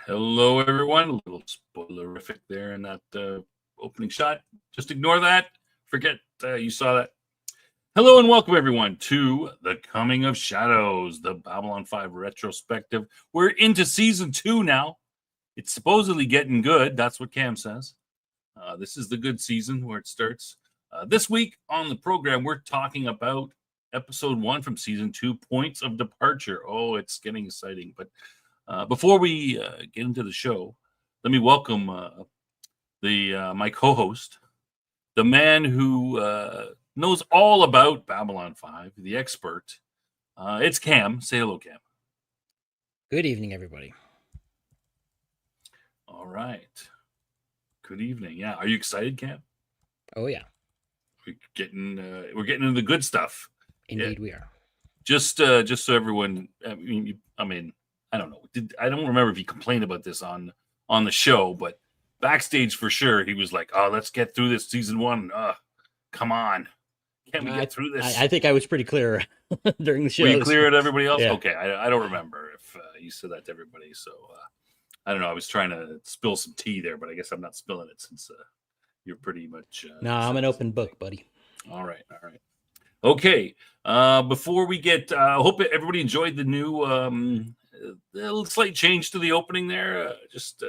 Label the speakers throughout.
Speaker 1: Hello, everyone. A little spoilerific there in that opening shot. Just ignore that. Forget you saw that. Hello and welcome, everyone, to The Coming of Shadows, the Babylon 5 retrospective. We're into Season 2 now. It's supposedly getting good. That's what Cam says. This is the good season where it starts. This week on the program, we're talking about Episode 1 from Season 2, Points of Departure. Oh, it's getting exciting. But before we get into the show, let me welcome my co-host, the man who knows all about Babylon 5, the expert. It's Cam. Say hello, Cam.
Speaker 2: Good evening, everybody.
Speaker 1: All right. Good evening. Yeah. Are you excited, Cam?
Speaker 2: Oh, yeah.
Speaker 1: We're getting into the good stuff.
Speaker 2: Indeed, we are.
Speaker 1: Just so everyone, I mean, I don't know. I don't remember if he complained about this on the show, but backstage for sure, he was like, "Oh, let's get through this season 1. Come on, can we get through this?"
Speaker 2: I think I was pretty clear during the show.
Speaker 1: Were you clear to everybody else?
Speaker 2: Yeah.
Speaker 1: Okay, I don't remember if you said that to everybody. So I don't know. I was trying to spill some tea there, but I guess I'm not spilling it since you're pretty much.
Speaker 2: No, I'm an open book, buddy.
Speaker 1: All right. Okay. Before we get, I hope everybody enjoyed the new little slight change to the opening there. Just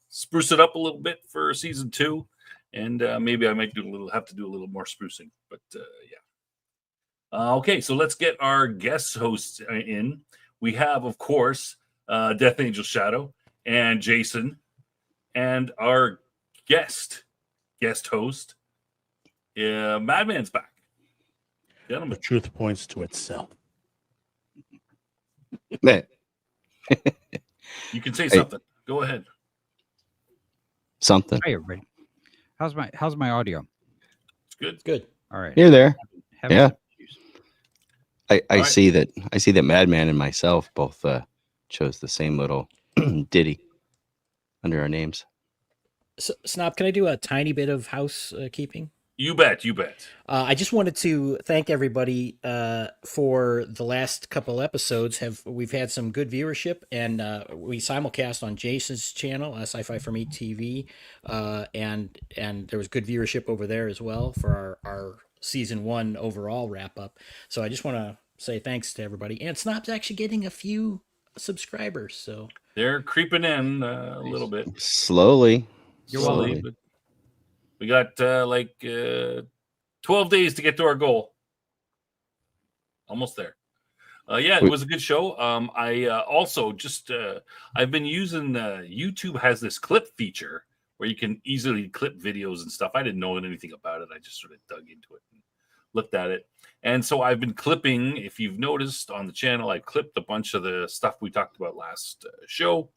Speaker 1: spruce it up a little bit for season 2, and maybe I might have to do a little more sprucing. But yeah. Okay, so let's get our guest hosts in. We have, of course, Death Angel Shadow and Jason, and our guest host, Madman's back. Gentlemen.
Speaker 3: The truth points to itself.
Speaker 1: You can say something. Go ahead.
Speaker 4: Something.
Speaker 5: Hey, everybody. How's my audio?
Speaker 1: It's good.
Speaker 2: It's good.
Speaker 5: All right.
Speaker 4: You're there.
Speaker 5: Having
Speaker 4: Yeah.
Speaker 5: some issues.
Speaker 4: I
Speaker 1: All right.
Speaker 4: see that Madman and myself both chose the same little ditty under our names.
Speaker 2: So, Snob, can I do a tiny bit of housekeeping?
Speaker 1: You bet.
Speaker 2: I just wanted to thank everybody for the last couple episodes. We've had some good viewership, and we simulcast on Jason's channel, Sci-Fi for Me TV, and there was good viewership over there as well for our season 1 overall wrap up. So I just want to say thanks to everybody. And Snob's actually getting a few subscribers, so
Speaker 1: They're creeping in a little bit.
Speaker 4: Slowly.
Speaker 5: You're
Speaker 1: Slowly,
Speaker 5: welcome.
Speaker 1: but we got 12 days to get to our goal. Almost there. Yeah, it was a good show. I also just I've been using YouTube has this clip feature where you can easily clip videos and stuff. I didn't know anything about it. I just sort of dug into it and looked at it. And so I've been clipping. If you've noticed on the channel, I clipped a bunch of the stuff we talked about last show,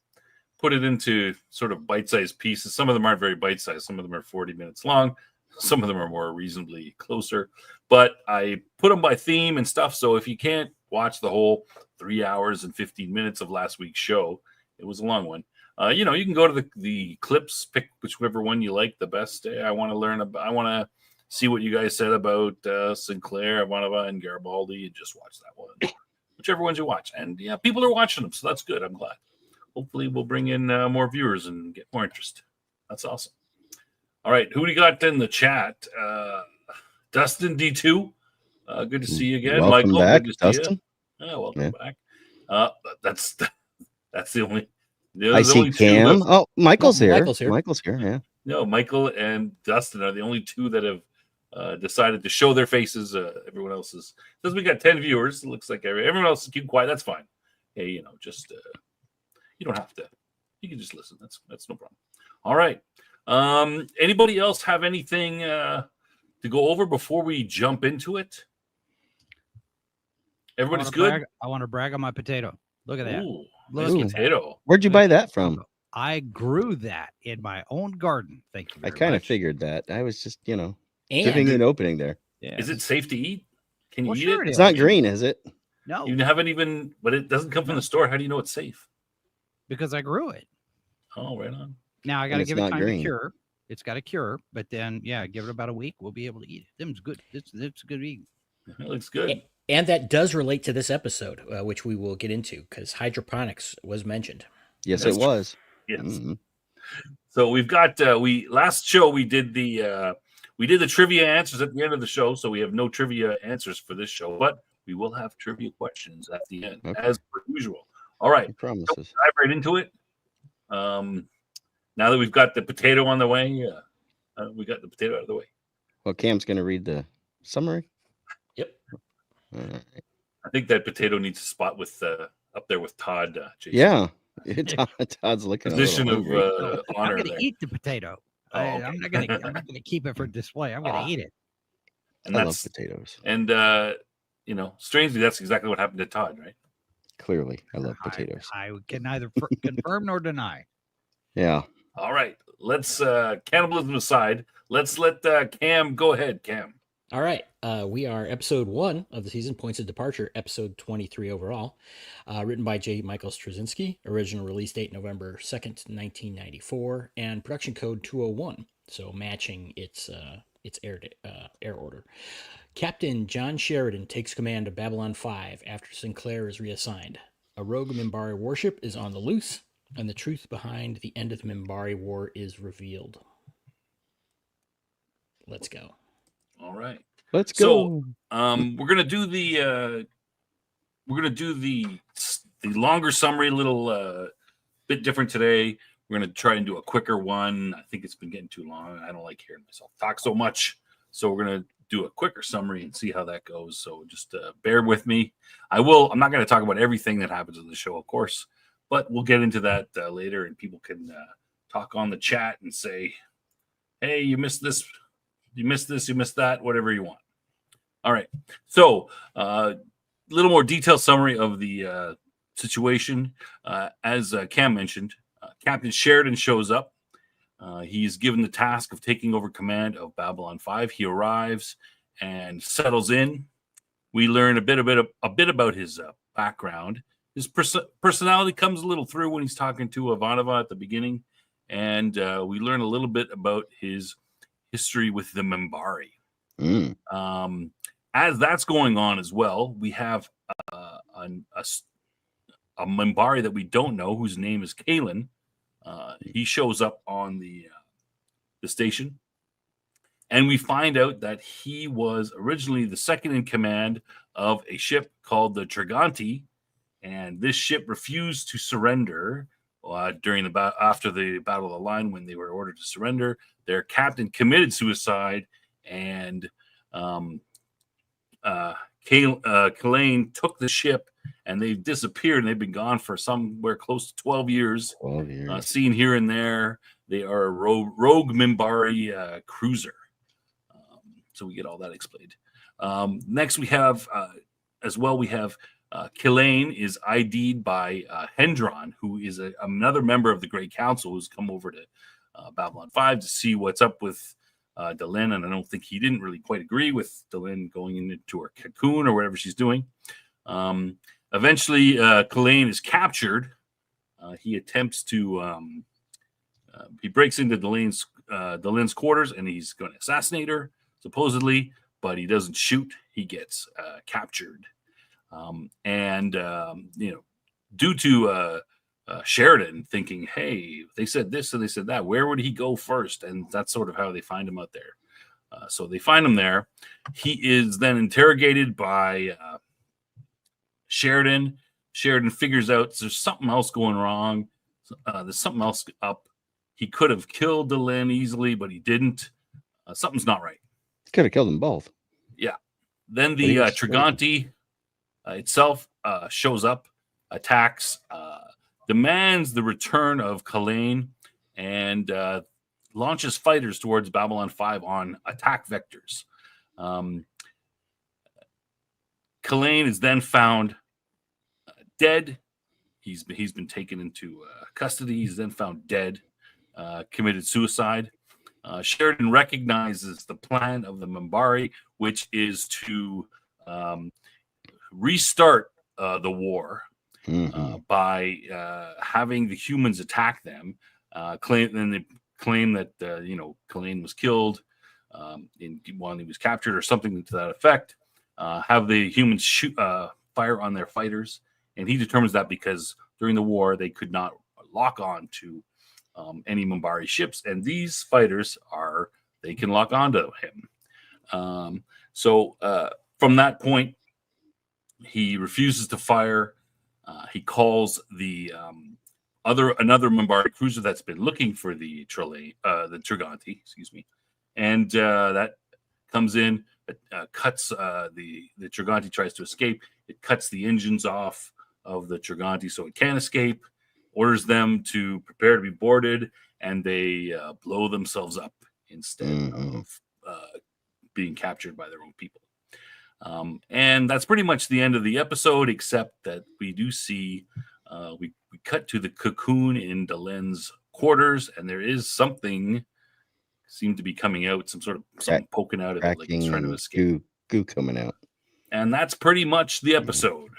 Speaker 1: put it into sort of bite-sized pieces. Some of them aren't very bite-sized. Some of them are 40 minutes long. Some of them are more reasonably closer. But I put them by theme and stuff. So if you can't watch the whole 3 hours and 15 minutes of last week's show, it was a long one. You can go to the clips, pick whichever one you like the best. I want to see what you guys said about Sinclair, Ivanova, and Garibaldi, and just watch that one. Whichever ones you watch. And yeah, people are watching them. So that's good. I'm glad. Hopefully we'll bring in more viewers and get more interest. That's awesome. All right. Who do you got in the chat? Dustin D2. Good to see you again.
Speaker 4: Welcome
Speaker 1: Michael,
Speaker 4: back,
Speaker 1: good to see
Speaker 4: Dustin.
Speaker 1: you. Welcome back. That's the only.
Speaker 4: I see Cam. Oh, Michael's here.
Speaker 2: Michael's here.
Speaker 4: Yeah.
Speaker 1: No, Michael and Dustin are the only two that have decided to show their faces. Everyone else is. Since we got 10 viewers, it looks like everyone else is keeping quiet. That's fine. Hey, just you don't have to. You can just listen. That's no problem. All right. Anybody else have anything to go over before we jump into it? Everybody's good.
Speaker 5: I want to brag on my potato. Look at that.
Speaker 1: Ooh,
Speaker 5: Look
Speaker 1: nice
Speaker 5: at that.
Speaker 1: potato.
Speaker 4: Where'd you buy that from?
Speaker 5: I grew that in my own garden. Thank you.
Speaker 4: I
Speaker 5: very
Speaker 4: kind of
Speaker 5: much.
Speaker 4: figured that. I was just, giving
Speaker 2: And
Speaker 4: you an opening there.
Speaker 5: Yeah.
Speaker 1: Is it safe to eat? Can you
Speaker 5: Well,
Speaker 1: eat
Speaker 5: sure
Speaker 1: it?
Speaker 5: it
Speaker 4: It's
Speaker 5: is.
Speaker 4: not green, is it?
Speaker 5: No,
Speaker 1: You haven't even, but it doesn't come from the store. How do you know it's safe?
Speaker 5: because I grew it.
Speaker 1: Oh, right on.
Speaker 5: Now I got
Speaker 4: And
Speaker 5: to
Speaker 4: it's
Speaker 5: give it
Speaker 4: not
Speaker 5: time
Speaker 4: green.
Speaker 5: to cure. It's got to cure, but then give it about a week. We'll be able to eat it. Them's good. It's good eating.
Speaker 1: It looks good.
Speaker 2: And that does relate to this episode, which we will get into because hydroponics was mentioned.
Speaker 4: Yes,
Speaker 1: That's
Speaker 4: it
Speaker 1: true.
Speaker 4: was.
Speaker 1: Yes.
Speaker 4: Mhm.
Speaker 1: So we've got last show we did the trivia answers at the end of the show. So we have no trivia answers for this show, but we will have trivia questions at the end,
Speaker 4: Okay.
Speaker 1: as per usual. All right,
Speaker 4: No
Speaker 1: so
Speaker 4: promises.
Speaker 1: dive right into it. Now that we've got the potato on the way, we got the potato out of the way.
Speaker 4: Well, Cam's going to read the summary.
Speaker 2: Yep.
Speaker 4: All right.
Speaker 1: I think that potato needs a spot with up there with Todd. Jason.
Speaker 4: Yeah. Todd's looking
Speaker 1: Position
Speaker 4: a
Speaker 1: of
Speaker 4: little hungry.
Speaker 5: I'm
Speaker 1: honor
Speaker 5: gonna
Speaker 1: there.
Speaker 5: eat the potato.
Speaker 1: Oh, okay.
Speaker 5: I'm not gonna keep it for display. I'm gonna eat it.
Speaker 1: And
Speaker 4: I
Speaker 1: that's
Speaker 4: love potatoes.
Speaker 1: and strangely, that's exactly what happened to Todd, right?
Speaker 4: Clearly, I love potatoes.
Speaker 5: I can neither confirm nor deny.
Speaker 4: Yeah.
Speaker 1: All right, let's cannibalism aside. Let's let Cam go ahead. Cam.
Speaker 2: All right. We are episode 1 of the season, Points of Departure, episode 23 overall. Written by J. Michael Straczynski. Original release date November 2nd, 1994. And production code 201. So matching its air order. Captain John Sheridan takes command of Babylon 5 after Sinclair is reassigned. A rogue Minbari warship is on the loose, and the truth behind the end of the Minbari War is revealed. Let's go.
Speaker 1: All right.
Speaker 4: Let's
Speaker 1: So,
Speaker 4: go.
Speaker 1: we're gonna do the longer summary, a little bit different today. We're gonna try and do a quicker one. I think it's been getting too long. I don't like hearing myself talk so much, so we're gonna do a quicker summary and see how that goes. So just bear with me. I'm not gonna talk about everything that happens in the show, of course, but we'll get into that later, and people can talk on the chat and say, "Hey, you missed this. You missed this. You missed that. Whatever you want." All right. So, a little more detailed summary of the situation. As Cam mentioned, Captain Sheridan shows up. He's given the task of taking over command of Babylon 5. He arrives and settles in. We learn a bit about his background. His personality comes a little through when he's talking to Ivanova at the beginning, and we learn a little bit about his history with the Minbari. As that's going on as well, we have a Minbari that we don't know, whose name is Kalen. He shows up on the station, and we find out that he was originally the second in command of a ship called the Triganti, and this ship refused to surrender during after the Battle of the Line. When they were ordered to surrender, their captain committed suicide, and Kalain took the ship, and they've disappeared, and they've been gone for somewhere close to 12 years.
Speaker 4: 12 years.
Speaker 1: Seen here and there. They are a rogue Minbari cruiser. So we get all that explained. Next, we have, as well, we have Kalain is ID'd by Hendron, who is another member of the Great Council who's come over to Babylon 5 to see what's up with Delenn, and I don't think he didn't really quite agree with Delenn going into her cocoon or whatever she's doing. Eventually, Kalain is captured. He attempts to he breaks into Delenn's quarters, and he's going to assassinate her, supposedly, but he doesn't shoot. He gets captured. Due to Sheridan thinking, hey, they said this and they said that, where would he go first? And that's sort of how they find him out there. So they find him there. He is then interrogated by Sheridan. Sheridan figures out there's something else going wrong. There's something else up. He could have killed Delenn easily, but he didn't. Something's not right.
Speaker 4: Could have killed them both.
Speaker 1: Yeah. Then the Triganti itself shows up, attacks, demands the return of Kalain, and launches fighters towards Babylon 5 on attack vectors. Kalain is then found dead. He's been taken into custody. He's then found dead, committed suicide. Sheridan recognizes the plan of the Minbari, which is to restart the war by having the humans attack them. They claim that Kalain was killed while he was captured or something to that effect. Have the humans shoot fire on their fighters, and he determines that because during the war they could not lock on to any Minbari ships, and these fighters they can lock onto him. So from that point, he refuses to fire. He calls the another Minbari cruiser that's been looking for the Triganti, excuse me, and that comes in. Cuts the Triganti tries to escape. It cuts the engines off of the Triganti so it can't escape. Orders them to prepare to be boarded, and they blow themselves up instead of being captured by their own people. And that's pretty much the end of the episode, except that we do see we cut to the cocoon in Delen's quarters, and there is something seemed to be coming out, something poking out of it, like it's trying to escape.
Speaker 4: Goo coming out.
Speaker 1: And that's pretty much the episode.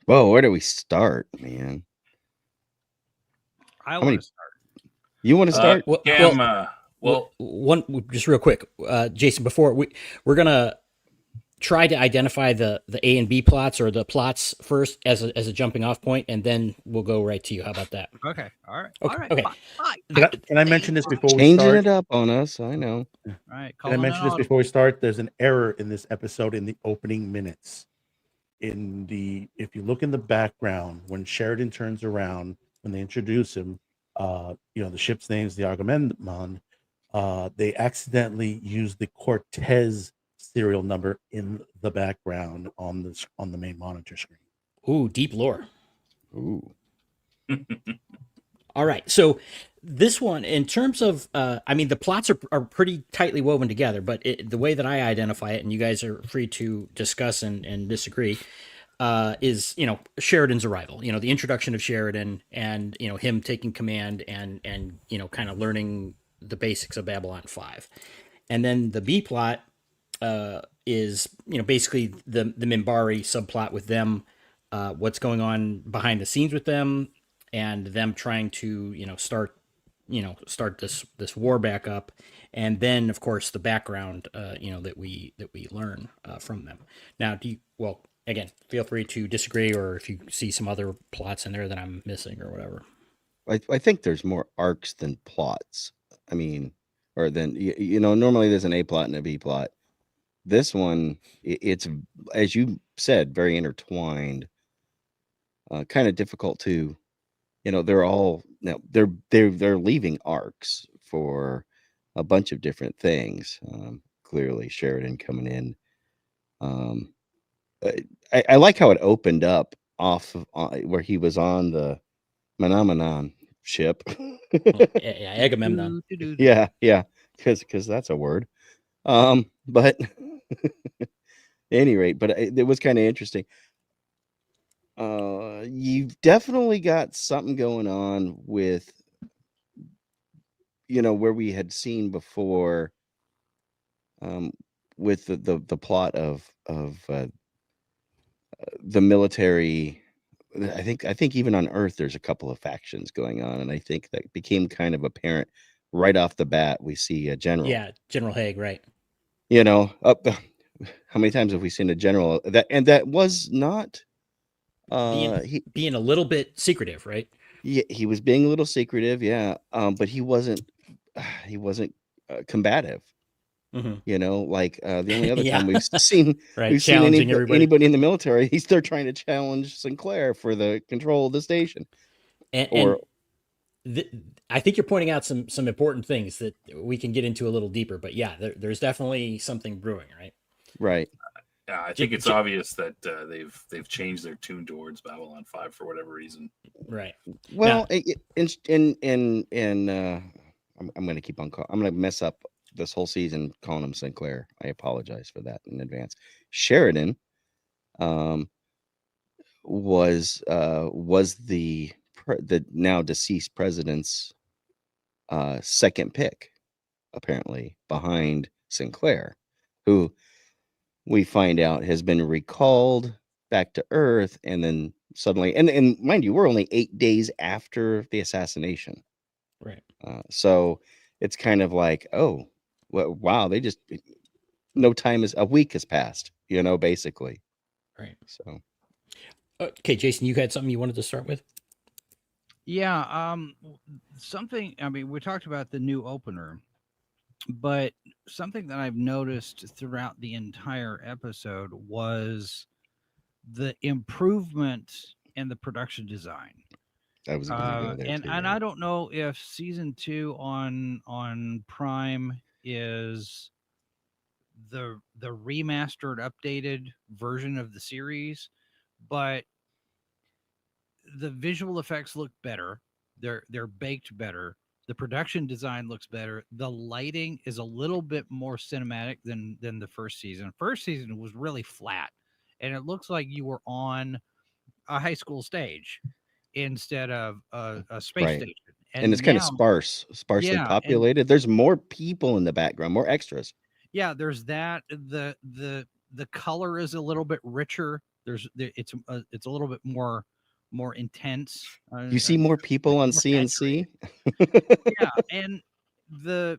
Speaker 4: Whoa, where do we start, man?
Speaker 5: I want to start.
Speaker 4: You want to start?
Speaker 1: Cam,
Speaker 2: one just real quick, Jason. Before we're gonna try to identify the A and B plots, or the plots first as a jumping off point, and then we'll go right to you. How about that?
Speaker 5: Okay. All right.
Speaker 2: Okay.
Speaker 5: All right.
Speaker 2: Okay.
Speaker 5: Fine.
Speaker 3: Can I mention this before we
Speaker 4: Changing
Speaker 3: start?
Speaker 4: it up on us, I know.
Speaker 5: All right.
Speaker 3: Can I mention this before we start? There's an error in this episode in the opening minutes. If you look in the background, when Sheridan turns around, when they introduce him, the ship's name's the Agamemnon. They accidentally use the Cortez serial number in the background on the main monitor screen.
Speaker 2: Ooh, deep lore.
Speaker 4: Ooh.
Speaker 2: All right. So this one, in terms of, the plots are pretty tightly woven together, but the way that I identify it, and you guys are free to discuss and disagree, is, Sheridan's arrival, the introduction of Sheridan, and, him taking command and kind of learning the basics of Babylon 5. And then the B plot is, basically the Minbari subplot with them, what's going on behind the scenes with them, and them trying to, start this war back up. And then, of course, the background, that we learn from them. Now, again, feel free to disagree, or if you see some other plots in there that I'm missing or whatever.
Speaker 4: I think there's more arcs than plots. Or than, normally there's an A plot and a B plot. This one, it's, as you said, very intertwined. Kind of difficult to, they're all now they're leaving arcs for a bunch of different things. Clearly, Sheridan coming in. I like how it opened up off of, where he was on the Manamanan ship.
Speaker 2: Yeah, Agamemnon.
Speaker 4: Yeah, because that's a word. But at any rate, but it was kind of interesting. You've definitely got something going on with, where we had seen before, with the plot of the military. I think even on Earth there's a couple of factions going on, and I think that became kind of apparent right off the bat. We see a general.
Speaker 2: Yeah, General Haig, right?
Speaker 4: How many times have we seen a general that was not
Speaker 2: being a little bit secretive, right?
Speaker 4: Yeah, he was being a little secretive, yeah. But he wasn't combative.
Speaker 2: Mm-hmm.
Speaker 4: Like the only other
Speaker 2: Yeah.
Speaker 4: time we've seen
Speaker 2: Right,
Speaker 4: we've seen
Speaker 2: challenging everybody.
Speaker 4: anybody in the military, they're trying to challenge Sinclair for the control of the station.
Speaker 2: And I think you're pointing out some important things that we can get into a little deeper. But yeah, there's definitely something brewing, right?
Speaker 4: Right.
Speaker 1: Yeah, I think it's obvious that they've changed their tune towards Babylon 5 for whatever reason.
Speaker 2: Right.
Speaker 4: Well, I'm going to keep on I'm going to mess up this whole season calling him Sinclair. I apologize for that in advance. Sheridan was the now deceased president's second pick, apparently, behind Sinclair, who we find out has been recalled back to Earth, and then suddenly, and mind you, we're only 8 days after the assassination.
Speaker 2: Right.
Speaker 4: So it's kind of like, oh, well, wow, they just, no time is, a week has passed, basically.
Speaker 2: Right.
Speaker 4: So.
Speaker 2: Okay, Jason, you had something you wanted to start with?
Speaker 5: Yeah, something. I mean, we talked about the new opener, but something that I've noticed throughout the entire episode was the improvement in the production design.
Speaker 4: I was going to go there
Speaker 5: And
Speaker 4: too.
Speaker 5: I don't know if season 2 on Prime is the remastered, updated version of the series, but the visual effects look better. They're baked better. The production design looks better. The lighting is a little bit more cinematic than the first season. First season was really flat, and it looks like you were on a high school stage instead of a space
Speaker 4: Right.
Speaker 5: station.
Speaker 4: And it's kind of sparsely
Speaker 5: Yeah, and
Speaker 4: populated. There's more people in the background, more extras.
Speaker 5: yeah, there's that. The color is a little bit richer. It's a little bit more intense.
Speaker 4: You see more people on
Speaker 5: More
Speaker 4: CNC.
Speaker 5: Yeah, and the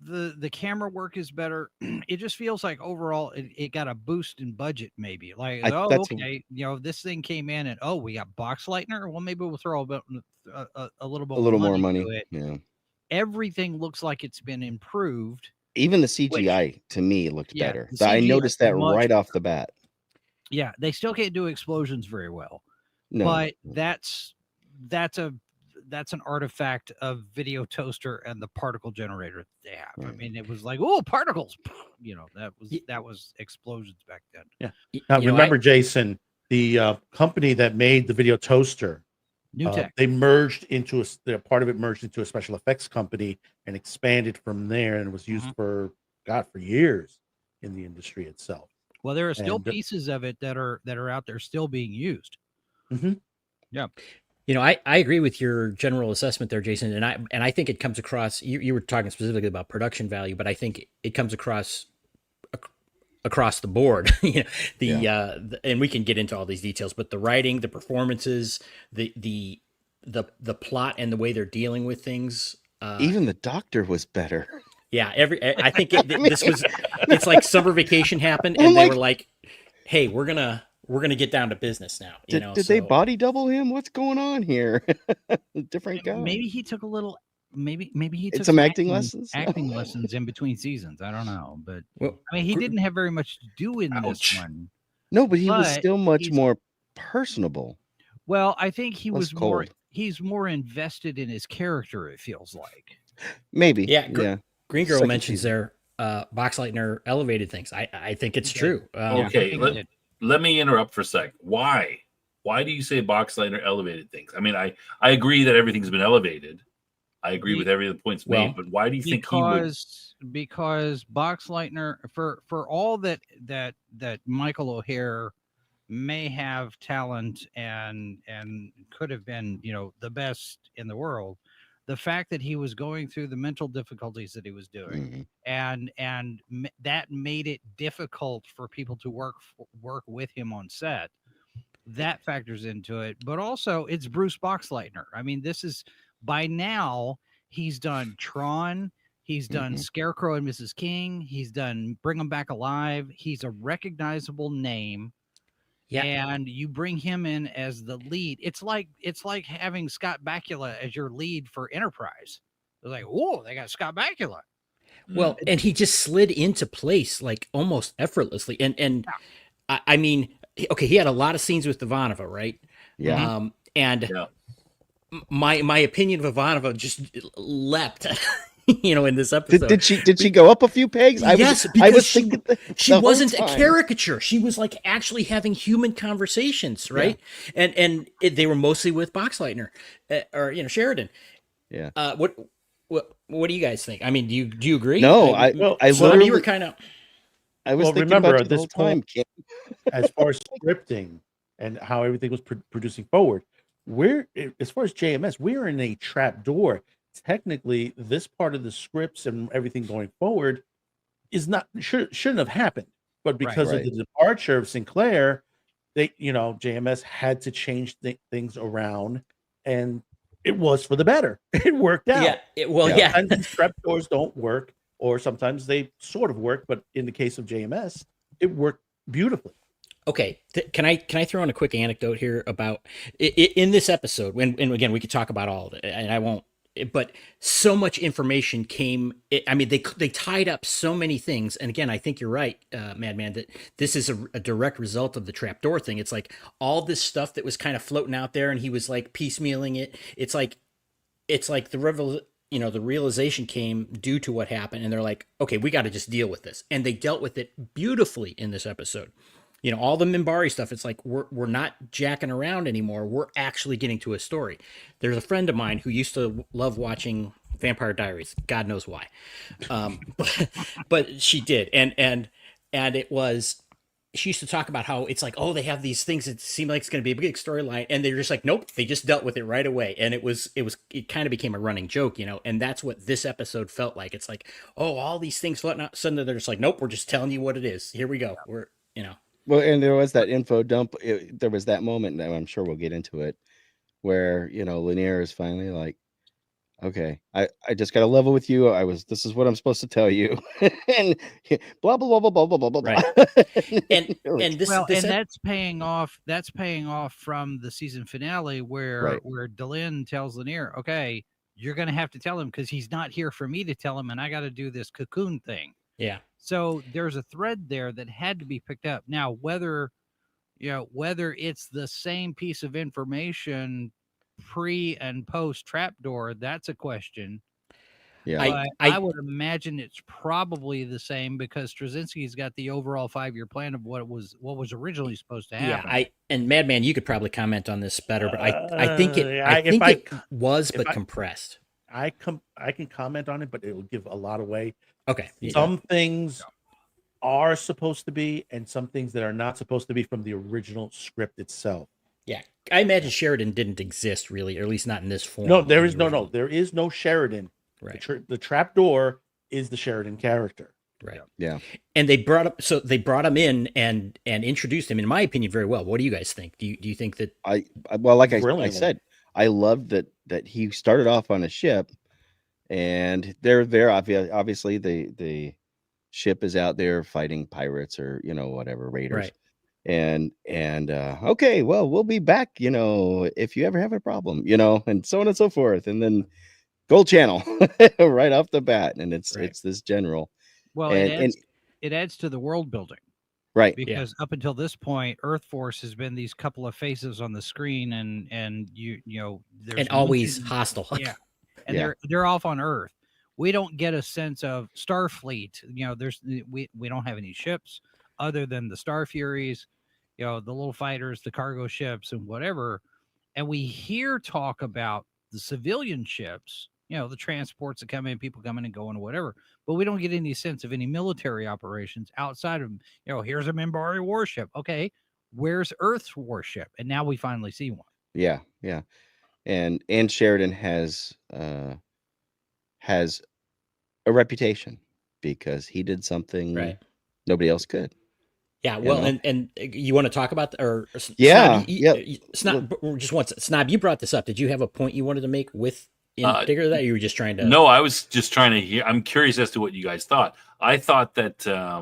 Speaker 5: the camera work is better. It just feels like overall it got a boost in budget, maybe. Like, oh,
Speaker 4: That's
Speaker 5: okay, this thing came in and oh, we got box lightener. Well, maybe we'll throw a little bit
Speaker 4: a little more
Speaker 5: money
Speaker 4: money.
Speaker 5: to it.
Speaker 4: Yeah.
Speaker 5: Everything looks like it's been improved.
Speaker 4: Even the
Speaker 5: Which,
Speaker 4: CGI to me looked
Speaker 5: yeah,
Speaker 4: better.
Speaker 5: the
Speaker 4: I
Speaker 5: CGI
Speaker 4: noticed that
Speaker 5: much
Speaker 4: right off the bat.
Speaker 5: Yeah, they still can't do explosions very well,
Speaker 4: No.
Speaker 5: but that's an artifact of Video Toaster and the particle generator they have. I
Speaker 4: Right.
Speaker 5: mean, it was like, oh, particles, that
Speaker 2: Ye-
Speaker 5: was explosions back then.
Speaker 3: Now,
Speaker 2: You know,
Speaker 3: remember, Jason, the company that made the video toaster,
Speaker 5: New tech.
Speaker 3: they merged into part of it merged into a special effects company and expanded from there, and was used for years in the industry itself.
Speaker 5: Well, there are still
Speaker 3: and-
Speaker 5: pieces of it that are out there still being used.
Speaker 3: Mhm.
Speaker 5: Yeah.
Speaker 2: You know, I agree with your general assessment there, Jason, and I think it comes across. You were talking specifically about production value, but I think it comes across the board. And we can get into all these details, but the writing, the performances, the plot, and the way they're dealing with things.
Speaker 4: Even the doctor was better.
Speaker 2: Yeah, I think this was. It's like summer vacation happened, and they were like, "Hey, we're gonna get down to business now."
Speaker 4: Did they body double him? What's going on here? Different guy.
Speaker 5: Maybe he took a little. Maybe he took
Speaker 4: some acting lessons?
Speaker 5: Acting lessons in between seasons. I don't know, but
Speaker 2: Well,
Speaker 5: I mean, he didn't have very much to do in this
Speaker 1: Ouch.
Speaker 5: one.
Speaker 4: No, but he was
Speaker 5: But
Speaker 4: still much
Speaker 5: he's-
Speaker 4: more personable.
Speaker 5: Well, I think he
Speaker 4: Less
Speaker 5: was more.
Speaker 4: cold.
Speaker 5: He's more invested in his character. It feels like.
Speaker 4: Maybe.
Speaker 2: Yeah,
Speaker 4: Yeah.
Speaker 2: Green Girl
Speaker 4: Second
Speaker 2: mentions
Speaker 4: season.
Speaker 2: there, Boxleitner elevated things. I think it's true.
Speaker 1: Okay,
Speaker 5: I think
Speaker 1: let me interrupt for a sec. Why do you say Boxleitner elevated things? I mean, I agree that everything's been elevated. I agree with every of the points made, but why do you think he would?
Speaker 5: Because Boxleitner, for all that Michael O'Hare may have talent and could have been the best in the world, the fact that he was going through the mental difficulties that he was doing, that made it difficult for people to work with him on set. That factors into it, but also it's Bruce Boxleitner. I mean, this is by now he's done Tron, he's done Scarecrow and Mrs. King, he's done Bring 'Em Back Alive. He's a recognizable name.
Speaker 2: Yeah.
Speaker 5: And you bring him in as the lead. It's like having Scott Bakula as your lead for Enterprise. They're like, whoa, they got Scott Bakula.
Speaker 2: Well, and he just slid into place like almost effortlessly. And I mean, okay, he had a lot of scenes with Ivanova, right?
Speaker 4: Yeah.
Speaker 2: My opinion of Ivanova just leapt, in this episode.
Speaker 4: Did she go up a few pegs?
Speaker 2: Yes,
Speaker 4: I
Speaker 2: because
Speaker 4: was thinking
Speaker 2: she wasn't a caricature. She was like actually having human conversations, right? Yeah. And they were mostly with Boxleitner or Sheridan.
Speaker 4: Yeah.
Speaker 2: What do you guys think? I mean, do you agree?
Speaker 4: No,
Speaker 2: I
Speaker 4: literally,
Speaker 2: you were kind of.
Speaker 4: I was thinking
Speaker 3: remember
Speaker 4: about
Speaker 3: at this
Speaker 4: time,
Speaker 3: point, as far as scripting and how everything was producing forward, as far as JMS, we're in a trap door. Technically, this part of the scripts and everything going forward shouldn't have happened, but because of the departure of Sinclair, JMS had to change things around, and it was for the better. It worked out.
Speaker 2: And
Speaker 3: these trap doors don't work, or sometimes they sort of work, but in the case of JMS, it worked beautifully.
Speaker 2: Okay, can I throw in a quick anecdote here about in this episode? And again, we could talk about all of it, and I won't. But so much information came. I mean, they tied up so many things. And again, I think you're right, Madman, that this is a direct result of the trapdoor thing. It's like all this stuff that was kind of floating out there, and he was like piecemealing it. It's like the realization came due to what happened, and they're like, okay, we got to just deal with this, and they dealt with it beautifully in this episode. All the Minbari stuff. It's like we're not jacking around anymore. We're actually getting to a story. There's a friend of mine who used to love watching Vampire Diaries. God knows why, but she did, and it was. She used to talk about how it's like, oh, they have these things that seem like it's going to be a big storyline, and they're just like, nope, they just dealt with it right away, and it kind of became a running joke, and that's what this episode felt like. It's like, oh, all these things floating out, suddenly they're just like, nope, we're just telling you what it is. Here we go.
Speaker 4: Well, and there was that info dump. There was that moment, and I'm sure we'll get into it, where Lanier is finally like, okay, I just got to level with you. This is what I'm supposed to tell you, and blah blah blah blah blah blah blah blah.
Speaker 2: Right. And this
Speaker 5: Well,
Speaker 2: this
Speaker 5: and
Speaker 2: ep-
Speaker 5: that's paying off. That's paying off from the season finale where
Speaker 4: Right.
Speaker 5: Delenn tells Lanier, "Okay, you're going to have to tell him because he's not here for me to tell him, and I got to do this cocoon thing."
Speaker 2: yeah.
Speaker 5: So there's a thread there that had to be picked up. Now, whether it's the same piece of information pre and post trapdoor, that's a question.
Speaker 4: Yeah.
Speaker 5: But
Speaker 2: I
Speaker 5: I would imagine it's probably the same because Straczynski's got the overall 5-year plan of what was originally supposed to happen.
Speaker 2: Yeah, and Madman, you could probably comment on this better, but I think it was compressed.
Speaker 3: I can comment on it, but it will give a lot away.
Speaker 2: Okay.
Speaker 3: Some things are supposed to be, and some things that are not supposed to be from the original script itself.
Speaker 2: Yeah, I imagine Sheridan didn't exist really, or at least not in this form.
Speaker 3: No, there is there is no Sheridan.
Speaker 2: Right.
Speaker 3: The trapdoor is the Sheridan character.
Speaker 2: Right.
Speaker 4: Yeah.
Speaker 2: And they brought him in and introduced him, in my opinion, very well. What do you guys think? Do you think that
Speaker 4: Well, like I said, I loved that he started off on a ship, and they're there. Obviously, the ship is out there fighting pirates or whatever raiders.
Speaker 2: Right.
Speaker 4: And okay, well, we'll be back, if you ever have a problem, and so on and so forth. And then Gold Channel right off the bat, and it's this general.
Speaker 5: Well, it adds to the world building.
Speaker 4: Right.
Speaker 5: Because up until this point, Earth Force has been these couple of faces on the screen, and there's
Speaker 2: always hostile.
Speaker 5: Yeah, and they're off on Earth. We don't get a sense of Starfleet. We don't have any ships other than the Star Furies, the little fighters, the cargo ships, and whatever. And we hear talk about the civilian ships, the transports that come in, people coming and going, whatever. But we don't get any sense of any military operations outside of, here's a Minbari warship. Okay, where's Earth's warship? And now we finally see one.
Speaker 4: Yeah, yeah. And Sheridan has a reputation because he did something nobody else could.
Speaker 2: Yeah, well, and you want to talk about
Speaker 4: Snob,
Speaker 2: just once, Snob, you brought this up. Did you have a point you wanted to make with in particular that, or you were just trying to?
Speaker 1: No, I was just trying to hear. I'm curious as to what you guys thought. I thought that, I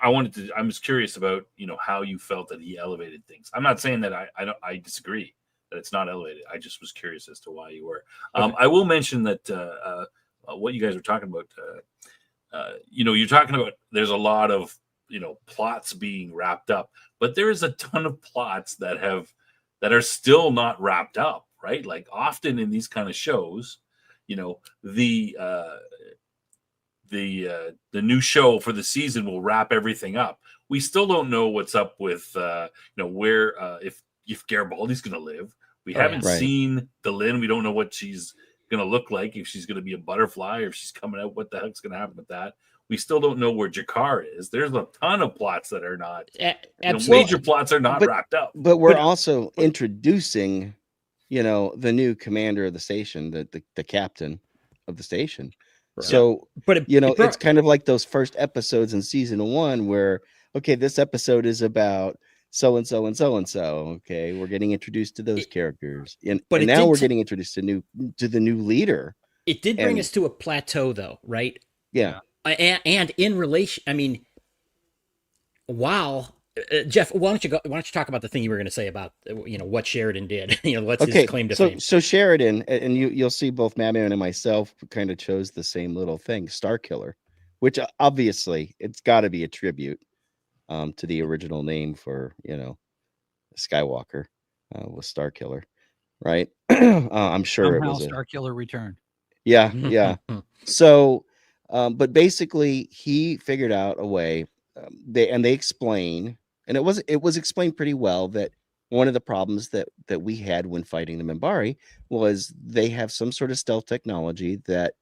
Speaker 1: wanted to. I was curious about how you felt that he elevated things. I'm not saying that I disagree that it's not elevated. I just was curious as to why you were.
Speaker 2: Okay.
Speaker 1: I will mention that what you guys were talking about. You're talking about there's a lot of plots being wrapped up, but there is a ton of plots that are still not wrapped up, right? Like often in these kind of shows, the new show for the season will wrap everything up. We still don't know what's up with where if Garibaldi's going to live. We haven't seen Delenn. We don't know what she's going to look like, if she's going to be a butterfly or if she's coming out. What the heck's going to happen with that? We still don't know where Jakar is. There's a ton of plots that are not, major plots are not wrapped up.
Speaker 4: But we're also introducing, the new commander of the station, the captain of the station. Right. So, it's kind of like those first episodes in season 1 where, okay, this episode is about so-and-so and so-and-so. Okay, we're getting introduced to those characters. And now we're getting introduced to the new leader.
Speaker 2: It did bring us to a plateau though, right?
Speaker 4: Yeah.
Speaker 2: And in relation, I mean, while Jeff, why don't you talk about the thing you were going to say about what Sheridan did? What's his claim to fame?
Speaker 4: So Sheridan, and you'll see both Madman and myself kind of chose the same little thing, Star Killer, which obviously it's got to be a tribute to the original name for Skywalker was Star Killer, right? I'm sure it
Speaker 5: Somehow
Speaker 4: was
Speaker 5: Star Killer returned.
Speaker 4: yeah. So, but basically, he figured out a way. They explain, and it was explained pretty well that one of the problems that we had when fighting the Minbari was they have some sort of stealth technology that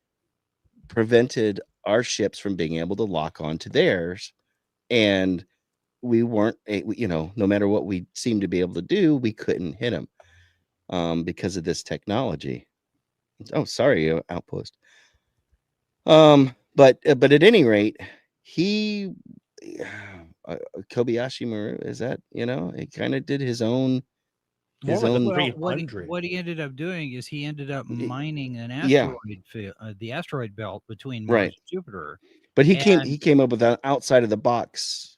Speaker 4: prevented our ships from being able to lock onto theirs, and we weren't, no matter what we seemed to be able to do, we couldn't hit them because of this technology. Oh, sorry, Outpost. But at any rate, he Kobayashi Maru, is that, he kind of did his own
Speaker 3: More like a
Speaker 5: Well,
Speaker 3: 300.
Speaker 5: what he ended up doing is he ended up mining an
Speaker 4: yeah,
Speaker 5: asteroid field, the asteroid belt between Mars
Speaker 4: right.
Speaker 5: and Jupiter.
Speaker 4: But he
Speaker 5: And
Speaker 4: came up with an outside of the box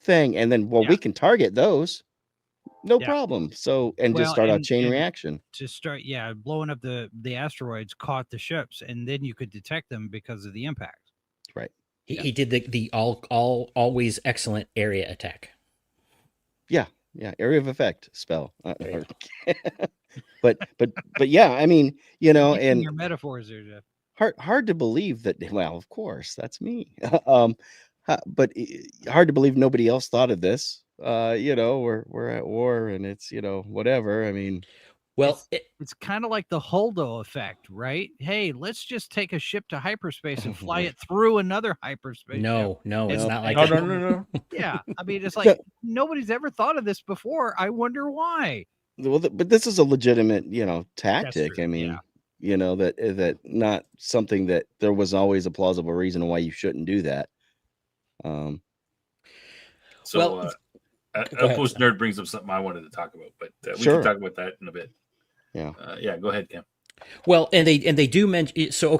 Speaker 4: thing, and then
Speaker 5: Yeah.
Speaker 4: we can target those, no
Speaker 5: Yeah.
Speaker 4: problem. So just
Speaker 5: well,
Speaker 4: start a
Speaker 5: and
Speaker 4: chain reaction.
Speaker 5: to start, blowing up the asteroids caught the ships, and then you could detect them because of the impact.
Speaker 4: Right.
Speaker 2: He did the always excellent area attack.
Speaker 4: Yeah, area of effect spell. But yeah, I mean,
Speaker 5: Using
Speaker 4: and
Speaker 5: your metaphors there, Jeff.
Speaker 4: hard to believe that. Well, of course, that's me. But hard to believe nobody else thought of this. We're at war, and it's whatever. I mean,
Speaker 2: Well,
Speaker 5: It's kind of like the Holdo effect, right? Hey, let's just take a ship to hyperspace and fly it through another hyperspace ship.
Speaker 2: no, it's
Speaker 4: No.
Speaker 2: not like
Speaker 3: No,
Speaker 2: that.
Speaker 3: no.
Speaker 5: Yeah, I mean, it's
Speaker 4: So-
Speaker 5: like nobody's ever thought of this before. I wonder why.
Speaker 4: well, but this is a legitimate, tactic.
Speaker 5: true,
Speaker 4: I mean, that not something that there was always a plausible reason why you shouldn't do that.
Speaker 1: So,
Speaker 2: Well, go ahead,
Speaker 1: Post
Speaker 2: Sam.
Speaker 1: Nerd brings up something I wanted to talk about, but we
Speaker 4: Sure.
Speaker 1: can talk about that in a bit.
Speaker 4: Yeah.
Speaker 1: Yeah, go ahead, Cam.
Speaker 2: Well, and they do mention so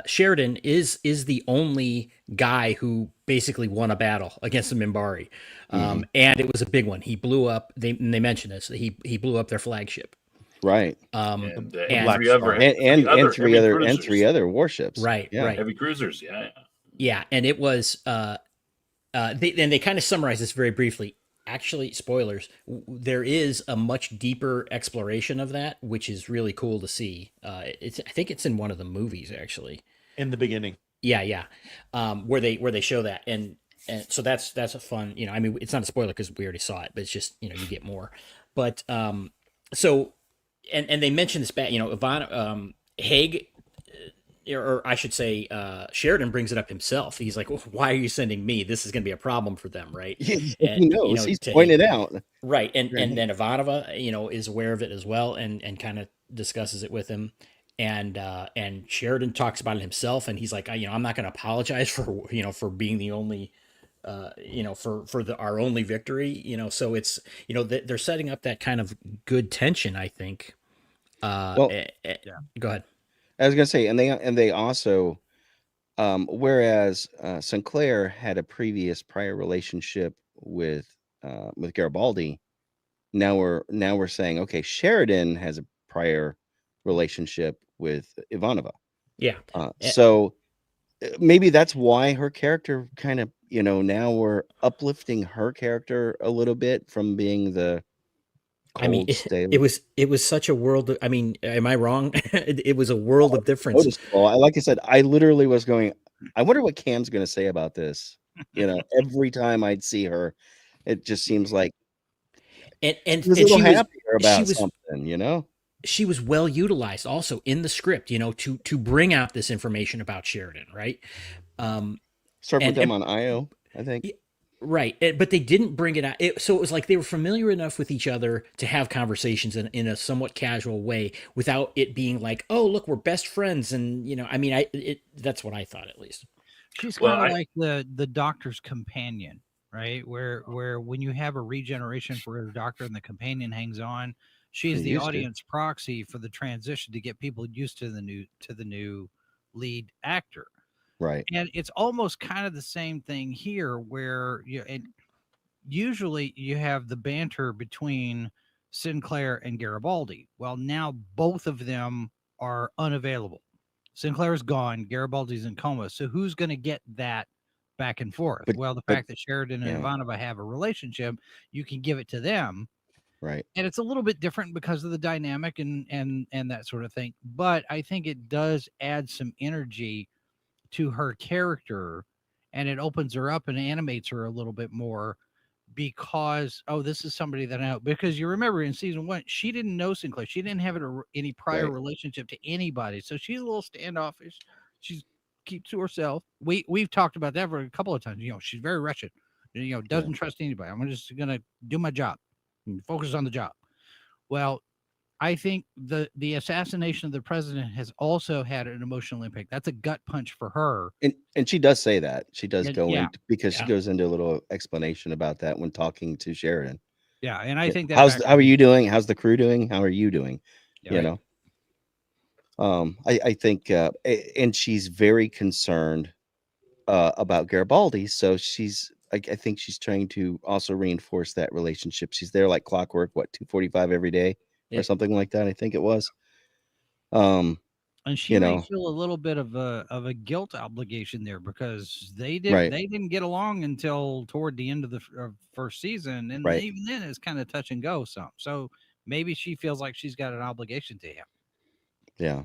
Speaker 2: Sheridan is the only guy who basically won a battle against the Minbari, and it was a big one. He blew up. They mentioned this. He blew up their flagship.
Speaker 4: Right.
Speaker 1: And
Speaker 2: and-
Speaker 1: three other
Speaker 4: And three
Speaker 1: heavy cruisers.
Speaker 4: other warships.
Speaker 2: Right,
Speaker 4: Yeah.
Speaker 2: right.
Speaker 1: Heavy cruisers, yeah.
Speaker 2: Yeah, and it was they kind of summarize this very briefly. Actually, spoilers, there is a much deeper exploration of that, which is really cool to see. I think it's in one of the movies, actually.
Speaker 3: In the beginning.
Speaker 2: Yeah. Where they show that, and so that's a fun. I mean, it's not a spoiler because we already saw it, but it's just you get more. But so, and they mentioned this back. Yvonne Haig, or I should say, Sheridan brings it up himself. He's like, well, "Why are you sending me? This is going to be a problem for them, right?"
Speaker 4: He
Speaker 2: And,
Speaker 4: knows. He's pointed out.
Speaker 2: Right, and then Ivanova, is aware of it as well, and kind of discusses it with him, and Sheridan talks about it himself, and he's like, I'm not going to apologize for for being the only, for our only victory, so it's they're setting up that kind of good tension, I think.
Speaker 4: Well,
Speaker 2: Go ahead.
Speaker 4: I was gonna say, and they also, whereas Sinclair had a prior relationship with Garibaldi, now we're saying, okay, Sheridan has a prior relationship with Ivanova.
Speaker 2: Yeah.
Speaker 4: So maybe that's why her character kind of, now we're uplifting her character a little bit from being the cold, stale.
Speaker 2: It was such a world. I mean, am I wrong? It was a world of difference.
Speaker 4: Noticeable. Like I said, I literally was going, I wonder what Cam's going to say about this. Every time I'd see her, it just seems like
Speaker 2: and
Speaker 4: was a little happier about
Speaker 2: she was,
Speaker 4: something,
Speaker 2: She was well utilized also in the script, to bring out this information about Sheridan, right?
Speaker 4: Start with them on IO, I think.
Speaker 2: Right, but they didn't bring it out. So it was like they were familiar enough with each other to have conversations in a somewhat casual way without it being like, oh, look, we're best friends. And, I mean, that's what I thought, at least.
Speaker 5: She's kind of like the doctor's companion, right? Where when you have a regeneration for the doctor and the companion hangs on, she's the audience proxy for the transition to get people used to the new lead actor.
Speaker 4: Right.
Speaker 5: And it's almost kind of the same thing here, where usually you have the banter between Sinclair and Garibaldi. Well, now both of them are unavailable. Sinclair's gone, Garibaldi's in coma. So who's going to get that back and forth? Well, the fact that Sheridan and Ivanova have a relationship, you can give it to them.
Speaker 4: Right.
Speaker 5: And it's a little bit different because of the dynamic and that sort of thing. But I think it does add some energy to her character, and it opens her up and animates her a little bit more, because this is somebody that I know. Because you remember in season 1, she didn't know Sinclair. She didn't have any prior relationship to anybody, so she's a little standoffish. She keeps to herself. We've talked about that for a couple of times. She's very wretched. Doesn't trust anybody. I'm just gonna do my job and focus on the job. Well, I think the assassination of the president has also had an emotional impact. That's a gut punch for her.
Speaker 4: And she does say that. She does go into, because she
Speaker 2: Yeah.
Speaker 4: goes into a little explanation about that when talking to Sheridan.
Speaker 5: Yeah, and I think that
Speaker 4: how are you doing? How's the crew doing? How are you doing?
Speaker 5: Yeah,
Speaker 4: I think and she's very concerned about Garibaldi, so I think she's trying to also reinforce that relationship. She's there like clockwork, 2:45 every day or something like that, I think it was.
Speaker 5: And she may feel a little bit of a guilt obligation there, because they didn't get along until toward the end of the first season, and even then it's kind of touch and go some. So maybe she feels like she's got an obligation to him.
Speaker 4: Yeah.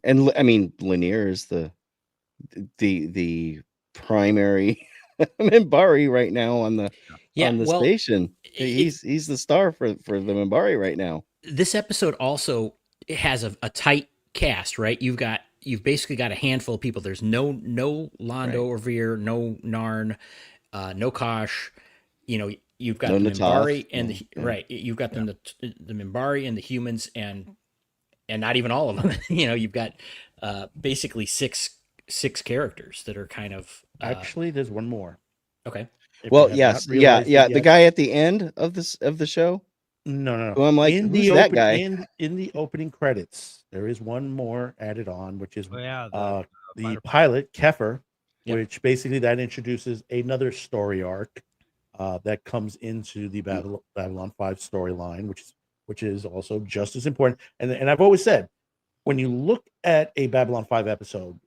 Speaker 4: And I mean, Lanier is the primary Minbari right now on the station. He's the star for the Minbari right now.
Speaker 2: This episode also has a tight cast, right? You've basically got a handful of people. There's no Londo or Veer, no Narn, no Kosh. You've got the Minbari and you've got the Minbari and the humans, and not even all of them. You've got basically six characters that are kind of
Speaker 3: actually there's one more.
Speaker 2: Okay.
Speaker 4: Well, yes, the guy at the end of the show.
Speaker 3: No.
Speaker 4: Well, I'm like, who's that guy?
Speaker 3: In the opening credits, there is one more added on, which is
Speaker 5: the
Speaker 3: pilot Kefir, which basically that introduces another story arc that comes into the Babylon 5 storyline, which is also just as important. And I've always said, when you look at a Babylon 5 episode,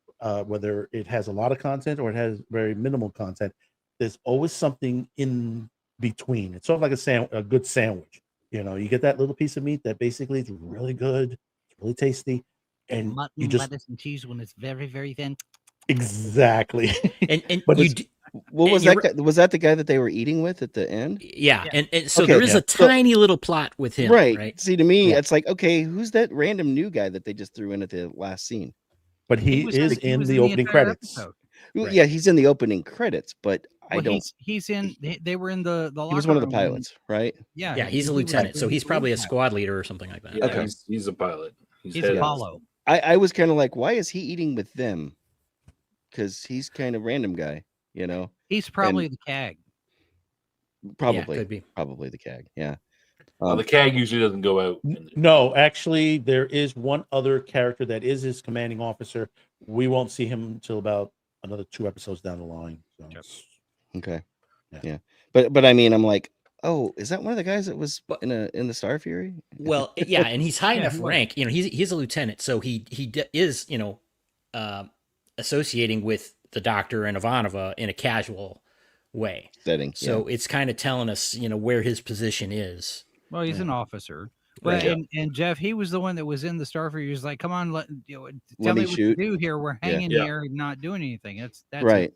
Speaker 3: whether it has a lot of content or it has very minimal content, there's always something in between. It's sort of like a good sandwich. You get that little piece of meat that basically is really good, it's really tasty, and
Speaker 5: mutton,
Speaker 3: you just
Speaker 5: lettuce, and cheese when it's very, very thin.
Speaker 3: Exactly.
Speaker 2: But
Speaker 4: was that the guy that they were eating with at the end?
Speaker 2: Yeah. And so there is a tiny little plot with him, right?
Speaker 4: See, to me, it's like, okay, who's that random new guy that they just threw in at the last scene?
Speaker 3: But he is in the opening credits.
Speaker 4: Yeah, he's in the opening credits, but I don't.
Speaker 5: He's in. They were in the.
Speaker 4: He was one of the pilots, right?
Speaker 2: Yeah, he's a lieutenant, so he's probably a squad leader or something like that.
Speaker 1: Yeah, okay. He's a pilot.
Speaker 5: He's Apollo.
Speaker 4: I was kind of like, why is he eating with them? Because he's kind of random guy,
Speaker 5: He's probably the CAG.
Speaker 4: Probably,
Speaker 2: could be.
Speaker 4: Probably the CAG. Yeah.
Speaker 1: Well, the CAG usually doesn't go out.
Speaker 3: No, actually, there is one other character that is his commanding officer. We won't see him until about another 2 episodes down the line. So.
Speaker 4: Okay. Yeah. But I mean, I'm like, oh, is that one of the guys that was in the Star Fury?
Speaker 2: Well, yeah, and he's high enough rank. He's a lieutenant, so he is associating with the Doctor and Ivanova in a casual way
Speaker 4: setting.
Speaker 2: So it's kind of telling us, where his position is.
Speaker 5: Well, he's an officer. Well, and Jeff, he was the one that was in the Starfleet. He was like, "Come on, tell me what to do here. We're hanging here and not doing anything." That's
Speaker 4: right.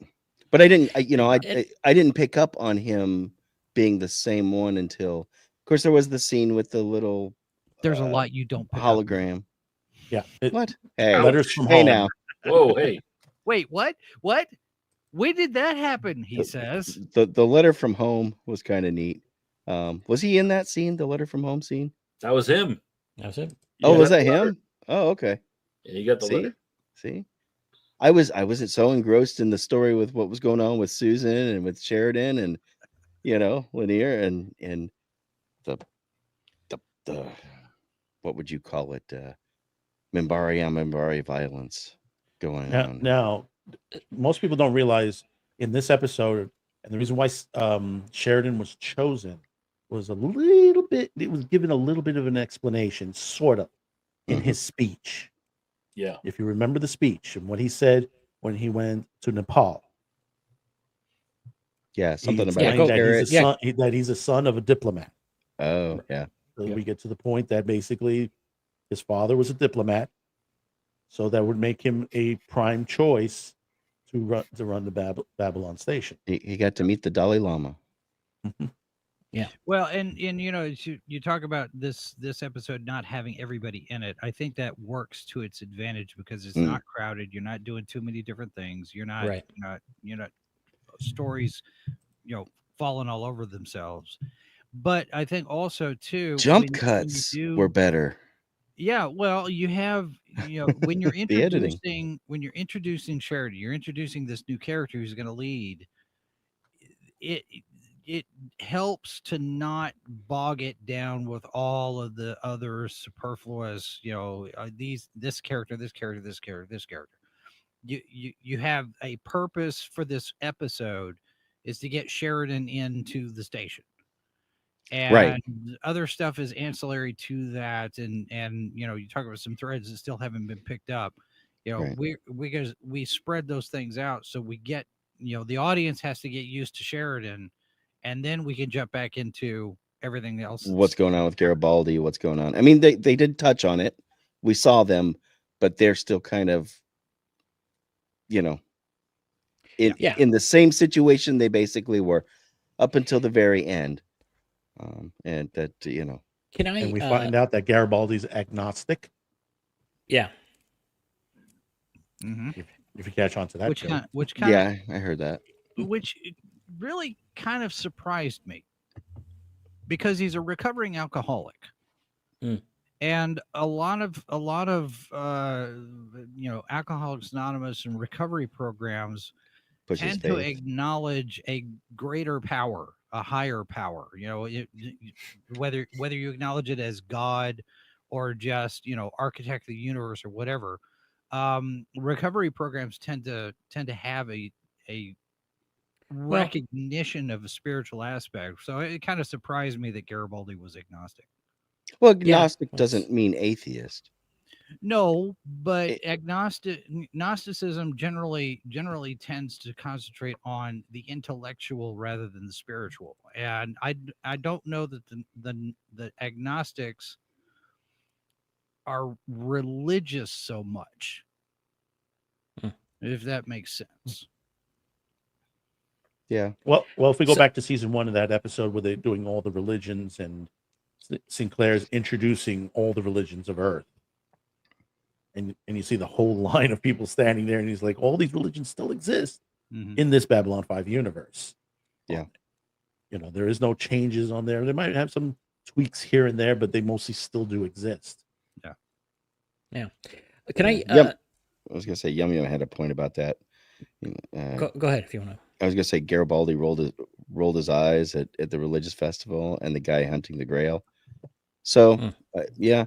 Speaker 4: But I didn't, I didn't pick up on him being the same one until, of course, there was the scene with the little.
Speaker 5: There's a lot you don't pick
Speaker 4: hologram.
Speaker 5: Up.
Speaker 3: Yeah.
Speaker 4: What? Hey,
Speaker 3: letters from
Speaker 4: hey
Speaker 3: home.
Speaker 4: Now.
Speaker 1: Whoa, hey.
Speaker 5: Wait, what? What? When did that happen? He says.
Speaker 4: The letter from home was kind of neat. Was he in that scene? The letter from home scene?
Speaker 1: That was him.
Speaker 2: That was him.
Speaker 4: Oh, was that him? Oh, okay.
Speaker 1: Yeah, you got the letter.
Speaker 4: See, I wasn't so engrossed in the story with what was going on with Susan and with Sheridan and Lanier and the what would you call it? Minbari on Minbari violence going on.
Speaker 3: Now, most people don't realize in this episode, and the reason why Sheridan was chosen was a little bit. It was given a little bit of an explanation, sort of, in his speech.
Speaker 1: Yeah.
Speaker 3: If you remember the speech and what he said when he went to Nepal.
Speaker 4: Yeah, something
Speaker 3: He
Speaker 4: about
Speaker 3: explained that
Speaker 4: carrots.
Speaker 3: he's a son of a diplomat.
Speaker 4: Oh, yeah.
Speaker 3: So we get to the point that basically his father was a diplomat, so that would make him a prime choice to run the Babylon station.
Speaker 4: He got to meet the Dalai Lama.
Speaker 5: Well, and you know, you talk about this episode not having everybody in it. I think that works to its advantage because it's not crowded. You're not doing too many different things. You're not you're not stories, falling all over themselves. But I think also too,
Speaker 4: Jump cuts were better.
Speaker 5: Yeah, well, you have when you're
Speaker 4: The editing.
Speaker 5: introducing Sheridan, you're introducing this new character who's going to lead. It helps to not bog it down with all of the other superfluous, this character, this character, this character, this character. You have a purpose for this episode is to get Sheridan into the station. And
Speaker 4: Right.
Speaker 5: other stuff is ancillary to that, and you talk about some threads that still haven't been picked up.
Speaker 4: Right.
Speaker 5: We spread those things out, so we get the audience has to get used to Sheridan, and then we can jump back into everything else.
Speaker 4: What's going on with Garibaldi? What's going on? I mean, they did touch on it. We saw them, but they're still kind of, in the same situation they basically were up until the very end. And that,
Speaker 2: Can I?
Speaker 3: And we find out that Garibaldi's agnostic.
Speaker 2: Yeah.
Speaker 5: Mm-hmm.
Speaker 3: If you catch on to that,
Speaker 4: yeah, I heard that.
Speaker 5: Which really kind of surprised me because he's a recovering alcoholic, and a lot of Alcoholics Anonymous and recovery programs tend to acknowledge a greater power, a higher power. Whether you acknowledge it as God or just architect of the universe or whatever. Recovery programs tend to have a recognition of a spiritual aspect. So it kind of surprised me that Garibaldi was agnostic.
Speaker 4: Well, agnostic doesn't mean atheist.
Speaker 5: No, but Gnosticism generally tends to concentrate on the intellectual rather than the spiritual. And I don't know that the agnostics are religious so much, if that makes sense.
Speaker 4: Yeah.
Speaker 3: Well, if we go back to season 1 of that episode where they're doing all the religions and Sinclair's introducing all the religions of Earth, and you see the whole line of people standing there, and he's like, all these religions still exist in this Babylon 5 universe.
Speaker 4: Yeah.
Speaker 3: There is no changes on there. They might have some tweaks here and there, but they mostly still do exist.
Speaker 2: Yeah. Can I?
Speaker 4: I was gonna say Yum Yum had a point about that.
Speaker 2: Go ahead if you want to.
Speaker 4: I was gonna say Garibaldi rolled his eyes at the religious festival and the guy hunting the Grail. So yeah,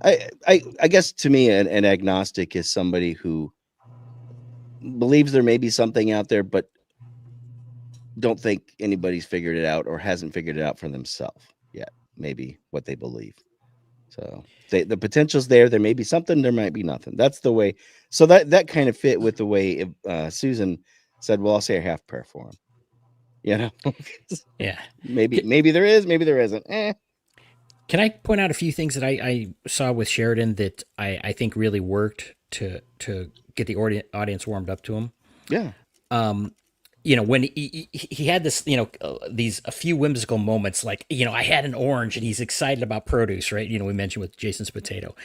Speaker 4: I guess to me an agnostic is somebody who believes there may be something out there, but don't think anybody's figured it out or hasn't figured it out for themselves yet. Maybe what they believe. So the potential's there. There may be something. There might be nothing. That's the way. So that kind of fit with the way Susan said, "Well, I'll say a half prayer for him."
Speaker 2: Yeah.
Speaker 4: Maybe there is. Maybe there isn't.
Speaker 2: Can I point out a few things that I saw with Sheridan that I think really worked to get the audience warmed up to him?
Speaker 4: Yeah.
Speaker 2: When he had this, these a few whimsical moments, like, I had an orange and he's excited about produce, right? We mentioned with Jason's potato,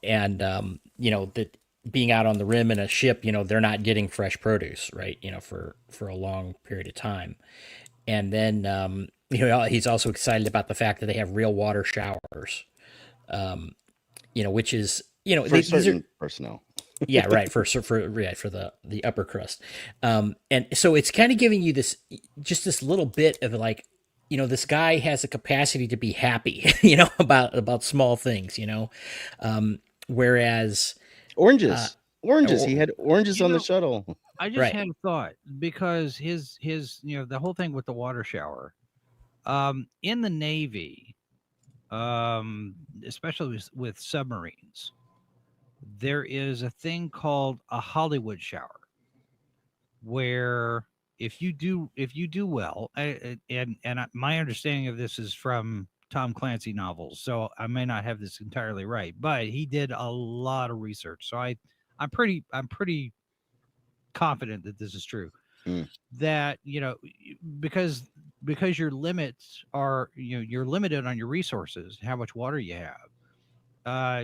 Speaker 2: and, that being out on the rim in a ship, they're not getting fresh produce, right? For a long period of time. And then, he's also excited about the fact that they have real water showers, which is,
Speaker 4: for certain personnel.
Speaker 2: Yeah, right. For the upper crust. And so it's kind of giving you this little bit of like, this guy has a capacity to be happy,
Speaker 4: Mm-hmm.
Speaker 2: about small things, whereas
Speaker 4: oranges. Oranges. He had oranges
Speaker 5: You
Speaker 4: on the
Speaker 5: know,
Speaker 4: shuttle.
Speaker 5: I just
Speaker 2: Right.
Speaker 5: had a thought because his the whole thing with the water shower, in the Navy, especially with submarines, there is a thing called a Hollywood shower, where if you do well, my understanding of this is from Tom Clancy novels, so I may not have this entirely right, but he did a lot of research, so I'm pretty confident that this is true.
Speaker 4: Mm.
Speaker 5: That because your limits are you're limited on your resources, how much water you have.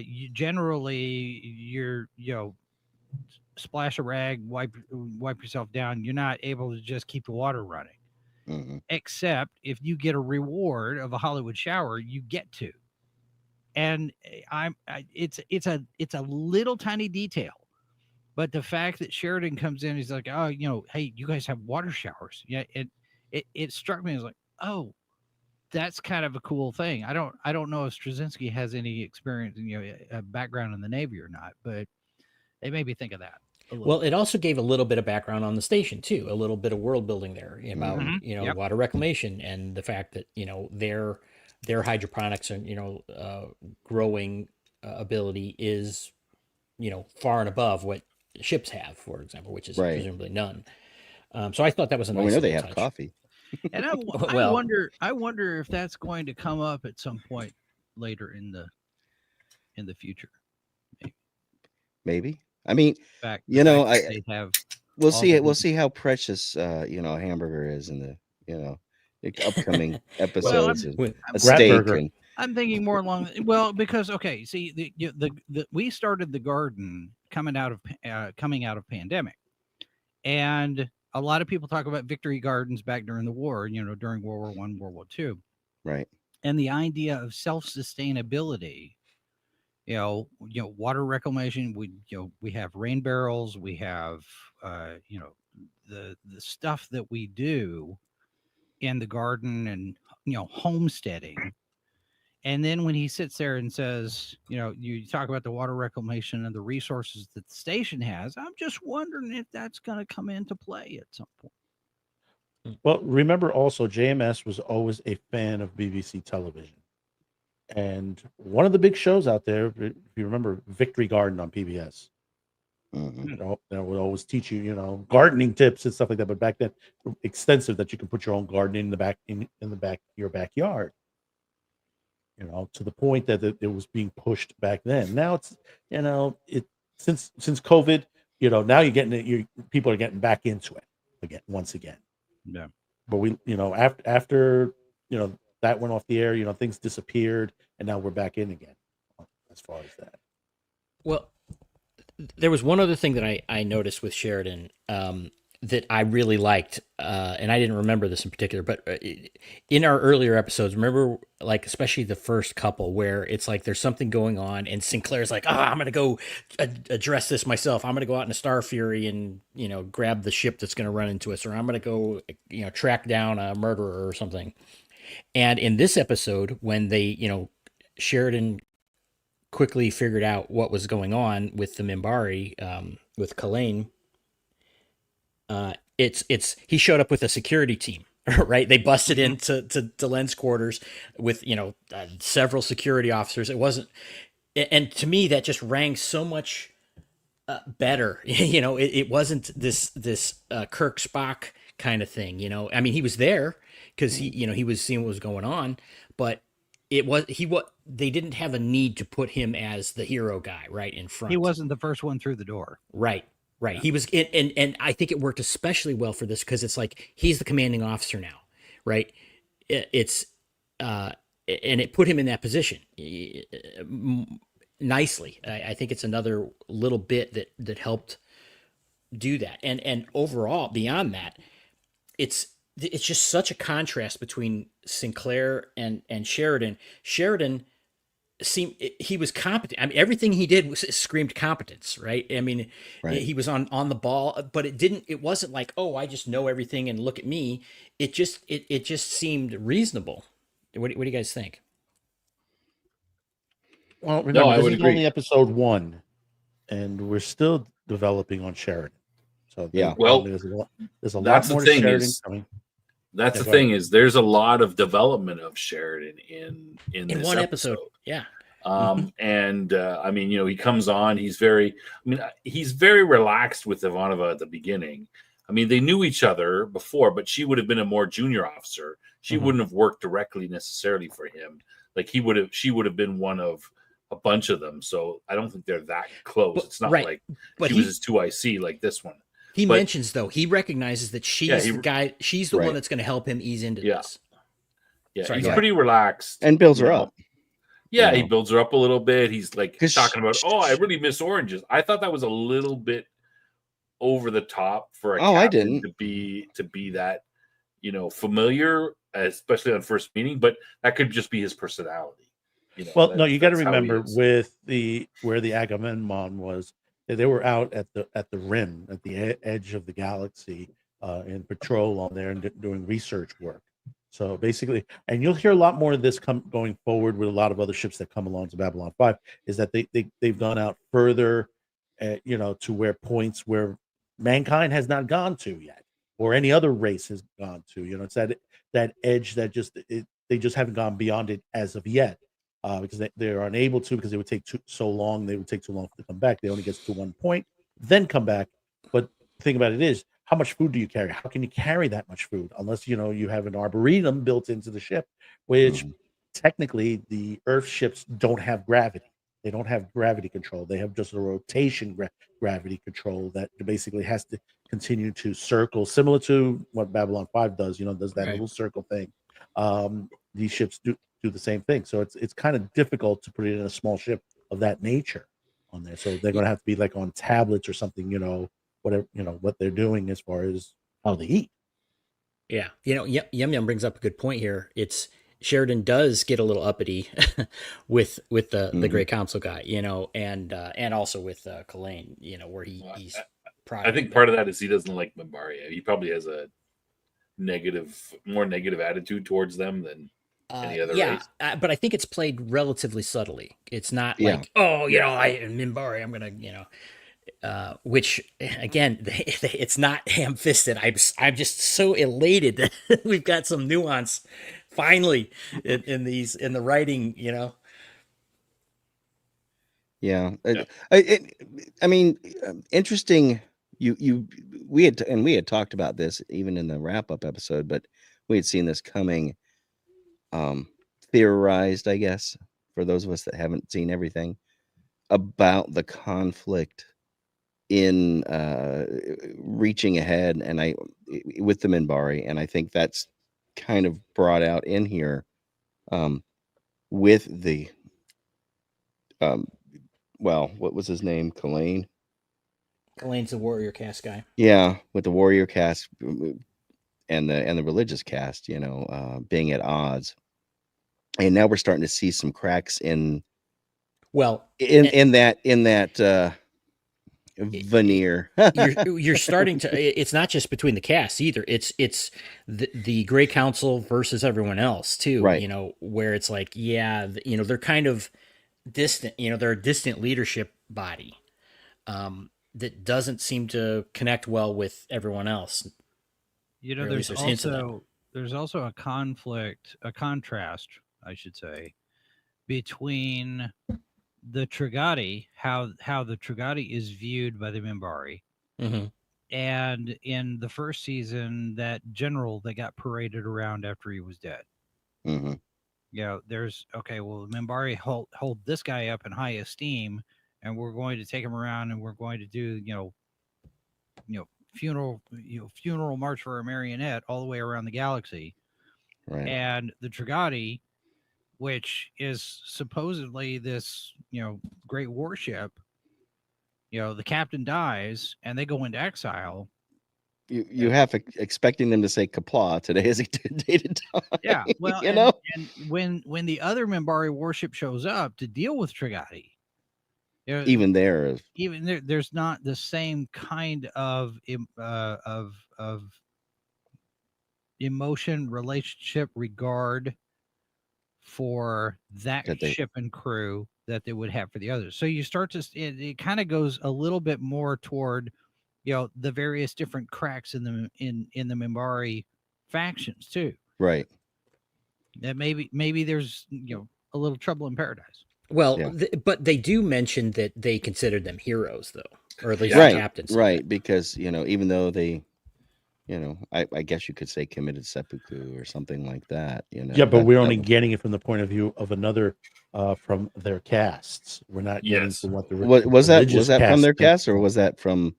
Speaker 5: You generally splash a rag, wipe yourself down. You're not able to just keep the water running,
Speaker 4: hmm
Speaker 5: except if you get a reward of a Hollywood shower, you get to. And it's a little tiny detail, but the fact that Sheridan comes in, he's like, oh, hey, you guys have water showers. Yeah. It struck me as like, oh, that's kind of a cool thing. I don't know if Straczynski has any experience, a background in the Navy or not, but they made me think of that a little.
Speaker 2: Well, it also gave a little bit of background on the station too, a little bit of world building there about
Speaker 5: Mhm. Yep.
Speaker 2: water reclamation and the fact that their hydroponics and growing ability is far and above what ships have, for example, which is
Speaker 4: Right.
Speaker 2: presumably none. So I thought that was a
Speaker 4: Well,
Speaker 2: nice
Speaker 4: we know they
Speaker 2: little
Speaker 4: have
Speaker 2: touch.
Speaker 4: coffee.
Speaker 5: And I
Speaker 2: Well-
Speaker 5: wonder if that's going to come up at some point later in the future.
Speaker 4: Maybe. I mean,
Speaker 5: In fact, they have.
Speaker 4: we'll
Speaker 5: all
Speaker 4: see
Speaker 5: the
Speaker 4: it. We'll see how precious a hamburger is in the the upcoming episodes. and
Speaker 2: With-
Speaker 4: a
Speaker 3: Rat
Speaker 4: steak
Speaker 3: burger.
Speaker 4: and
Speaker 5: I'm thinking more along because okay, see the we started the garden coming out of pandemic, and a lot of people talk about victory gardens back during the war, during World War I, World War II,
Speaker 4: right.
Speaker 5: and the idea of self sustainability. Water reclamation. We have rain barrels. We have the stuff that we do in the garden and homesteading. And then when he sits there and says, you talk about the water reclamation and the resources that the station has, I'm just wondering if that's going to come into play at some point.
Speaker 3: Well, remember also, JMS was always a fan of BBC television. And one of the big shows out there, if you remember, Victory Garden on PBS.
Speaker 4: Mhm.
Speaker 3: That would always teach you, gardening tips and stuff like that. But back then, extensive that you could put your own garden in the back your backyard. To the point that it was being pushed back then. Now it's it since COVID, now you're getting it. People are getting back into it once again.
Speaker 5: Yeah.
Speaker 3: But we, after that went off the air, things disappeared, and now we're back in again. As far as that.
Speaker 2: Well, there was one other thing that I noticed with Sheridan that I really liked, and I didn't remember this in particular, but in our earlier episodes, remember, like, especially the first couple, where it's like there's something going on, and Sinclair's like, I'm going to go address this myself. I'm going to go out in a Star Fury and, grab the ship that's going to run into us, or I'm going to go, track down a murderer or something. And in this episode, when they, Sheridan quickly figured out what was going on with the Minbari, with Kalain. He showed up with a security team, right? They busted into Len's quarters with several security officers. It wasn't, and to me that just rang so much better. It wasn't this Kirk Spock kind of thing. I mean, he was there because he was seeing what was going on, but they didn't have a need to put him as the hero guy right in front.
Speaker 5: He wasn't the first one through the door.
Speaker 2: Right. Yeah. He was, and I think it worked especially well for this because it's like he's the commanding officer now, right? It's and it put him in that position nicely. I think it's another little bit that helped do that. And overall, beyond that, it's just such a contrast between Sinclair and Sheridan. Sheridan he was competent. I mean, everything he did screamed competence, right? I mean,
Speaker 4: Right.
Speaker 2: he was on the ball, but it wasn't like, oh, I just know everything and look at me. It just seemed reasonable. What do you guys think?
Speaker 3: Well, remember,
Speaker 1: I
Speaker 3: this
Speaker 1: would
Speaker 3: is
Speaker 1: agree.
Speaker 3: only episode 1, and we're still developing on Sheridan. So
Speaker 4: Yeah.
Speaker 1: Well,
Speaker 3: there's a lot
Speaker 1: that's the
Speaker 3: more to
Speaker 1: thing
Speaker 3: Sheridan
Speaker 1: is-
Speaker 3: coming.
Speaker 1: That's
Speaker 3: Yeah,
Speaker 1: the
Speaker 3: go ahead.
Speaker 1: thing is there's a lot of development of Sheridan in this
Speaker 2: one episode. Yeah.
Speaker 1: And I mean, he comes on, he's very relaxed with Ivanova at the beginning. I mean, they knew each other before, but she would have been a more junior officer. She
Speaker 3: Mhm.
Speaker 1: wouldn't have worked directly necessarily for him. Like she would have been one of a bunch of them. So I don't think they're that close.
Speaker 2: But-
Speaker 1: It's not
Speaker 2: right.
Speaker 1: like
Speaker 2: But
Speaker 1: she
Speaker 2: he-
Speaker 1: was his 2IC like this one.
Speaker 2: He
Speaker 1: But-
Speaker 2: mentions though he recognizes that she's
Speaker 1: he-
Speaker 2: the guy. She's the
Speaker 4: Right.
Speaker 2: one that's going to help him ease into
Speaker 1: Yeah.
Speaker 2: this.
Speaker 1: Yeah,
Speaker 2: Sorry,
Speaker 1: he's
Speaker 2: go ahead.
Speaker 1: pretty relaxed
Speaker 4: And builds
Speaker 1: you
Speaker 4: her
Speaker 1: know.
Speaker 4: up.
Speaker 1: Yeah,
Speaker 4: You
Speaker 1: he
Speaker 4: know.
Speaker 1: builds her up a little bit. He's like
Speaker 4: 'Cause
Speaker 1: talking about, I really miss oranges. I thought that was a little bit over the top for a
Speaker 4: I
Speaker 1: captain
Speaker 4: didn't.
Speaker 1: to be that, familiar, especially on first meeting. But that could just be his personality.
Speaker 3: Well, no, you got to
Speaker 1: that's how he
Speaker 3: remember
Speaker 1: is.
Speaker 3: with where the Agamemnon was, they were out at the rim, at the edge of the galaxy, in patrol on there and doing research work. So basically, and you'll hear a lot more of this going forward with a lot of other ships that come along to Babylon 5, is that they've gone out further, to where points where mankind has not gone to yet, or any other race has gone to. It's that edge that they just haven't gone beyond it as of yet. Because they're unable to, because it would take so long. They would take too long to come back. They only get to one point, then come back. But the thing about it is, how much food do you carry? How can you carry that much food unless you have an arboretum built into the ship, which technically the Earth ships don't have gravity. They don't have gravity control. They have just a rotation gravity control that basically has to continue to circle, similar to what Babylon 5 does. Does that
Speaker 2: Right.
Speaker 3: little circle thing. These ships do the same thing. So it's kind of difficult to put it in a small ship of that nature on there. So they're going to have to be like on tablets or something, whatever, what they're doing as far as how they eat.
Speaker 2: Yeah. Yum Yum brings up a good point here. It's Sheridan does get a little uppity with the Great Council guy, and also with Kalain, where he's
Speaker 1: I think part of that is he doesn't like Minbari. He probably has a more negative attitude towards them than any other race.
Speaker 2: But I think it's played relatively subtly. It's not
Speaker 4: Yeah.
Speaker 2: like, I am Minbari, I'm gonna, which again, it's not ham-fisted. I'm just so elated that we've got some nuance finally in the writing.
Speaker 4: Yeah. I mean, interesting. We had talked about this even in the wrap up episode, but we had seen this coming. Theorized, I guess, for those of us that haven't seen everything, about the conflict in reaching ahead and with the Minbari, and I think that's kind of brought out in here with the what was his name? Kalain?
Speaker 2: Kalain's the warrior cast guy.
Speaker 4: Yeah, with the warrior cast and the religious cast, being at odds. And now we're starting to see some cracks in that veneer.
Speaker 2: you're starting to. It's not just between the casts either. It's the Grey Council versus everyone else too.
Speaker 4: Right.
Speaker 2: Where it's like, they're kind of distant. They're a distant leadership body that doesn't seem to connect well with everyone else. Or at least there's hints of that.
Speaker 5: There's also a contrast, I should say, between the Trigati, how the Trigati is viewed by the Minbari, and in the first season, that general that got paraded around after he was dead. There's the Minbari hold this guy up in high esteem, and we're going to take him around, and we're going to do funeral march for a marionette all the way around the galaxy.
Speaker 4: Right.
Speaker 5: And the Trigati, which is supposedly this great warship, the captain dies and they go into exile.
Speaker 4: You have expecting them to say Kapla today is a dated time.
Speaker 5: Yeah, well, and when the other Minbari warship shows up to deal with Trigati,
Speaker 4: even
Speaker 5: there's not the same kind of emotion, relationship, regard for that ship and crew that they would have for the others. So you start to it kind of goes a little bit more toward, the various different cracks in the Minbari factions too.
Speaker 4: Right.
Speaker 5: That maybe there's a little trouble in paradise.
Speaker 2: Well,
Speaker 4: Yeah.
Speaker 2: but they do mention that they considered them heroes, though, or at least
Speaker 4: Right.
Speaker 2: the captains.
Speaker 4: Right. Because, even though they, I guess you could say committed seppuku or something like that.
Speaker 3: Yeah, but
Speaker 4: that-
Speaker 3: we're
Speaker 4: that
Speaker 3: only
Speaker 4: was-
Speaker 3: getting it from the point of view of another from their casts. We're not getting
Speaker 1: Yes.
Speaker 3: from what the
Speaker 4: was that
Speaker 3: religious
Speaker 4: from their
Speaker 3: thinks.
Speaker 4: cast, or was that from?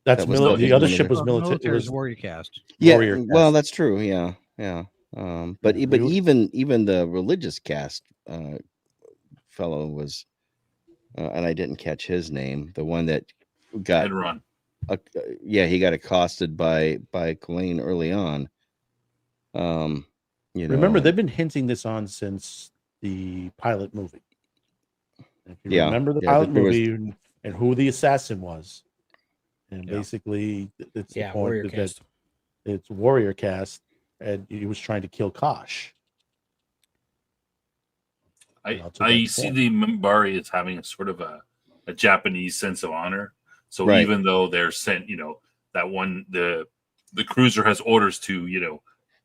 Speaker 3: That's
Speaker 4: that was
Speaker 3: the
Speaker 4: the
Speaker 3: other
Speaker 4: one of
Speaker 3: ship
Speaker 4: the-
Speaker 3: was military. It
Speaker 5: Military's
Speaker 3: was
Speaker 5: warrior cast.
Speaker 4: Yeah.
Speaker 3: warrior
Speaker 4: Well,
Speaker 3: cast.
Speaker 4: that's true. Yeah. Yeah. But
Speaker 3: Yeah,
Speaker 4: but
Speaker 3: we-
Speaker 4: even the religious cast fellow was, and I didn't catch his name. The one that got
Speaker 1: And run.
Speaker 4: he got accosted by Colleen early on.
Speaker 3: Remember, they've been hinting this on since the pilot movie. If you
Speaker 4: Yeah,
Speaker 3: remember the
Speaker 4: yeah,
Speaker 3: pilot
Speaker 4: but there was-
Speaker 3: movie and who the assassin was, and
Speaker 1: Yeah.
Speaker 3: basically it's the
Speaker 2: Yeah,
Speaker 3: point
Speaker 2: warrior
Speaker 3: that
Speaker 2: cast.
Speaker 3: it's warrior cast, and he was trying to kill Kosh.
Speaker 1: I
Speaker 3: to that
Speaker 1: see
Speaker 3: point.
Speaker 1: the Minbari as having a sort of a Japanese sense of honor. So
Speaker 4: Right.
Speaker 1: even though they're sent, that one the cruiser has orders to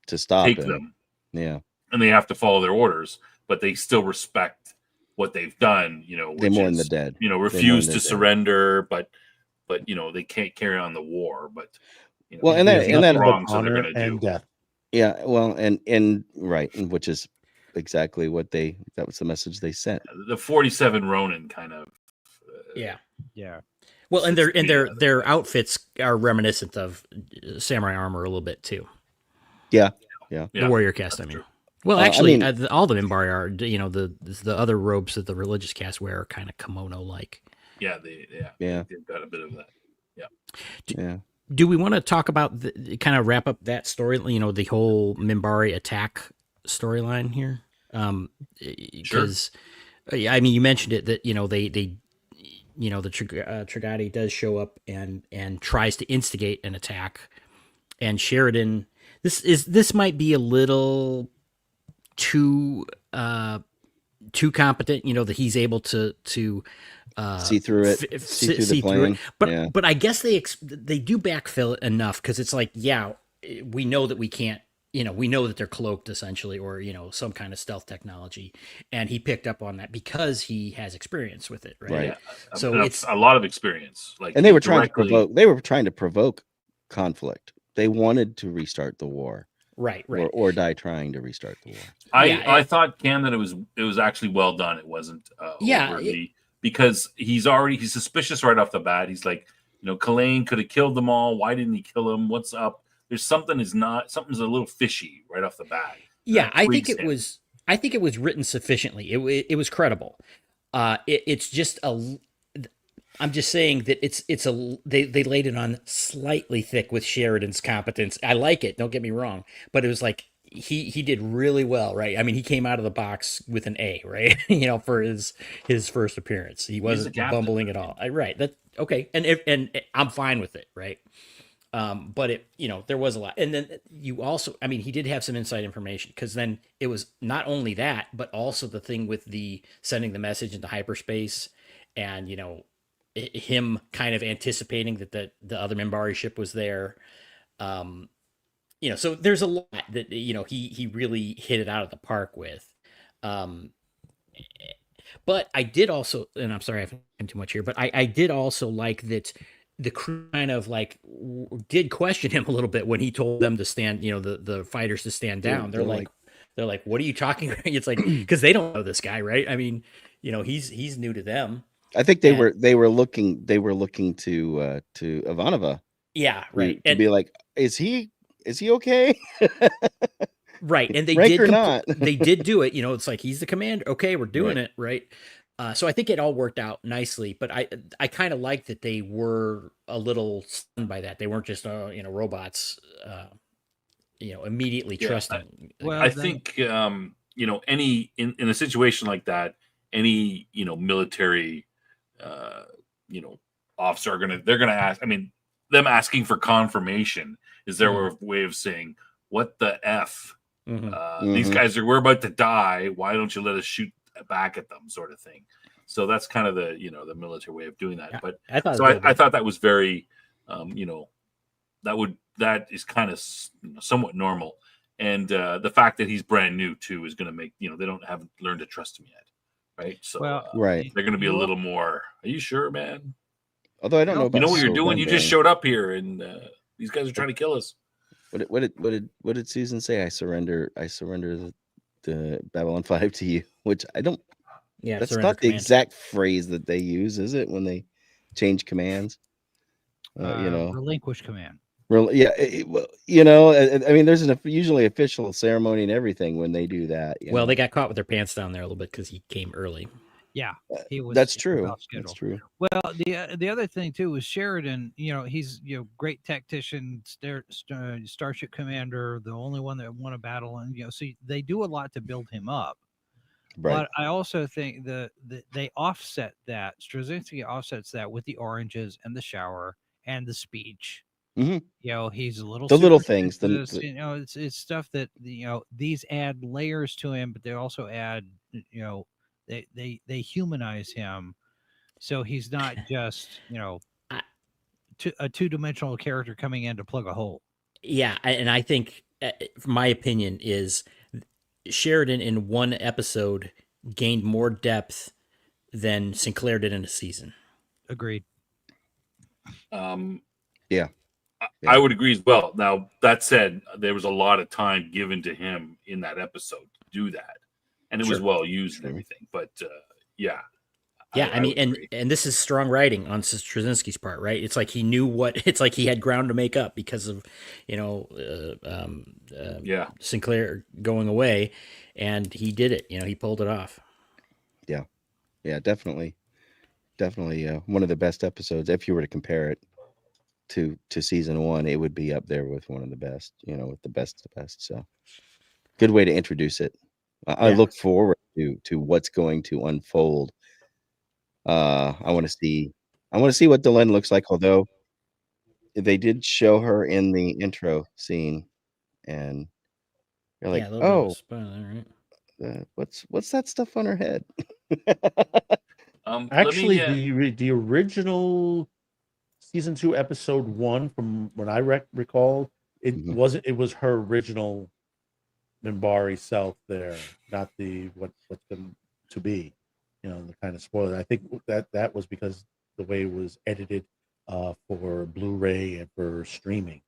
Speaker 4: to stop
Speaker 1: take
Speaker 4: him.
Speaker 1: them,
Speaker 4: Yeah,
Speaker 1: and they have to follow their orders, but they still respect what they've done.
Speaker 4: they mourn the dead.
Speaker 1: Refuse
Speaker 4: their
Speaker 1: to
Speaker 4: dead.
Speaker 1: surrender, but they can't carry on the war. But
Speaker 4: Well, and
Speaker 3: There's
Speaker 4: that-
Speaker 3: nothing
Speaker 4: that-
Speaker 3: but
Speaker 1: wrong, so they're
Speaker 3: honor
Speaker 1: going to
Speaker 3: and
Speaker 1: do.
Speaker 3: death.
Speaker 4: Yeah, well, and right, and which is exactly what that was the message they sent.
Speaker 1: The 47 Ronin kind of.
Speaker 2: Yeah.
Speaker 5: Yeah.
Speaker 2: Well, and
Speaker 1: Sits me
Speaker 2: their
Speaker 1: out of
Speaker 2: their
Speaker 1: it.
Speaker 2: outfits are reminiscent of samurai armor a little bit too.
Speaker 4: Yeah,
Speaker 1: Yeah,
Speaker 2: The warrior cast, I
Speaker 1: that's
Speaker 2: mean.
Speaker 1: true.
Speaker 2: Well,
Speaker 4: I
Speaker 2: actually,
Speaker 4: mean-
Speaker 2: all the Minbari are. The other robes that the religious cast wear are kind of kimono like.
Speaker 1: Yeah,
Speaker 4: Yeah.
Speaker 1: they've got a bit of that.
Speaker 4: yeah.
Speaker 2: Do we want to talk about kind of wrap up that story? The whole Minbari attack storyline here. Because I mean, you mentioned it that they the Trigati does show up and tries to instigate an attack, and Sheridan. This might be a little too competent. That he's able to
Speaker 4: See through it, see through the plan.
Speaker 2: But but I guess they do backfill it enough because it's like, yeah, we know that we can't. We know that they're cloaked essentially, or some kind of stealth technology, and he picked up on that because he has experience with it, right?
Speaker 4: Right.
Speaker 1: Yeah.
Speaker 2: So
Speaker 1: And
Speaker 2: it's
Speaker 1: a lot of experience. Like,
Speaker 4: And they were trying to
Speaker 1: directly-
Speaker 4: provoke. They were trying to provoke conflict. They wanted to restart the war,
Speaker 2: right.
Speaker 4: or die trying to restart the war.
Speaker 1: I thought, Cam, that it was actually well done. It wasn't overtly, because he's suspicious right off the bat. He's like, Kalain could have killed them all. Why didn't he kill him? What's up? There's something's a little fishy right off the bat.
Speaker 2: Yeah,
Speaker 1: That
Speaker 2: I think
Speaker 1: freaks
Speaker 2: it
Speaker 1: him.
Speaker 2: was. I think it was written sufficiently. It was credible. It's just a. I'm just saying that they laid it on slightly thick with Sheridan's competence. I like it. Don't get me wrong, but it was like he did really well, right? I mean, he came out of the box with an A, right? For his first appearance, he wasn't
Speaker 1: captain.
Speaker 2: bumbling at all. Right. That okay, and I'm fine with it, right? But it, there was a lot. And then you also, I mean, he did have some inside information, because then it was not only that, but also the thing with the sending the message into hyperspace, and, him kind of anticipating that the other Minbari ship was there. So there's a lot that, he really hit it out of the park with. But I did also, and I'm sorry I've been too much here, but I did also like that the crew kind of like did question him a little bit when he told them to stand, the fighters to stand down. They're like, what are you talking about? It's like, because they don't know this guy, right? I mean, he's new to them.
Speaker 4: I think they were looking to Ivanova.
Speaker 2: Yeah, right.
Speaker 4: To be like, is he okay?
Speaker 2: Right, and they
Speaker 4: Rank
Speaker 2: did
Speaker 4: or not.
Speaker 2: they did do it. It's like, he's the commander. Okay, we're doing it, right? So I think it all worked out nicely. But I kind of like that they were a little stunned by that. They weren't just robots. Immediately trusting.
Speaker 1: I think any in a situation like that, any military officer they're gonna ask. I mean, them asking for confirmation is their way of saying, what the F? These guys we're about to die. Why don't you let us shoot back at them, sort of thing. So that's kind of the the military way of doing that.
Speaker 2: Yeah,
Speaker 1: But
Speaker 2: I thought.
Speaker 1: so I thought that was very, that is kind of somewhat normal. And the fact that he's brand new too is going to make they haven't learned to trust him yet, right? So
Speaker 5: Well,
Speaker 4: Right.
Speaker 1: they're going to be a
Speaker 5: you-
Speaker 1: little more. Are you sure, man?
Speaker 4: Although I don't know
Speaker 5: You
Speaker 4: about
Speaker 1: You know what you're doing? You just
Speaker 4: surrendering.
Speaker 1: showed up here, and these guys are trying to kill us.
Speaker 4: What did Susan say? I surrender the Babylon 5 to you, which I don't.
Speaker 2: Yeah,
Speaker 4: That's
Speaker 2: surrender
Speaker 4: not the
Speaker 2: command.
Speaker 4: exact phrase that they use, is it? When they change commands,
Speaker 5: relinquish command.
Speaker 4: Yeah, well, I mean, there's usually official ceremony and everything when they do that.
Speaker 2: Well, they got caught with their pants down there a little bit because he came early.
Speaker 5: Yeah, he was.
Speaker 4: That's
Speaker 5: he was
Speaker 4: true.
Speaker 5: off schedule.
Speaker 4: That's true.
Speaker 5: Well, the other thing too was Sheridan. He's great tactician, starship commander, the only one that won a battle, and so they do a lot to build him up.
Speaker 4: Right.
Speaker 5: But I also think they offset that. Straczynski offsets that with the oranges and the shower and the speech.
Speaker 4: Mhm.
Speaker 5: He's a little
Speaker 4: The little
Speaker 5: superstitious,
Speaker 4: things,
Speaker 5: it's stuff that these add layers to him, but they also add they humanize him, so he's not just
Speaker 2: I-
Speaker 5: a two-dimensional character coming in to plug a hole.
Speaker 2: Yeah, and I think my opinion is Sheridan in one episode gained more depth than Sinclair did in a season.
Speaker 5: Agreed.
Speaker 4: Yeah.
Speaker 1: I would agree as well. Now, that said, there was a lot of time given to him in that episode to do that, and it was
Speaker 4: Sure.
Speaker 1: well used and
Speaker 4: Sure.
Speaker 1: everything. But yeah,
Speaker 2: Yeah, I mean,
Speaker 1: would
Speaker 2: and
Speaker 1: agree.
Speaker 2: this is strong writing on Straczynski's part, right? It's like he knew it's like he had ground to make up because of,
Speaker 1: Yeah,
Speaker 2: Sinclair going away, and he did it. He pulled it off.
Speaker 4: Yeah, definitely one of the best episodes. If you were to compare it to season 1, it would be up there with one of the best. With the best of the best. So, good way to introduce it. I
Speaker 2: Yeah.
Speaker 4: look forward to what's going to unfold. I want to see what Delenn looks like. Although they did show her in the intro scene, and you're like,
Speaker 2: Yeah, a little bit of a
Speaker 4: oh,
Speaker 2: spoiler, right?
Speaker 4: what's that stuff on her head?
Speaker 3: Actually,
Speaker 1: let me,
Speaker 3: the original season 2 episode 1, from when I recall, it
Speaker 4: Mhm.
Speaker 3: wasn't. It was her original Minbari self there, not what's going to be. The kind of spoiler. I think that was because the way it was edited for Blu-ray and for streaming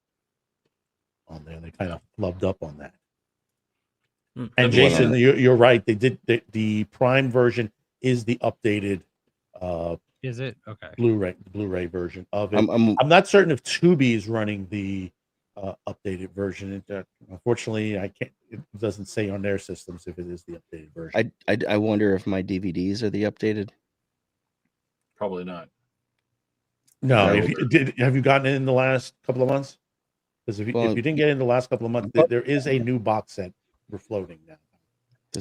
Speaker 3: on there. They kind of flubbed up on that.
Speaker 2: Mm.
Speaker 3: And
Speaker 1: Let me,
Speaker 3: Jason, you're right. They did the Prime version is the updated
Speaker 5: Is it okay?
Speaker 3: Blu-ray version of it.
Speaker 4: I'm
Speaker 3: I'm not certain if Tubi is running the updated version. Unfortunately, I can't. It doesn't say on their systems if it is the updated version.
Speaker 4: I wonder if my DVDs are the updated.
Speaker 1: probably not.
Speaker 3: No,
Speaker 4: No.
Speaker 3: have you gotten it in the last couple of months? Because if you didn't get it in the last couple of months, there is a new box set we're floating now.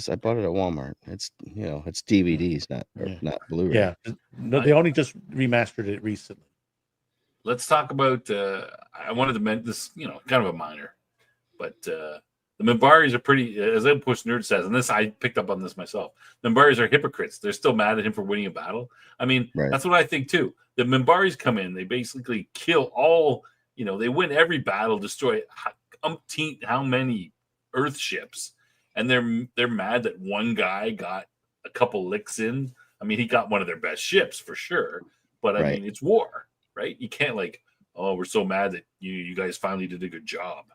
Speaker 4: I bought it at Walmart. It's it's DVDs, not Blu-ray.
Speaker 3: Yeah, no, they only just remastered it recently.
Speaker 1: Let's talk about. I wanted to mention this, kind of a minor, but the Minbaris are pretty. As Push Nerd says, and this I picked up on this myself. The Minbaris are hypocrites. They're still mad at him for winning a battle. I mean,
Speaker 4: Right.
Speaker 1: That's what I think too. The Minbaris come in. They basically kill all. They win every battle, destroy how many Earth ships, and they're mad that one guy got a couple licks in. I mean, he got one of their best ships for sure, but I
Speaker 4: Right.
Speaker 1: mean, it's war, right? You can't we're so mad that you guys finally did a good job.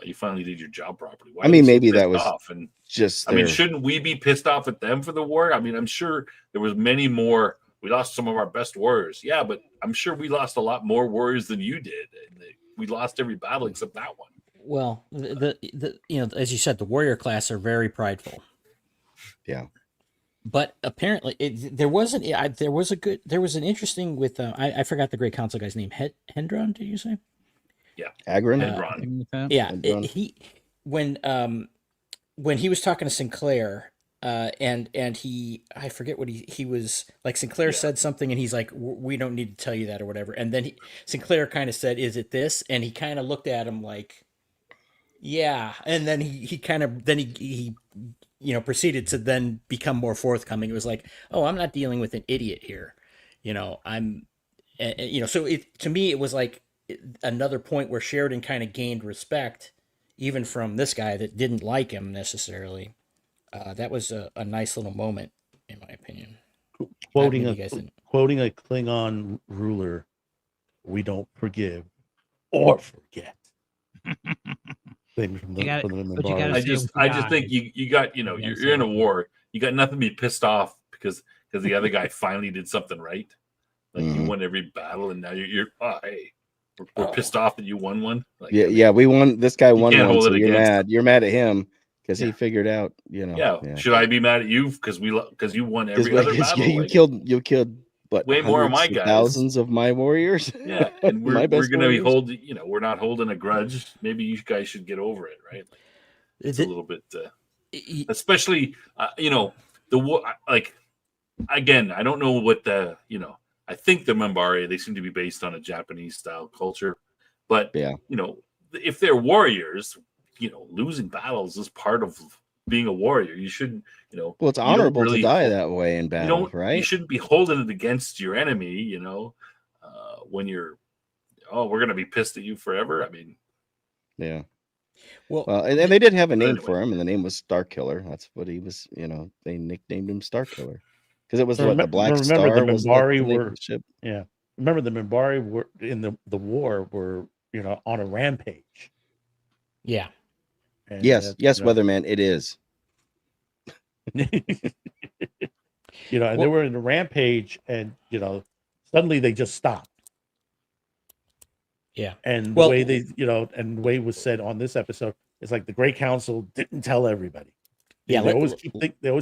Speaker 1: You finally did your job properly. Why
Speaker 4: I mean,
Speaker 1: are you so
Speaker 4: maybe that
Speaker 1: pissed
Speaker 4: was
Speaker 1: off? And
Speaker 4: just
Speaker 1: I mean,
Speaker 4: their-
Speaker 1: shouldn't we be pissed off at them for the war? I mean, I'm sure there was many more. We lost some of our best warriors, yeah, but I'm sure we lost a lot more warriors than you did. And we lost every battle except that one.
Speaker 2: Well, the as you said, the warrior class are very prideful.
Speaker 4: Yeah.
Speaker 2: But apparently, there was an interesting with I forgot the Great Council guy's name. Hendron, did you say?
Speaker 4: Agron.
Speaker 1: Hendron.
Speaker 2: Yeah,
Speaker 4: Hendron.
Speaker 2: when he was talking to Sinclair, and I forget what he was like. Sinclair said something, and he's like, "We don't need to tell you that," or whatever. And then Sinclair kind of said, "Is it this?" And he kind of looked at him like, "Yeah." And then he proceeded to then become more forthcoming. It was like, oh, I'm not dealing with an idiot here. So to me, it was like another point where Sheridan kind of gained respect, even from this guy that didn't like him necessarily. That was a nice little moment, in my opinion.
Speaker 3: Quoting
Speaker 2: Maybe you guys didn't.
Speaker 3: quoting a Klingon ruler, "We don't forgive or forget." Thing from the,
Speaker 5: You gotta-
Speaker 3: from the
Speaker 5: but you gotta
Speaker 3: Minbari.
Speaker 5: say with the
Speaker 1: I just think
Speaker 5: eyes.
Speaker 1: you got you're in a war. You got nothing to be pissed off because the other guy finally did something right. Like you
Speaker 4: Mhm.
Speaker 1: won every battle, and now you're hey, we're pissed off that you won one. Like,
Speaker 4: Yeah,
Speaker 1: I mean,
Speaker 4: yeah, we won. This guy won
Speaker 1: can't
Speaker 4: one,
Speaker 1: hold
Speaker 4: so
Speaker 1: it
Speaker 4: you're
Speaker 1: against
Speaker 4: mad. You're mad at him because
Speaker 1: Yeah.
Speaker 4: he figured out,
Speaker 1: yeah.
Speaker 4: yeah.
Speaker 1: Should I be mad at you because you won every other battle?
Speaker 4: You
Speaker 1: Like,
Speaker 4: killed what,
Speaker 1: way more of my
Speaker 4: hundreds of
Speaker 1: guys.
Speaker 4: thousands of my warriors.
Speaker 1: Yeah, and
Speaker 4: My
Speaker 1: we're
Speaker 4: best
Speaker 1: gonna be
Speaker 4: warriors?
Speaker 1: we're not holding a grudge. Maybe you guys should get over it, right? Like, it's a little bit, especially the war. Like, again, I don't know what I think the Minbari, they seem to be based on a Japanese style culture, but
Speaker 4: Yeah.
Speaker 1: if they're warriors, losing battles is part of being a warrior. You shouldn't,
Speaker 4: Well, it's
Speaker 1: you don't
Speaker 4: honorable
Speaker 1: really
Speaker 4: to die
Speaker 1: hold-
Speaker 4: that way in
Speaker 1: you
Speaker 4: battle,
Speaker 1: don't, you
Speaker 4: right?
Speaker 1: shouldn't be holding it against your enemy. When you're, we're gonna be pissed at you forever. I mean,
Speaker 4: Yeah.
Speaker 2: Well,
Speaker 4: Well, and they did have a name
Speaker 1: anyway.
Speaker 4: for him, and the name was Star Killer. That's what he was. They nicknamed him Star Killer because it was
Speaker 3: Remember-
Speaker 4: the Black
Speaker 3: remember the
Speaker 4: Star was the
Speaker 3: Minbari
Speaker 4: name of
Speaker 3: were-
Speaker 4: the ship.
Speaker 3: Yeah, remember the Minbari were in the war were on a rampage.
Speaker 2: yeah.
Speaker 3: And,
Speaker 4: Yes, yes,
Speaker 3: you know,
Speaker 4: Weatherman, it is.
Speaker 3: and they were in a rampage, and suddenly they just stopped.
Speaker 2: Yeah.
Speaker 3: And the
Speaker 2: Well-
Speaker 3: way and the way it was said on this episode, it's like the Great Council didn't tell everybody.
Speaker 2: Yeah,
Speaker 3: they always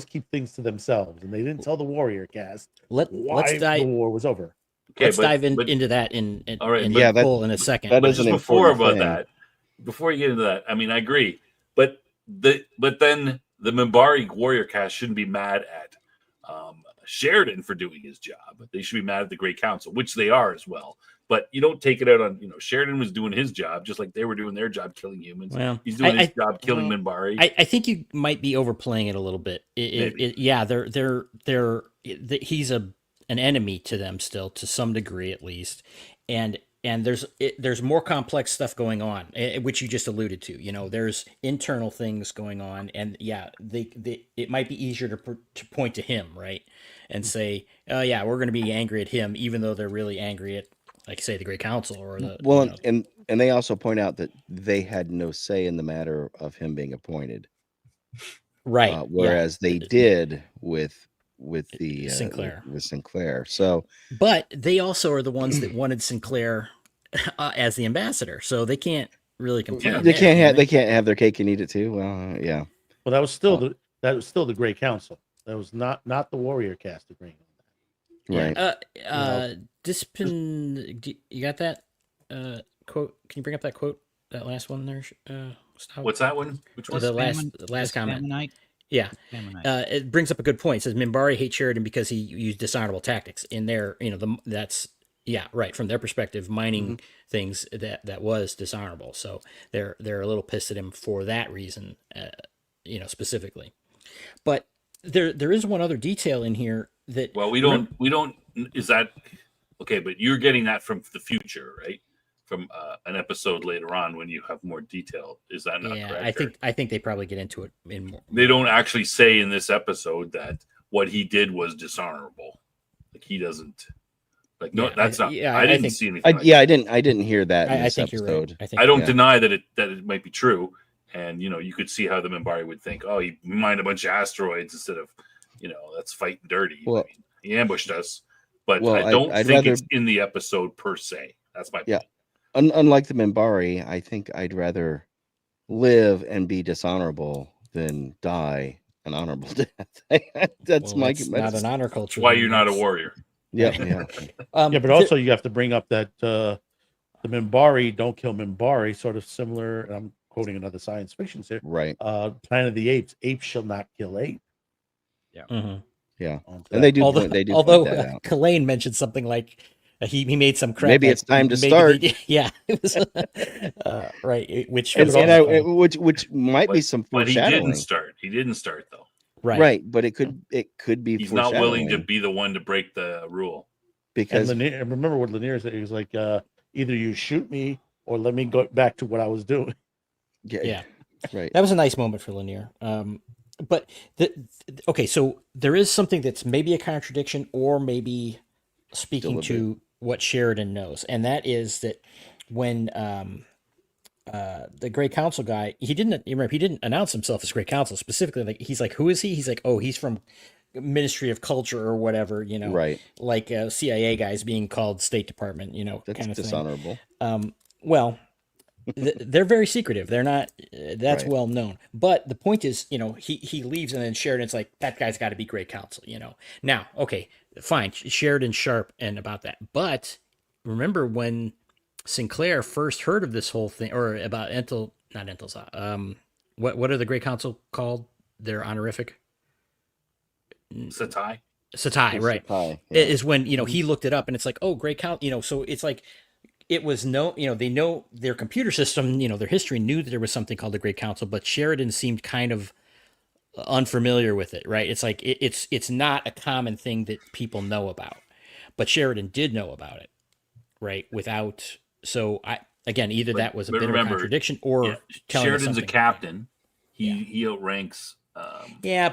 Speaker 3: keep things to themselves, and they didn't tell the Warrior Cast
Speaker 2: Let's
Speaker 3: why
Speaker 2: dive.
Speaker 3: the war was over.
Speaker 1: okay,
Speaker 2: Let's
Speaker 1: but-
Speaker 2: dive
Speaker 1: but-
Speaker 2: into that in
Speaker 1: All right,
Speaker 2: in
Speaker 1: but-
Speaker 2: full in a second.
Speaker 4: that
Speaker 1: But
Speaker 4: is
Speaker 1: just
Speaker 4: an
Speaker 1: before
Speaker 4: important
Speaker 1: about
Speaker 4: thing.
Speaker 1: that, before you get into that, I mean, I agree. But then the Minbari warrior cast shouldn't be mad at Sheridan for doing his job. They should be mad at the Great Council, which they are as well. But you don't take it out on Sheridan was doing his job just like they were doing their job killing humans.
Speaker 2: Well,
Speaker 1: He's doing his job killing Minbari.
Speaker 2: I think you might be overplaying it a little bit. He's an enemy to them still, to some degree at least, and there's more complex stuff going on, which you just alluded to. There's internal things going on, and it might be easier to point to him, right, and say, oh yeah, we're going to be angry at him, even though they're really angry at, like, say, the Great Council or the
Speaker 4: and they also point out that they had no say in the matter of him being appointed,
Speaker 2: right.
Speaker 4: whereas they did with the
Speaker 2: Sinclair.
Speaker 4: with Sinclair. So,
Speaker 2: but they also are the ones that wanted Sinclair as the ambassador, so they can't really complain.
Speaker 4: they can't have their cake and eat it too. Well, yeah.
Speaker 3: Well, that was still the Great Council. That was not the Warrior Cast agreeing on that.
Speaker 4: Right.
Speaker 2: Dispin, you got that quote? Can you bring up that quote? That last one there.
Speaker 1: What's that one? Which one?
Speaker 2: The last comment.
Speaker 5: Spamonite?
Speaker 2: Yeah.
Speaker 5: Spamonite.
Speaker 2: It brings up a good point. It says Minbari hate Sheridan because he used dishonorable tactics. In their, that's right. From their perspective, mining things that was dishonorable. So they're a little pissed at him for that reason, specifically. But there is one other detail in here that.
Speaker 1: Well, we don't. Is that okay? But you're getting that from the future, right? From an episode later on when you have more detail. Is that not correct?
Speaker 2: I think they probably get into it in more.
Speaker 1: They don't actually say in this episode that what he did was dishonorable. Like, he doesn't. Like, no, that's not. I didn't see anything.
Speaker 4: I didn't hear that. In
Speaker 2: I
Speaker 4: this
Speaker 2: think
Speaker 4: episode.
Speaker 2: you're right.
Speaker 1: I don't deny that it might be true, and you could see how the Minbari would think, oh, he mined a bunch of asteroids instead of, that's fighting dirty.
Speaker 4: Well,
Speaker 1: I mean, he ambushed us, but
Speaker 4: well,
Speaker 1: I don't
Speaker 4: I'd
Speaker 1: think
Speaker 4: rather-
Speaker 1: it's in the episode per se. That's my point.
Speaker 4: Unlike the Minbari, I think I'd rather live and be dishonorable than die an honorable death. That's
Speaker 2: That's not an honor culture.
Speaker 1: Why you're not a warrior?
Speaker 4: Yeah.
Speaker 3: But also you have to bring up that the Minbari don't kill Minbari, sort of similar. And I'm quoting another science fiction here.
Speaker 4: Right.
Speaker 3: Planet of the Apes. Apes shall not kill ape.
Speaker 2: Mhm.
Speaker 4: Yeah.
Speaker 3: Onto
Speaker 4: And
Speaker 3: that.
Speaker 4: they do.
Speaker 2: Although,
Speaker 4: point that out.
Speaker 2: Kalain mentioned something like he made some crap.
Speaker 4: Maybe it's time to start.
Speaker 2: Yeah, it was right. Which
Speaker 3: Yeah,
Speaker 2: was
Speaker 3: but
Speaker 4: And which might be some
Speaker 1: But he
Speaker 4: foreshadowing.
Speaker 1: didn't start. He didn't start though.
Speaker 4: right, but it could be
Speaker 1: He's not willing to
Speaker 4: foreshadowing
Speaker 1: be the one to break the rule.
Speaker 3: And
Speaker 4: because
Speaker 3: Lanier, and remember what Lanier said. He was like, either you shoot me or let me go back to what I was doing.
Speaker 2: Yeah.
Speaker 4: right.
Speaker 2: That was a nice moment for Lanier. But okay, so there is something that's maybe a contradiction or maybe speaking to what Sheridan knows, and that is that when the Great Council guy, he didn't announce himself as Great Council specifically. Like he's like, who is he? He's like, oh, he's from Ministry of Culture or whatever,
Speaker 4: Right.
Speaker 2: like CIA guys being called State Department,
Speaker 4: That's
Speaker 2: kind of
Speaker 4: dishonorable.
Speaker 2: thing. Well, they're very secretive. They're not. That's
Speaker 4: Right.
Speaker 2: well known. But the point is, he leaves, and then Sheridan's like, that guy's got to be Great Council. Now, okay, fine. Sheridan's sharp and about that. But remember when Sinclair first heard of this whole thing, or about not Entel's. What are the Great Council called? Their honorific.
Speaker 1: Satai.
Speaker 2: Satai, right?
Speaker 4: Satai,
Speaker 2: Is when he looked it up, and it's like, oh, Great Council. So it's like. It was they know their computer system, their history knew that there was something called the Great Council, but Sheridan seemed kind of unfamiliar with it, right? It's like it's not a common thing that people know about, but Sheridan did know about it, right? Either that was a bit of a contradiction or telling us
Speaker 1: Sheridan's a
Speaker 2: something.
Speaker 1: captain. He outranks. By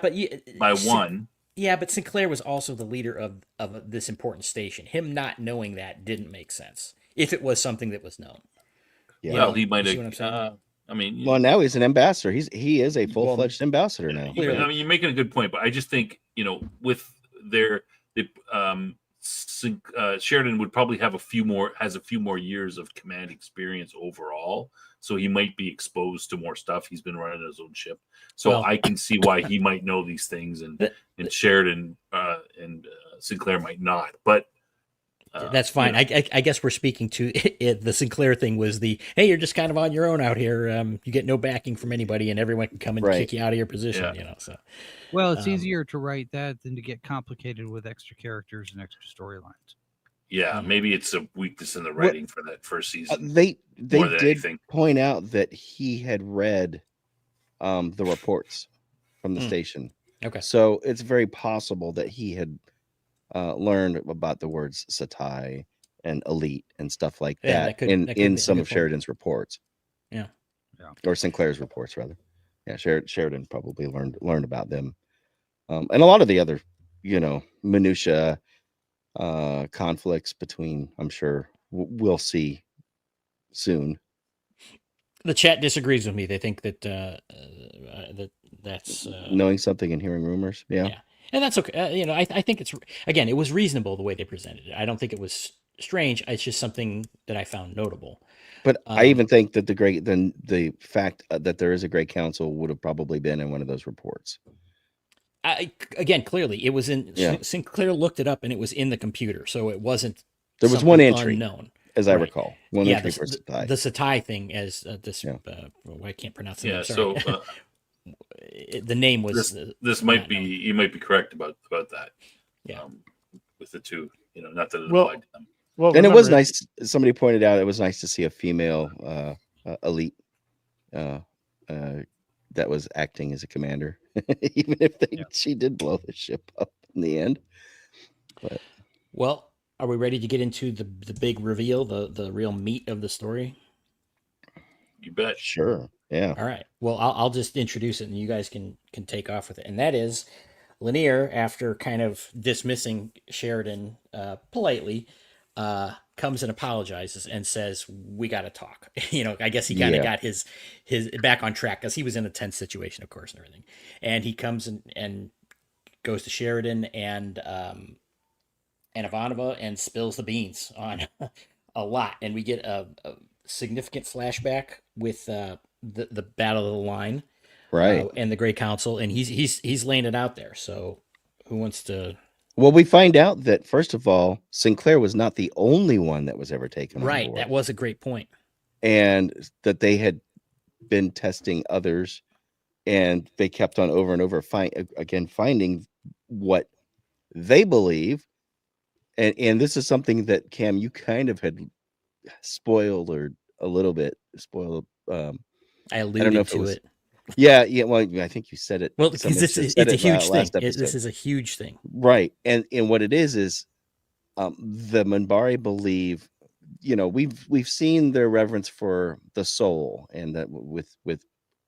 Speaker 2: by
Speaker 1: one.
Speaker 2: Yeah, but Sinclair was also the leader of this important station. Him not knowing that didn't make sense. If it was something that was known.
Speaker 4: Yeah.
Speaker 1: Well, he might
Speaker 2: see what I'm
Speaker 1: have.
Speaker 2: saying?
Speaker 4: Well, now he's an ambassador. He is a full-fledged ambassador now.
Speaker 2: Clearly.
Speaker 1: You're making a good point, but I just think with Sheridan would probably have a few more years of command experience overall, so he might be exposed to more stuff. He's been running his own ship, so I can see why he might know these things, and Sheridan and Sinclair might not, but.
Speaker 2: That's fine. I guess we're speaking to it. The Sinclair thing was hey, you're just kind of on your own out here. You get no backing from anybody, and everyone can come and kick you out of your position. So.
Speaker 5: Well, it's easier to write that than to get complicated with extra characters and extra storylines.
Speaker 1: Yeah, maybe it's a weakness in the writing for that first season.
Speaker 4: They did point out that he had read the reports from the station.
Speaker 2: Okay,
Speaker 4: so it's very possible that he had. Learned about the words Satai and elite and stuff like that, in some of Sheridan's reports.
Speaker 2: Yeah.
Speaker 4: Or Sinclair's reports, rather. Yeah, Sheridan probably learned about them. And a lot of the other, minutia conflicts between, I'm sure we'll see soon.
Speaker 2: The chat disagrees with me. They think that that's
Speaker 4: knowing something and hearing rumors. Yeah.
Speaker 2: And that's okay. I think it was reasonable the way they presented it. I don't think it was strange. It's just something that I found notable.
Speaker 4: But I even think that the fact that there is a Great Council would have probably been in one of those reports.
Speaker 2: Clearly it was in. Sinclair looked it up, and it was in the computer, so it wasn't.
Speaker 4: There was one entry,
Speaker 2: unknown,
Speaker 4: as I recall. One entry
Speaker 2: for
Speaker 4: Satai.
Speaker 2: The Satai thing, as this. I can't pronounce it.
Speaker 1: Yeah. So.
Speaker 2: The name was.
Speaker 1: This might be. You might be correct about that.
Speaker 2: Yeah.
Speaker 1: With the two, not that it applied to them.
Speaker 3: Well,
Speaker 4: and it was nice. Somebody pointed out it was nice to see a female elite that was acting as a commander, even if she did blow the ship up in the end. But
Speaker 2: well, are we ready to get into the big reveal, the real meat of the story?
Speaker 1: You bet.
Speaker 4: Sure. Yeah.
Speaker 2: All right. Well, I'll just introduce it, and you guys can take off with it. And that is Lanier, after kind of dismissing Sheridan politely, comes and apologizes and says, "We got to talk." I guess he kind of got his back on track because he was in a tense situation, of course, and everything. And he comes and goes to Sheridan and Ivanova and spills the beans on a lot, and we get a significant flashback with the Battle of the Line,
Speaker 4: right,
Speaker 2: and the Great Council, and he's laying it out there. So, who wants to?
Speaker 4: Well, we find out that first of all, Sinclair was not the only one that was ever taken on board.
Speaker 2: Right, that was a great point,
Speaker 4: and that they had been testing others, and they kept on over and over finding what they believe, and this is something that Cam, you kind of had spoiled or a little bit spoiled.
Speaker 2: I alluded to it.
Speaker 4: Yeah, yeah. Well, I think you said it.
Speaker 2: Well, because
Speaker 4: Someone
Speaker 2: it's
Speaker 4: just said
Speaker 2: a
Speaker 4: it
Speaker 2: huge thing.
Speaker 4: last episode.
Speaker 2: This is a huge thing.
Speaker 4: Right. And what it is the Minbari believe, we've seen their reverence for the soul, and that with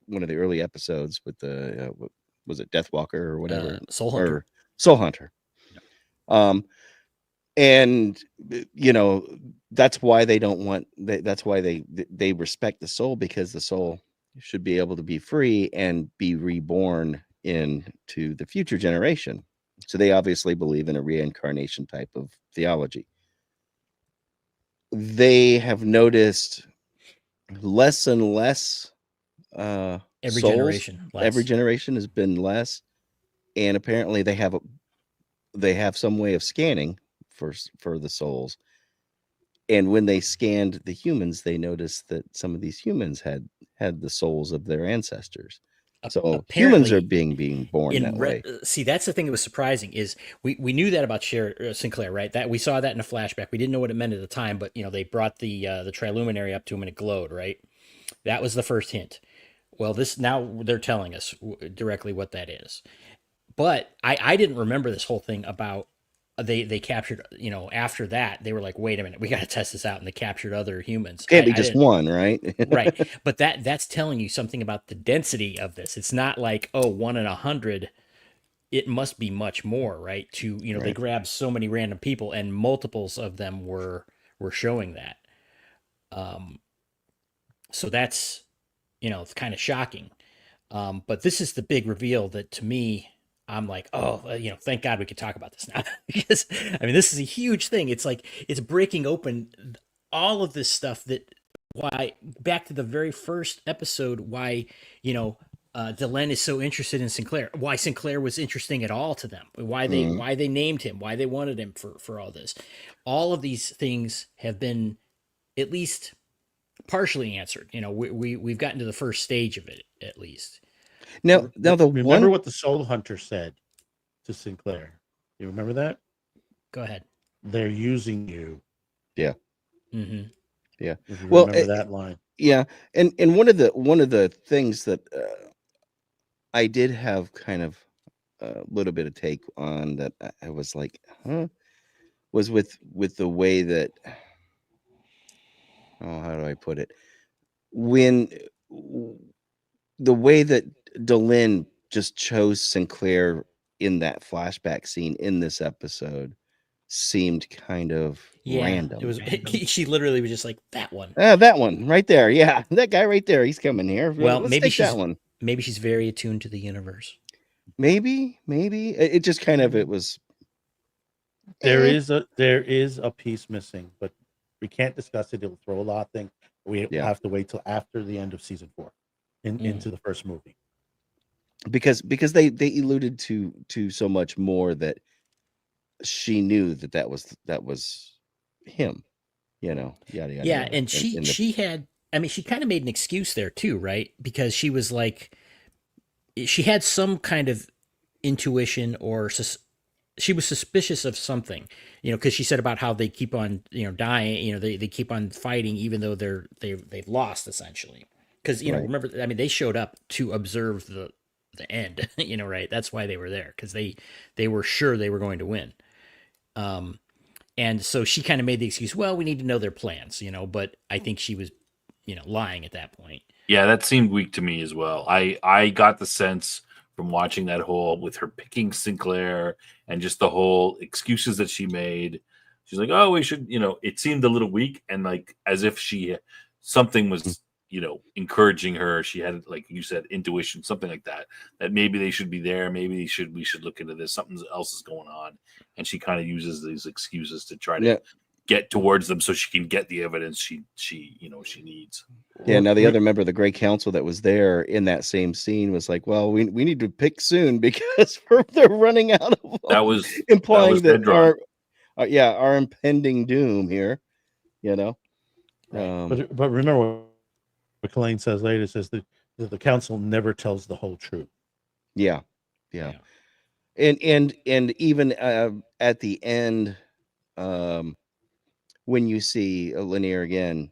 Speaker 4: one of the early episodes with the was it Deathwalker or whatever,
Speaker 2: Soul Hunter.
Speaker 4: or Soul Hunter. And that's why they don't want that's why they respect the soul, because the soul should be able to be free and be reborn into the future generation. So they obviously believe in a reincarnation type of theology. They have noticed less and less
Speaker 2: Every
Speaker 4: souls.
Speaker 2: generation,
Speaker 4: Every
Speaker 2: less.
Speaker 4: generation has been less, and apparently they have some way of scanning for the souls. And when they scanned the humans, they noticed that some of these humans had the souls of their ancestors. So humans are being born that way.
Speaker 2: See, that's the thing that was surprising is we knew that about Sinclair, right? That we saw that in a flashback. We didn't know what it meant at the time, but they brought the triluminary up to him and it glowed, right? That was the first hint. Well, now they're telling us directly what that is. But I didn't remember this whole thing about they captured, after that they were like, wait a minute, we got to test this out, and they captured other humans.
Speaker 4: Can't be just one, right?
Speaker 2: Right. But that's telling you something about the density of this. It's not like, 1 in 100. It must be much more, right? They
Speaker 4: Right.
Speaker 2: grabbed so many random people, and multiples of them were showing that. So that's, it's kind of shocking. But this is the big reveal that, to me, I'm like, thank God we could talk about this now. Because, I mean, this is a huge thing. It's like, it's breaking open all of this stuff that, why, back to the very first episode, why, Delenn is so interested in Sinclair, why Sinclair was interesting at all to them, why they named him, why they wanted him for all this. All of these things have been at least partially answered. We've gotten to the first stage of it, at least.
Speaker 4: Now
Speaker 3: remember what the Soul Hunter said to Sinclair. You remember that?
Speaker 2: Go ahead.
Speaker 3: They're using you.
Speaker 4: Yeah.
Speaker 2: Mm-hmm.
Speaker 4: Yeah.
Speaker 3: If you
Speaker 4: Well,
Speaker 3: remember that line.
Speaker 4: Yeah, and one of the things that I did have kind of a little bit of take on, that I was like, huh, was with the way that, how do I put it? When the way that Delenn just chose Sinclair in that flashback scene in this episode seemed kind of random.
Speaker 2: It was. She literally was just like, that one.
Speaker 4: That one right there. Yeah, that guy right there. He's coming here.
Speaker 2: Well,
Speaker 4: let's
Speaker 2: maybe
Speaker 4: take that one.
Speaker 2: Maybe she's very attuned to the universe.
Speaker 4: Maybe it just kind of, it was.
Speaker 3: There is a piece missing, but we can't discuss it. It'll throw a lot of things. We have to wait till after the end of season 4, into the first movie,
Speaker 4: because they alluded to so much more that she knew that was him, yada yada.
Speaker 2: Yeah, and she had. I mean, she kind of made an excuse there too, right? Because she was like, she had some kind of intuition, or she was suspicious of something, because she said about how they keep on, dying, they keep on fighting even though they've lost, essentially. Because,
Speaker 4: Right.
Speaker 2: remember, I mean, they showed up to observe the end, right? That's why they were there, because they were sure they were going to win. And so she kind of made the excuse, well, we need to know their plans, but I think she was, lying at that point.
Speaker 1: Yeah, that seemed weak to me as well. I got the sense from watching that whole, with her picking Sinclair and just the whole excuses that she made. She's like, oh, we should, it seemed a little weak, and like as if something was, encouraging her. She had, like you said, intuition, something like that maybe they should be there. Maybe we should look into this. Something else is going on. And she kind of uses these excuses to try to get towards them so she can get the evidence she needs.
Speaker 4: Yeah. Now the other member of the Grey Council that was there in that same scene was like, well, we need to pick soon because they're running out of.
Speaker 1: That was
Speaker 4: implying that our impending doom here,
Speaker 2: Right.
Speaker 3: But remember what Colleen says later, says that the council never tells the whole truth.
Speaker 4: Yeah. And even at the end, when you see Lanier again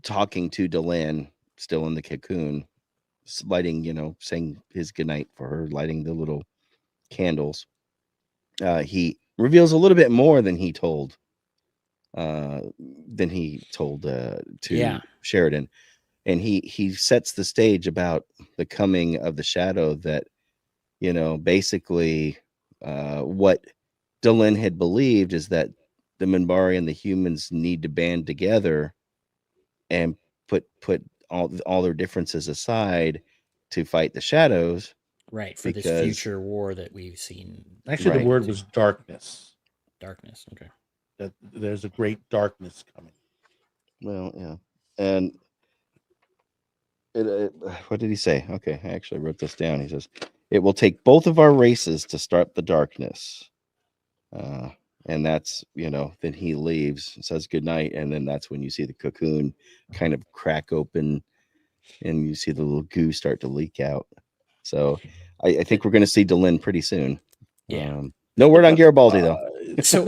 Speaker 4: talking to Delenn, still in the cocoon, lighting, saying his goodnight for her, lighting the little candles. He reveals a little bit more than he told to Sheridan, and he sets the stage about the coming of the shadow. That basically what Delenn had believed is that the Minbari and the humans need to band together and put all their differences aside to fight the shadows.
Speaker 2: Right, for this future war that we've seen.
Speaker 3: Actually, the word was darkness.
Speaker 2: Darkness. Okay.
Speaker 3: That there's a great darkness coming.
Speaker 4: Well, yeah, and what did he say? Okay, I actually wrote this down. He says, "It will take both of our races to start the darkness." And that's, then he leaves, says goodnight, and then that's when you see the cocoon kind of crack open and you see the little goo start to leak out. So I think we're going to see Delenn pretty soon.
Speaker 2: Yeah.
Speaker 4: No word on Garibaldi, though.
Speaker 2: So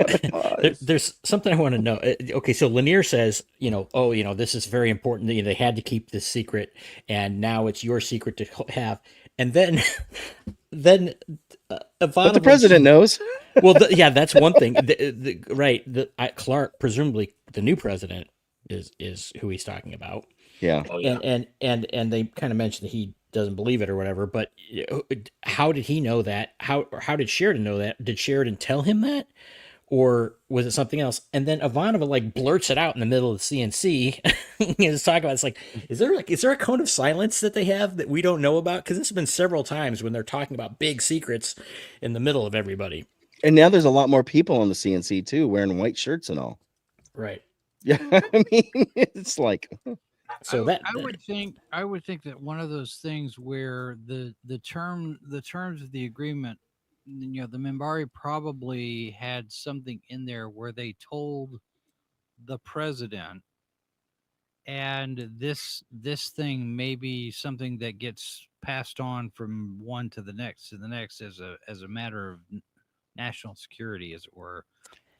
Speaker 2: there's something I want to know. Okay, so Lanier says, this is very important. They had to keep this secret, and now it's your secret to have. And then
Speaker 4: But the president knows.
Speaker 2: Well, that's one thing. Clark, presumably the new president, is who he's talking about.
Speaker 4: Yeah.
Speaker 1: Oh, yeah.
Speaker 2: And they kind of mentioned that he doesn't believe it or whatever. But how did he know that? How did Sheridan know that? Did Sheridan tell him that, or was it something else? And then Ivanova blurts it out in the middle of the CNC. He's talking about, it's like, is there a cone of silence that they have that we don't know about? Because this has been several times when they're talking about big secrets in the middle of everybody.
Speaker 4: And now there's a lot more people on the CNC too, wearing white shirts and all.
Speaker 2: Right.
Speaker 4: Yeah, I mean, it's like.
Speaker 2: So
Speaker 5: I would think that one of those things where the terms of the agreement, the Minbari probably had something in there where they told the president, and this thing may be something that gets passed on from one to the next as a matter of national security, as it were,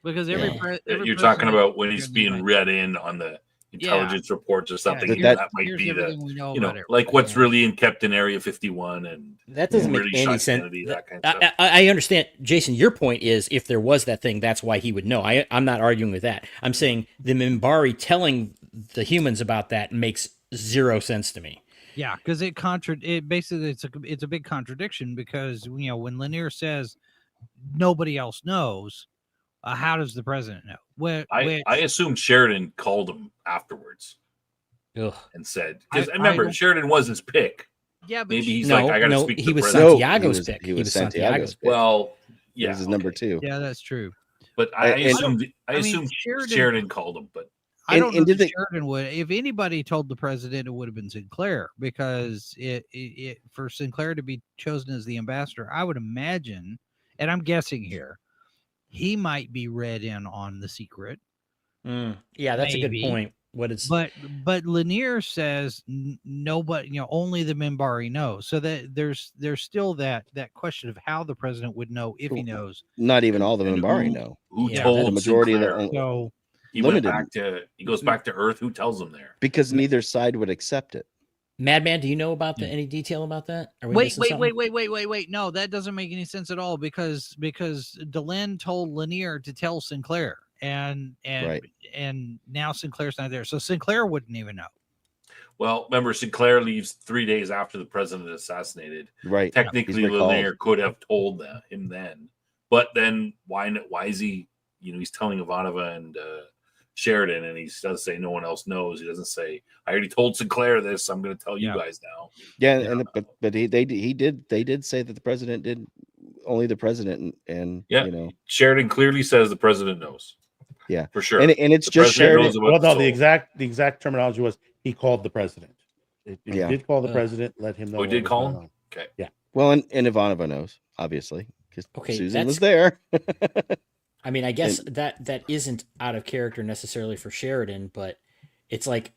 Speaker 5: because every
Speaker 1: you're talking about when he's being read in on the intelligence reports or something.
Speaker 4: Yeah,
Speaker 1: that might be the
Speaker 5: we know about it,
Speaker 1: like what's really kept in Area 51, and
Speaker 2: that doesn't make
Speaker 1: really
Speaker 2: any sense.
Speaker 1: That kind of stuff.
Speaker 2: I understand, Jason. Your point is, if there was that thing, that's why he would know. I'm not arguing with that. I'm saying the Minbari telling the humans about that makes zero sense to me.
Speaker 5: Yeah, because it's a big contradiction, because when Lanier says nobody else knows, how does the president know?
Speaker 1: I assume Sheridan called him afterwards.
Speaker 2: Ugh.
Speaker 1: And said, because remember, Sheridan was his pick.
Speaker 5: Yeah, but
Speaker 1: maybe he's like, I got to speak to the president.
Speaker 2: Santiago's pick.
Speaker 4: He was Santiago's pick.
Speaker 1: Well, yeah,
Speaker 4: this is number 2.
Speaker 5: Yeah, that's true.
Speaker 1: But I assume Sheridan called him. But
Speaker 5: I don't know if Sheridan would. If anybody told the president, it would have been Sinclair, because it for Sinclair to be chosen as the ambassador, I would imagine, and I'm guessing here, he might be read in on the secret.
Speaker 2: Yeah, that's a good point.
Speaker 5: But Lanier says nobody, only the Minbari know. So that there's still that question of how the president would know, if he knows.
Speaker 4: Not even all the Minbari know.
Speaker 1: Who told
Speaker 4: the majority
Speaker 1: Sinclair?
Speaker 4: of
Speaker 5: So
Speaker 1: he goes back to Earth. Who tells him there?
Speaker 4: Because neither side would accept it.
Speaker 2: Madman, do you know about any detail about that?
Speaker 5: Wait. No, that doesn't make any sense at all, because Delenn told Lanier to tell Sinclair, and now Sinclair's not there, so Sinclair wouldn't even know.
Speaker 1: Well, remember, Sinclair leaves 3 days after the president is assassinated.
Speaker 4: Right.
Speaker 1: Technically, Lanier could have told him then, but then why is he? He's telling Ivanova and Sheridan, and he does say no one else knows. He doesn't say, I already told Sinclair this, I'm going to tell you guys now.
Speaker 4: Yeah, but they did say that the president did, only the president, and
Speaker 1: Sheridan clearly says the president knows.
Speaker 4: Yeah,
Speaker 1: for sure.
Speaker 4: And it's just Sheridan.
Speaker 3: Well, no, the exact terminology was he called the president. He did call the president, let him know.
Speaker 1: He did call him. Okay.
Speaker 3: Yeah.
Speaker 4: Well, and Ivanova knows, obviously, because Susan was there.
Speaker 2: I mean, I guess that isn't out of character necessarily for Sheridan, but it's like,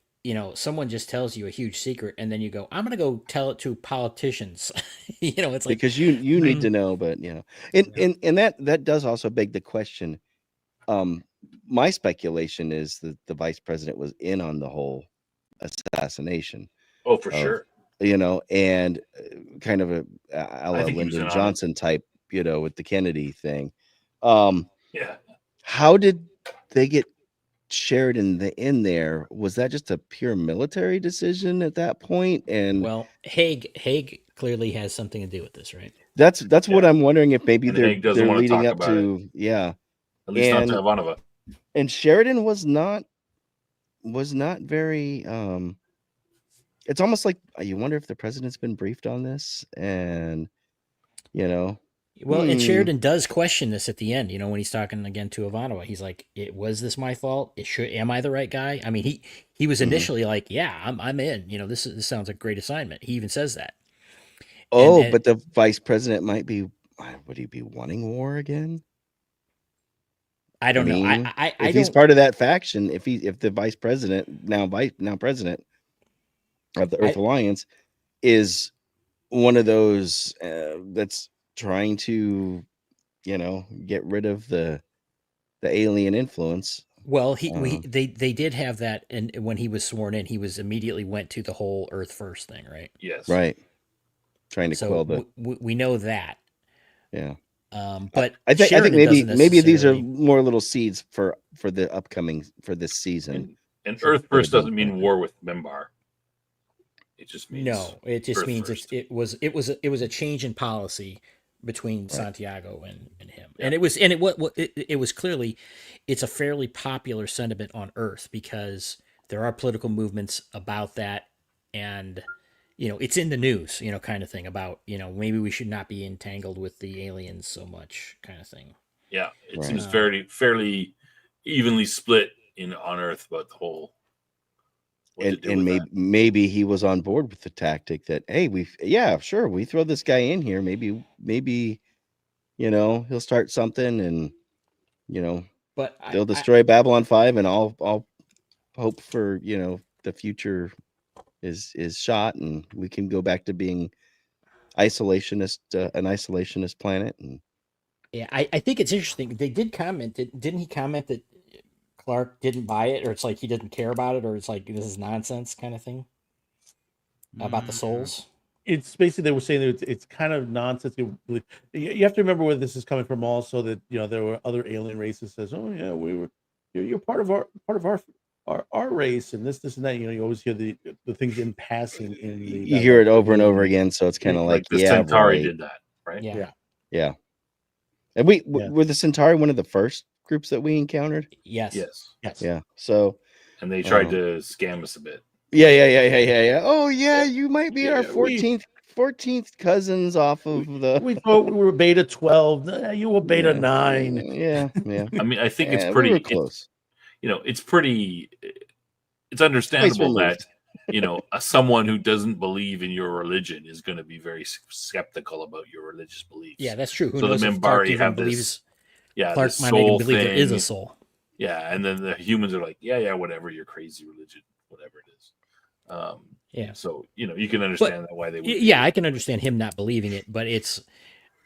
Speaker 2: someone just tells you a huge secret, and then you go, I'm going to go tell it to politicians. It's like,
Speaker 4: because you need to know, but and that does also beg the question. My speculation is that the vice president was in on the whole assassination.
Speaker 1: Oh, for sure.
Speaker 4: and kind of a
Speaker 1: I think he was in
Speaker 4: Lyndon
Speaker 1: on it.
Speaker 4: Johnson type, with the Kennedy thing. Um,
Speaker 1: Yeah.
Speaker 4: how did they get Sheridan in there? Was that just a pure military decision at that point? And
Speaker 2: Well, Haig clearly has something to do with this, right?
Speaker 4: that's what
Speaker 1: Yeah.
Speaker 4: I'm wondering, if maybe
Speaker 1: And Haig doesn't
Speaker 4: they're
Speaker 1: want to
Speaker 4: leading
Speaker 1: talk
Speaker 4: up
Speaker 1: about it.
Speaker 4: to
Speaker 1: At least not to
Speaker 4: and
Speaker 1: Ivanova.
Speaker 4: and Sheridan was not very it's almost like you wonder if the president's been briefed on this, and
Speaker 2: Well, and Sheridan does question this at the end, when he's talking again to Ivanova. He's like, was this my fault? Am I the right guy? I mean, he was initially like, yeah, I'm in. This sounds like a great assignment. He even says that. And
Speaker 4: but the vice president would he be wanting war again?
Speaker 2: I don't know.
Speaker 4: mean,
Speaker 2: I
Speaker 4: if he's
Speaker 2: don't.
Speaker 4: part of that faction, if the vice president now president of the Earth Alliance is one of those that's trying to get rid of the alien influence.
Speaker 2: Well, they did have that, and when he was sworn in, he was immediately went to the whole Earth First thing, right?
Speaker 1: Yes.
Speaker 4: Right. Trying to
Speaker 2: So
Speaker 4: quell the
Speaker 2: we know that.
Speaker 4: yeah.
Speaker 2: But
Speaker 4: I think
Speaker 2: Sheridan
Speaker 4: maybe
Speaker 2: doesn't
Speaker 4: these are
Speaker 2: necessarily-
Speaker 4: more little seeds for the upcoming for this season.
Speaker 1: And
Speaker 4: For
Speaker 1: Earth
Speaker 4: the
Speaker 1: First doesn't mean
Speaker 4: development.
Speaker 1: war with Membar. It just means
Speaker 2: No, it just
Speaker 1: Earth
Speaker 2: means
Speaker 1: First.
Speaker 2: it was a change in policy between
Speaker 4: Right.
Speaker 2: Santiago and him,
Speaker 1: Yeah.
Speaker 2: and it was clearly, it's a fairly popular sentiment on Earth because there are political movements about that, and it's in the news, kind of thing about maybe we should not be entangled with the aliens so much, kind of thing.
Speaker 1: Yeah, it
Speaker 4: Right.
Speaker 1: seems fairly evenly split on Earth about the whole.
Speaker 4: And maybe he was on board with the tactic that, hey, we throw this guy in here, maybe he'll start something, and
Speaker 2: But
Speaker 4: they'll destroy Babylon 5, and I'll hope for the future is shot, and we can go back to being an isolationist planet. And
Speaker 2: yeah, I think it's interesting. They did comment. Didn't he comment that Clark didn't buy it, or it's like he didn't care about it, or it's like this is nonsense kind of thing about the souls?
Speaker 3: It's basically, they were saying that it's kind of nonsense. You have to remember where this is coming from. Also, that there were other alien races says, oh yeah, you're part of our race, and this and that. You always hear the things in passing in the
Speaker 4: you hear it over and over again, so it's kind of like
Speaker 1: the Centauri did that, right?
Speaker 2: Yeah.
Speaker 4: And were the Centauri one of the first groups that we encountered?
Speaker 2: Yes.
Speaker 4: Yeah. So,
Speaker 1: and they tried to scam us a bit.
Speaker 4: Yeah. Oh yeah, you might be our 14th cousins off of the.
Speaker 3: We thought we were beta 12. You were beta 9.
Speaker 4: Yeah.
Speaker 1: I mean, I think it's
Speaker 4: we
Speaker 1: pretty
Speaker 4: were close.
Speaker 1: It's understandable that someone who doesn't believe in your religion is going to be very skeptical about your religious beliefs.
Speaker 2: Yeah, that's true. Who
Speaker 1: so
Speaker 2: knows
Speaker 1: the
Speaker 2: if Clark
Speaker 1: Minbari
Speaker 2: even
Speaker 1: have
Speaker 2: believes?
Speaker 1: this,
Speaker 2: Clark
Speaker 1: this
Speaker 2: might not even
Speaker 1: soul
Speaker 2: believe
Speaker 1: thing.
Speaker 2: there is a soul.
Speaker 1: Yeah, and then the humans are like, yeah, whatever, your crazy religion, whatever it is.
Speaker 2: Yeah.
Speaker 1: So you can understand that why they would.
Speaker 2: Yeah, I can understand him not believing it, but it's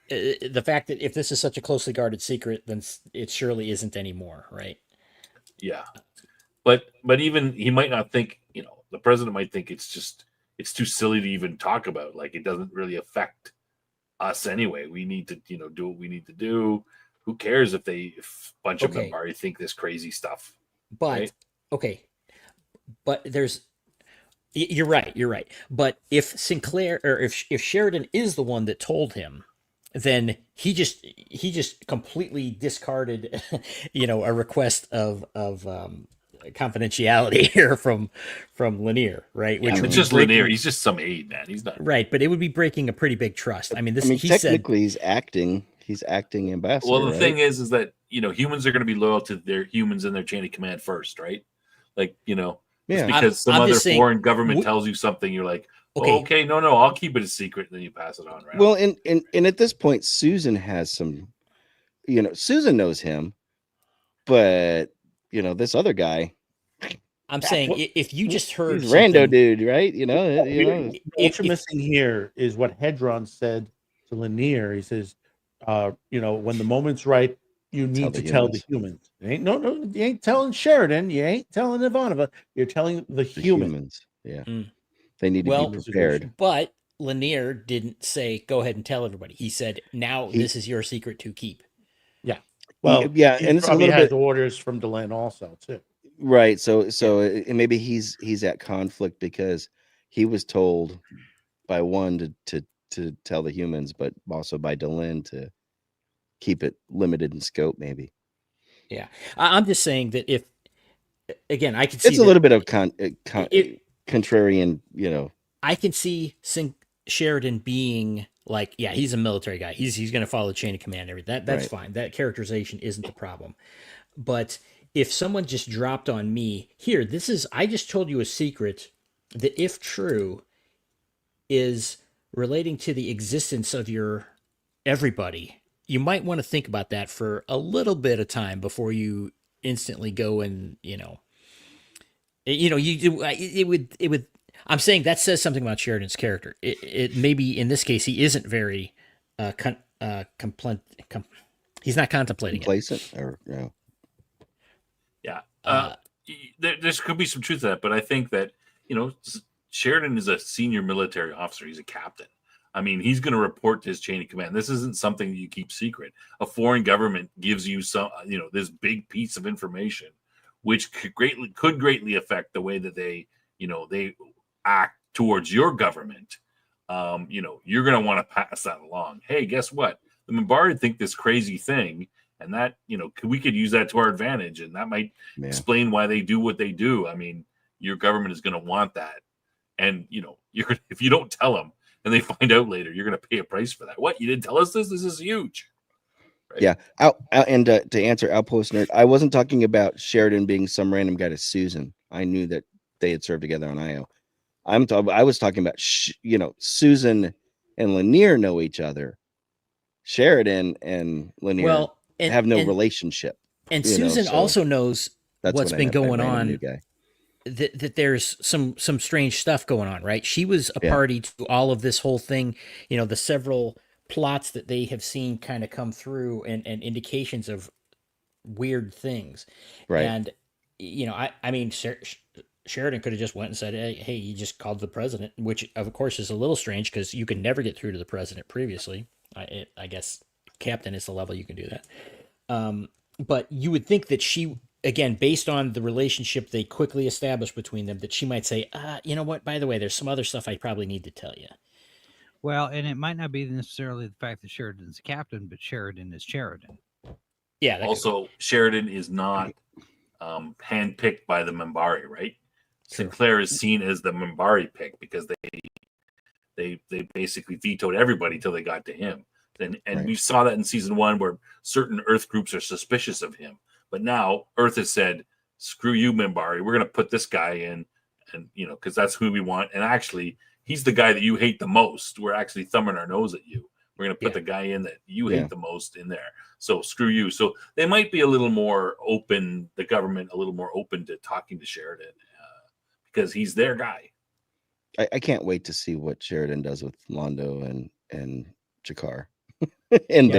Speaker 2: the fact that if this is such a closely guarded secret, then it surely isn't anymore, right?
Speaker 1: Yeah, but even he might not think. The president might think it's too silly to even talk about. Like, it doesn't really affect us anyway. We need to do what we need to do. Who cares if a bunch of Minbari think this crazy stuff?
Speaker 2: But
Speaker 1: right?
Speaker 2: Okay, but you're right. But if Sinclair, or if Sheridan is the one that told him, then he just completely discarded, a request of confidentiality here from Lanier, right?
Speaker 1: Which it's just Lanier. He's just some aide, man. He's not
Speaker 2: right, but it would be breaking a pretty big trust. I mean,
Speaker 4: technically he's acting ambassador.
Speaker 1: Well, the thing is that humans are going to be loyal to their humans in their chain of command first, right? Like just because some other foreign government tells you something, you're like, okay, no, I'll keep it a secret, and then you pass it on, right?
Speaker 4: Well, and at this point, Susan has some, Susan knows him, but this other guy.
Speaker 2: I'm saying if you just heard
Speaker 4: he's rando dude, right?
Speaker 3: What you're missing here is what Hedron said to Lanier. He says, when the moment's right, you need to tell the humans. You ain't telling Sheridan. You ain't telling Ivanova. You're telling the humans.
Speaker 4: Yeah. They need to
Speaker 2: Well,
Speaker 4: be prepared.
Speaker 2: but Lanier didn't say, go ahead and tell everybody. He said, now
Speaker 4: He-
Speaker 2: this is your secret to keep.
Speaker 3: Yeah. Well,
Speaker 4: yeah,
Speaker 3: he
Speaker 4: and it's a
Speaker 3: probably
Speaker 4: little
Speaker 3: has
Speaker 4: bit
Speaker 3: orders from Delenn also too.
Speaker 4: right. So maybe he's at conflict because he was told by one to tell the humans, but also by Delenn to keep it limited in scope. Maybe
Speaker 2: Yeah. I'm just saying that if, again, I can see
Speaker 4: it's a
Speaker 2: that
Speaker 4: little bit of
Speaker 2: it,
Speaker 4: contrarian, you know.
Speaker 2: I can see Sheridan being like, yeah, he's a military guy. He's going to follow the chain of command. And everything. That's
Speaker 4: Right.
Speaker 2: fine. That characterization isn't the problem. But if someone just dropped on me, here, I just told you a secret that, if true, is relating to the existence of your everybody, you might want to think about that for a little bit of time before you instantly go and, it would, I'm saying that says something about Sheridan's character. It maybe in this case, he isn't very, he's not contemplating it.
Speaker 4: Complacent or
Speaker 1: Yeah. There could be some truth to that, but I think that, Sheridan is a senior military officer. He's a captain. I mean, he's going to report to his chain of command. This isn't something that you keep secret. A foreign government gives you some, this big piece of information, which could greatly affect the way that they act towards your government. You're going to want to pass that along. Hey, guess what? The Minbari think this crazy thing, and that, we could use that to our advantage, and that might explain why they do what they do. I mean, your government is going to want that. And, if you don't tell them and they find out later, you're going to pay a price for that. What? You didn't tell us this? This is huge. Right?
Speaker 4: Yeah. And to answer Outpost Nerd, I wasn't talking about Sheridan being some random guy to Susan. I knew that they had served together on IO. I was talking about, Susan and Lanier know each other. Sheridan and Lanier have no relationship.
Speaker 2: And Susan also knows what's been going on.
Speaker 4: Guy.
Speaker 2: That there's some strange stuff going on, right? She was a party to all of this whole thing, the several plots that they have seen kind of come through and indications of weird things.
Speaker 4: Right.
Speaker 2: And, I mean, Sheridan could have just went and said, hey, you just called the president, which of course is a little strange because you could never get through to the president previously. I guess captain is the level you can do that. But you would think that she, again, based on the relationship they quickly established between them, that she might say, you know what, by the way, there's some other stuff I probably need to tell you.
Speaker 5: Well, and it might not be necessarily the fact that Sheridan's a captain, but Sheridan is Sheridan.
Speaker 2: Yeah.
Speaker 1: Also, Sheridan is not handpicked by the Minbari, right?
Speaker 2: True.
Speaker 1: Sinclair is seen as the Minbari pick because they basically vetoed everybody till they got to him. And we saw that in season 1 where certain Earth groups are suspicious of him. But now Earth has said, screw you, Minbari. We're going to put this guy in, and because that's who we want. And actually, he's the guy that you hate the most. We're actually thumbing our nose at you. We're going to put the guy in that you hate the most in there. So screw you. So they might be a little more open, the government, a little more open to talking to Sheridan because he's their guy.
Speaker 4: I can't wait to see what Sheridan does with Londo and Jakar and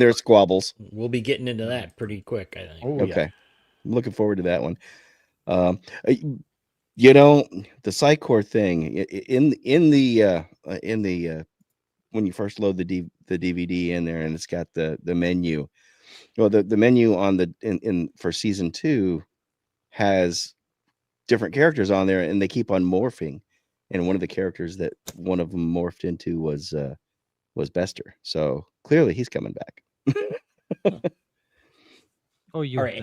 Speaker 4: their squabbles.
Speaker 2: We'll be getting into that pretty quick, I think.
Speaker 3: Oh,
Speaker 4: Okay. I'm looking forward to that one. The Psychor thing in the when you first load the DVD in there and it's got the menu. Well, the menu on for season 2 has different characters on there, and they keep on morphing. And one of the characters that one of them morphed into was Bester. So clearly he's coming back.
Speaker 5: Oh, you
Speaker 2: All right.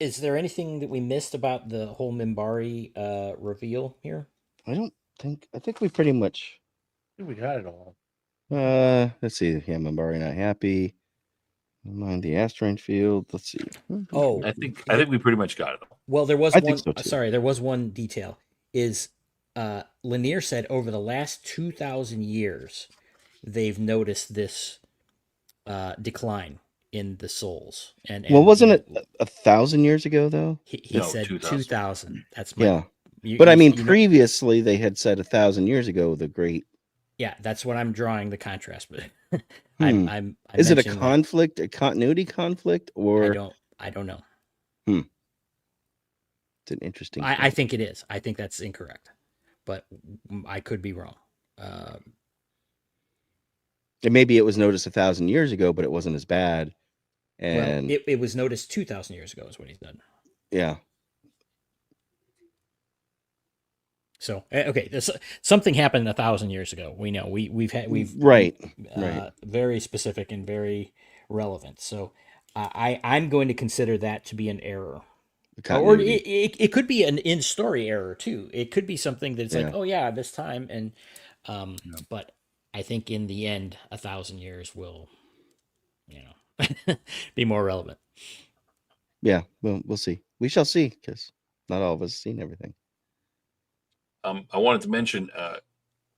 Speaker 2: Is there anything that we missed about the whole Minbari reveal here?
Speaker 4: I think we pretty much.
Speaker 3: I think we got it all.
Speaker 4: Let's see. Yeah, Minbari not happy. Mind the asteroid field. Let's see.
Speaker 2: Oh,
Speaker 1: I think we pretty much got it all.
Speaker 2: Well, there was
Speaker 4: I
Speaker 2: one.
Speaker 4: think so, too.
Speaker 2: Sorry, there was one detail. Is Lanier said over the last 2,000 years, they've noticed this decline in the souls. And
Speaker 4: well, wasn't it 1,000 years ago though?
Speaker 2: He
Speaker 1: No,
Speaker 2: said
Speaker 1: 2,000.
Speaker 2: 2,000. That's my,
Speaker 4: yeah. But I mean, previously they had said 1,000 years ago the great.
Speaker 2: Yeah, that's what I'm drawing the contrast with.
Speaker 4: I'm Is it a conflict, a continuity conflict, or
Speaker 2: I don't know.
Speaker 4: It's an interesting.
Speaker 2: I think it is. I think that's incorrect. but I could be wrong.
Speaker 4: And maybe it was noticed 1,000 years ago, but it wasn't as bad. And
Speaker 2: well, it was noticed 2,000 years ago, is what he said.
Speaker 4: yeah,
Speaker 2: So okay, something happened 1,000 years ago. We know we've
Speaker 4: right.
Speaker 2: very specific and very relevant. So I'm going to consider that to be an error.
Speaker 4: The
Speaker 2: Or
Speaker 4: continuity.
Speaker 2: it could be an in-story error too. It could be something that's like,
Speaker 4: Yeah.
Speaker 2: oh yeah, this time, and
Speaker 5: Yeah.
Speaker 2: but I think in the end, 1,000 years will, be more relevant.
Speaker 4: Yeah, well, we'll see. We shall see, because not all of us have seen everything.
Speaker 1: I wanted to mention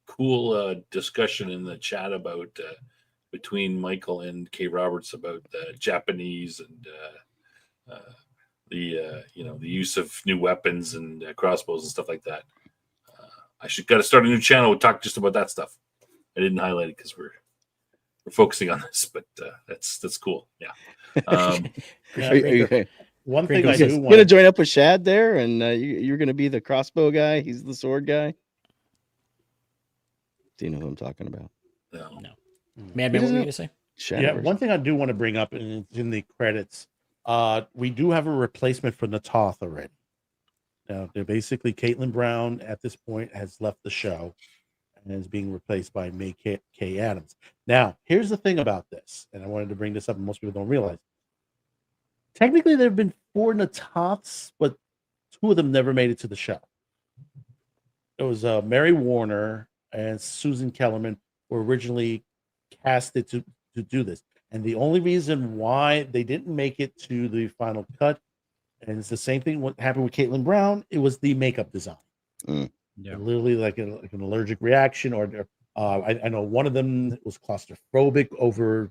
Speaker 1: cool discussion in the chat about between Michael and Kay Roberts about Japanese and the the use of new weapons and crossbows and stuff like that. I should got to start a new channel to talk just about that stuff. I didn't highlight it because we're focusing on this, but that's cool. Yeah.
Speaker 3: Yeah,
Speaker 4: Are you
Speaker 3: one thing
Speaker 2: Gringo
Speaker 3: I
Speaker 2: says-
Speaker 3: do
Speaker 4: gonna
Speaker 3: want
Speaker 4: join up with Shad there, and you're gonna be the crossbow guy? He's the sword guy. Do you know who I'm talking about?
Speaker 1: No.
Speaker 2: Madman, what
Speaker 4: doesn't
Speaker 2: were you
Speaker 4: know?
Speaker 2: going to say?
Speaker 4: Shad.
Speaker 3: Yeah, one thing I do want to bring up, and it's in the credits, we do have a replacement for Natoth already. Now, they're basically Caitlin Brown at this point has left the show and is being replaced by May K. Adams. Now, here's the thing about this, and I wanted to bring this up, and most people don't realize. Technically, there have been 4 Natoths, but 2 of them never made it to the show. It was Mary Warner and Susan Kellerman were originally casted to do this. And the only reason why they didn't make it to the final cut, and it's the same thing what happened with Caitlin Brown, it was the makeup design.
Speaker 5: Yeah.
Speaker 3: Literally like an allergic reaction, or I know one of them was claustrophobic over,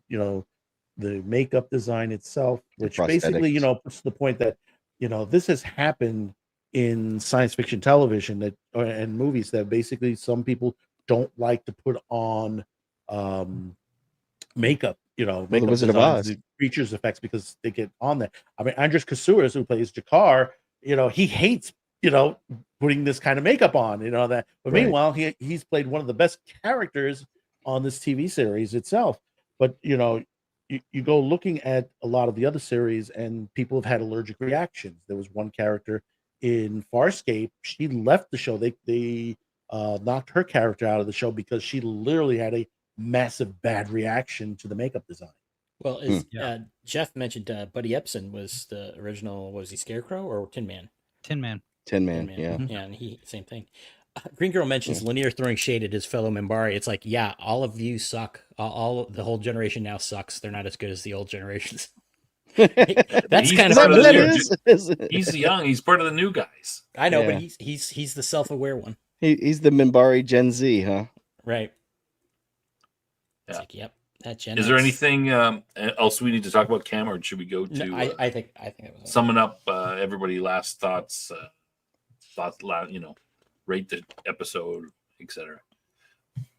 Speaker 3: the makeup design itself, which basically,
Speaker 4: prosthetics.
Speaker 3: puts to the point that, this has happened in science fiction television that and movies, that basically some people don't like to put on makeup, makeup
Speaker 4: Wizard of
Speaker 3: designs,
Speaker 4: Oz.
Speaker 3: the creatures effects, because they get on there. I mean, Andres Kasuras, who plays Jakar, he hates, putting this kind of makeup on, that. But
Speaker 4: Right.
Speaker 3: meanwhile, he's played one of the best characters on this TV series itself. But you go looking at a lot of the other series, and people have had allergic reactions. There was one character in Farscape; she left the show. They knocked her character out of the show because she literally had a massive bad reaction to the makeup design.
Speaker 2: Well, as
Speaker 5: Yeah.
Speaker 2: Jeff mentioned, Buddy Epson was the original. Was he Scarecrow or Tin Man?
Speaker 5: Tin Man.
Speaker 4: Tin Man.
Speaker 2: Tin Man.
Speaker 4: Yeah.
Speaker 2: Yeah, and he same thing. Green Girl mentions Lanier throwing shade at his fellow Minbari. It's like, yeah, all of you suck. The whole generation now sucks. They're not as good as the old generations. That's
Speaker 1: He's
Speaker 2: kind of
Speaker 1: part
Speaker 2: what
Speaker 1: of
Speaker 2: that
Speaker 1: the
Speaker 2: is.
Speaker 1: new- He's young. He's part of the new guys.
Speaker 2: I know,
Speaker 4: Yeah.
Speaker 2: but he's the self-aware one,
Speaker 4: He's the Minbari Gen Z, huh?
Speaker 2: right? It's
Speaker 1: Yeah.
Speaker 2: like, yep, that Gen
Speaker 1: Is there
Speaker 2: X.
Speaker 1: anything else we need to talk about, Cam, or should we go to
Speaker 2: No, I think it was
Speaker 1: summing up everybody last thoughts, rate the episode, etc.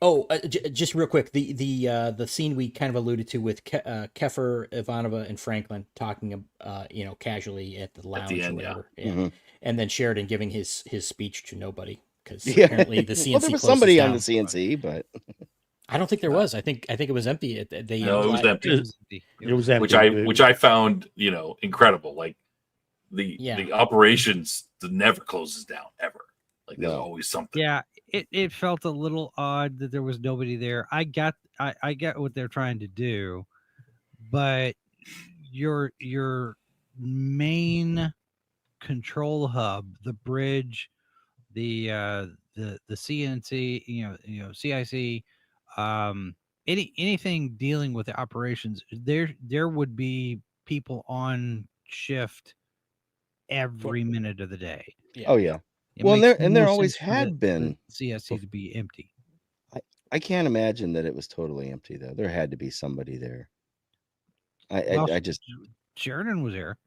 Speaker 2: Oh, just real quick, the scene we kind of alluded to with Kefir, Ivanova, and Franklin talking, casually at the lounge
Speaker 1: end,
Speaker 2: or whatever,
Speaker 4: Mhm.
Speaker 2: and then Sheridan giving his speech to nobody because
Speaker 4: Yeah.
Speaker 2: apparently the CNC
Speaker 4: Well, there was
Speaker 2: closes
Speaker 4: somebody on
Speaker 2: down.
Speaker 4: the CNC, but
Speaker 2: I don't think there was. I think it was empty. They
Speaker 1: No, it was
Speaker 2: implied-
Speaker 1: empty.
Speaker 3: It was empty.
Speaker 1: Which I found incredible. Like the operations never closes down ever. Like there's
Speaker 4: No.
Speaker 1: always something.
Speaker 5: Yeah, it felt a little odd that there was nobody there. I get what they're trying to do, but your main control hub, the bridge, the CNC, CIC, anything dealing with the operations, there would be people on shift every minute of the day.
Speaker 4: oh yeah.
Speaker 5: It
Speaker 4: Well,
Speaker 5: makes
Speaker 4: and there
Speaker 5: no
Speaker 4: always
Speaker 5: sense for
Speaker 4: had
Speaker 5: the
Speaker 4: been.
Speaker 5: CSC to be empty.
Speaker 4: I can't imagine that it was totally empty though. There had to be somebody there.
Speaker 5: Well,
Speaker 4: I just
Speaker 5: Sheridan was there.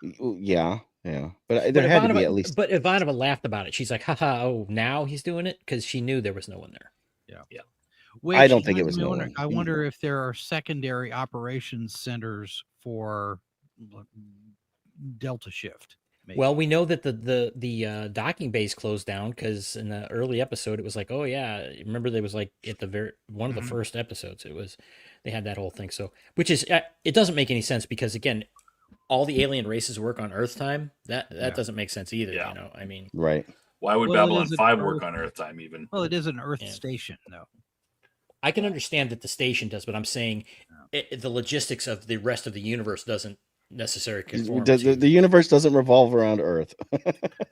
Speaker 4: yeah. But
Speaker 2: But
Speaker 4: there had to be
Speaker 2: Ivanova-
Speaker 4: at least.
Speaker 2: But Ivanova laughed about it. She's like, haha, oh, now he's doing it, because she knew there was no one there.
Speaker 5: Which
Speaker 4: I don't think it
Speaker 5: has
Speaker 4: was
Speaker 5: me
Speaker 4: no
Speaker 5: wonder-
Speaker 4: one.
Speaker 5: I wonder if there are secondary operations centers for Delta Shift. maybe.
Speaker 2: Well, we know that the docking base closed down because in the early episode it was like, oh yeah, remember there was like at the very one of the
Speaker 5: Mhm.
Speaker 2: first episodes it was they had that whole thing. So which is it doesn't make any sense because again, all the alien races work on Earth time. That
Speaker 5: Yeah.
Speaker 2: doesn't make sense either.
Speaker 1: Yeah.
Speaker 2: You know, I mean,
Speaker 4: Right.
Speaker 1: Why would
Speaker 5: Well, it
Speaker 1: Babylon
Speaker 5: is an
Speaker 1: 5 work
Speaker 5: Earth-
Speaker 1: on Earth time even?
Speaker 5: Well, it is an Earth
Speaker 2: Yeah.
Speaker 5: station, though.
Speaker 2: I can understand that the station does, but I'm saying the logistics of the rest of the universe doesn't necessarily conform
Speaker 4: The,
Speaker 2: to.
Speaker 4: the universe doesn't revolve around Earth.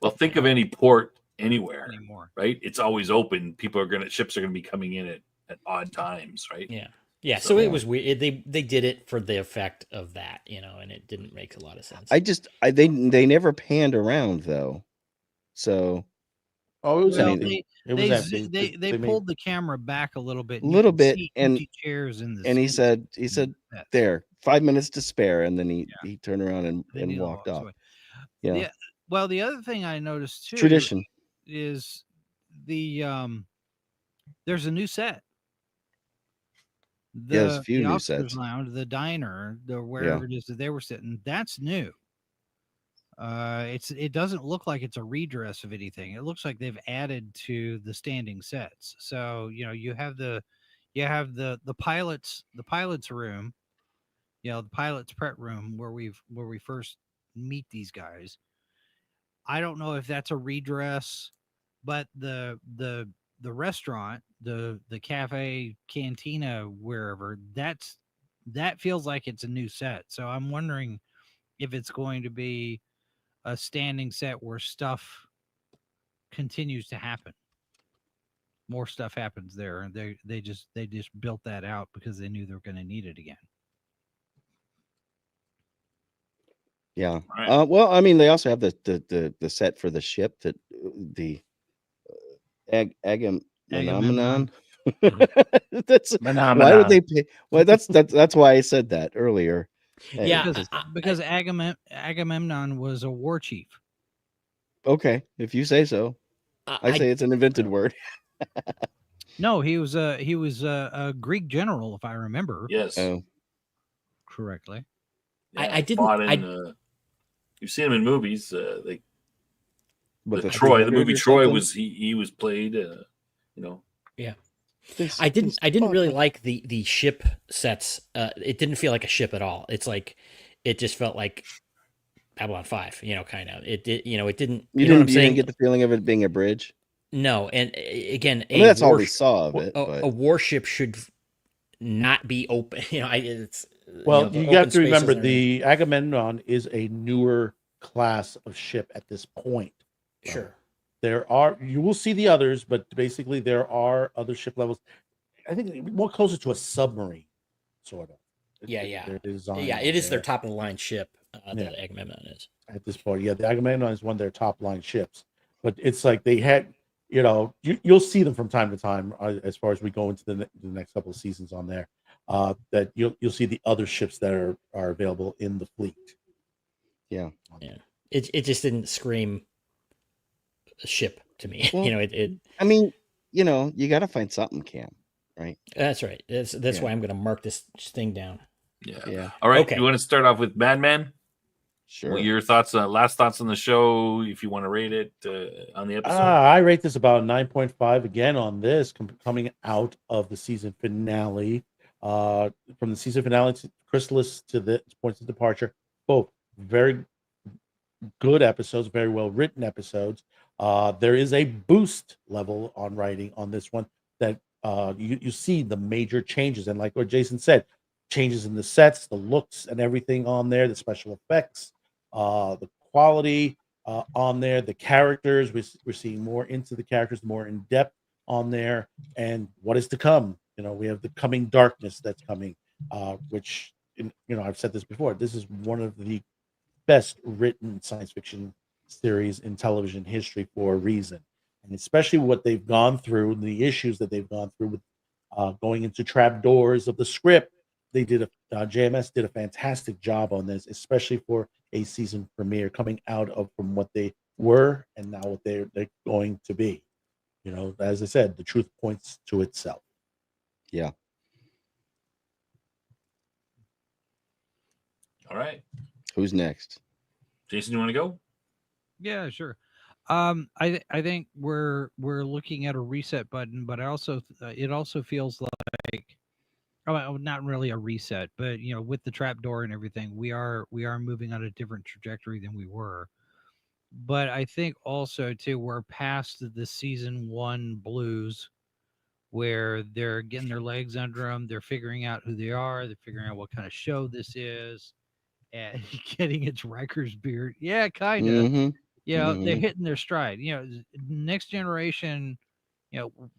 Speaker 1: Well, think of any port anywhere,
Speaker 5: Anymore.
Speaker 1: right? It's always open. Ships are gonna be coming in at odd times, right?
Speaker 2: Yeah. Yeah, so
Speaker 1: So-
Speaker 2: it was weird. They did it for the effect of that, you know, and it didn't make a lot of sense.
Speaker 4: They never panned around though, so
Speaker 3: Oh, it was
Speaker 5: Well,
Speaker 3: empty. It was
Speaker 5: they
Speaker 3: empty.
Speaker 5: they
Speaker 3: made-
Speaker 5: pulled the camera back a little bit, and
Speaker 4: Little
Speaker 5: you could
Speaker 4: bit,
Speaker 5: see
Speaker 4: and-
Speaker 5: empty chairs in the.
Speaker 4: and he
Speaker 5: seats.
Speaker 4: said
Speaker 5: That's-
Speaker 4: there 5 minutes to spare, and then he turned around
Speaker 5: then
Speaker 4: and
Speaker 5: he
Speaker 4: walked
Speaker 5: walks
Speaker 4: off.
Speaker 5: away.
Speaker 4: Yeah,
Speaker 5: Well, the other thing I noticed too
Speaker 4: tradition.
Speaker 5: is the there's a new set.
Speaker 4: There's a few
Speaker 5: the
Speaker 4: new
Speaker 5: officers
Speaker 4: sets.
Speaker 5: lounge, the diner, the wherever it is that they were sitting, that's new. It doesn't look like it's a redress of anything. It looks like they've added to the standing sets. So you have the pilot's room, the pilot's prep room where we first meet these guys. I don't know if that's a redress, but the restaurant, the cafe, cantina, wherever, that feels like it's a new set. So I'm wondering if it's going to be a standing set where stuff continues to happen. More stuff happens there, and they just built that out because they knew they were going to need it again.
Speaker 4: Yeah.
Speaker 1: Right.
Speaker 4: Well, I mean, they also have the set for the ship that the Agamemnon. That's why would they pay? Well, that's why I said that earlier.
Speaker 2: Yeah,
Speaker 5: Because Agamemnon was a war chief.
Speaker 4: Okay, if you say so. I say it's an invented word.
Speaker 5: No, he was a Greek general, if I remember
Speaker 1: Yes.
Speaker 4: Oh,
Speaker 5: correctly.
Speaker 2: I didn't-
Speaker 1: fought in, you've seen him in movies.
Speaker 4: with
Speaker 1: The
Speaker 4: the
Speaker 1: Troy, the
Speaker 4: 300
Speaker 1: movie
Speaker 4: or
Speaker 1: Troy
Speaker 4: something?
Speaker 1: was he was played.
Speaker 2: yeah.
Speaker 4: This
Speaker 2: I didn't really
Speaker 4: fuck-
Speaker 2: like the ship sets. It didn't feel like a ship at all. It's like it just felt like Babylon 5, kind of. It did, it didn't.
Speaker 4: You
Speaker 2: know what I'm
Speaker 4: didn't
Speaker 2: saying?
Speaker 4: get the feeling of it being a bridge.
Speaker 2: No, and again,
Speaker 4: I mean, that's all we saw of it.
Speaker 2: a
Speaker 4: But
Speaker 2: warship should not be open. It's
Speaker 3: Well,
Speaker 2: the
Speaker 3: you
Speaker 2: open
Speaker 3: have to
Speaker 2: spaces
Speaker 3: remember
Speaker 2: and
Speaker 3: the Agamemnon is a newer class of ship at this point.
Speaker 2: sure.
Speaker 3: You will see the others, but basically there are other ship levels. I think more closer to a submarine, sort of.
Speaker 2: Yeah, yeah.
Speaker 3: Their design
Speaker 2: Yeah,
Speaker 3: on
Speaker 2: it is their
Speaker 3: there
Speaker 2: top of the line ship.
Speaker 3: Yeah.
Speaker 2: The Agamemnon is.
Speaker 3: at this point. Yeah, the Agamemnon is one of their top line ships, but it's like they had, you'll see them from time to time as far as we go into the next couple of seasons on there. That you'll see the other ships that are available in the fleet.
Speaker 2: Yeah. It just didn't scream a ship to me.
Speaker 4: Well,
Speaker 2: it.
Speaker 4: I mean, you got to find something, Cam. Right?
Speaker 2: That's right. That's
Speaker 4: Yeah.
Speaker 2: why I'm going to mark this thing down.
Speaker 4: Yeah.
Speaker 1: All right.
Speaker 2: Okay.
Speaker 1: You want to start off with Madman?
Speaker 4: Sure.
Speaker 1: Well, your thoughts, last thoughts on the show, if you want to rate it on the episode.
Speaker 3: I rate this about 9.5 again on this coming out of the season finale. From the season finale to Chrysalis to the points of departure, both very good episodes, very well written episodes. There is a boost level on writing on this one that you see the major changes, and like what Jason said, changes in the sets, the looks, and everything on there, the special effects, the quality on there, the characters. We're seeing more into the characters, more in depth on there, and what is to come. We have the coming darkness that's coming, which I've said this before. This is one of the best written science fiction series in television history for a reason, and especially what they've gone through, the issues that they've gone through with going into trapdoors of the script. They did JMS did a fantastic job on this, especially for a season premiere, coming out of from what they were and now what they're going to be. As I said, the truth points to itself.
Speaker 4: Yeah.
Speaker 1: All right.
Speaker 4: Who's next?
Speaker 1: Jason, you want to go?
Speaker 5: Yeah, sure. I think we're looking at a reset button, but it also feels like, oh, not really a reset, but with the trap door and everything, we are moving on a different trajectory than we were. But I think also too, we're past the season one blues where they're getting their legs under them, they're figuring out who they are, they're figuring out what kind of show this is, and getting its Riker's beard. Yeah, kind of.
Speaker 4: Mm-hmm.
Speaker 5: They're
Speaker 4: Mm-hmm.
Speaker 5: hitting their stride. Next generation.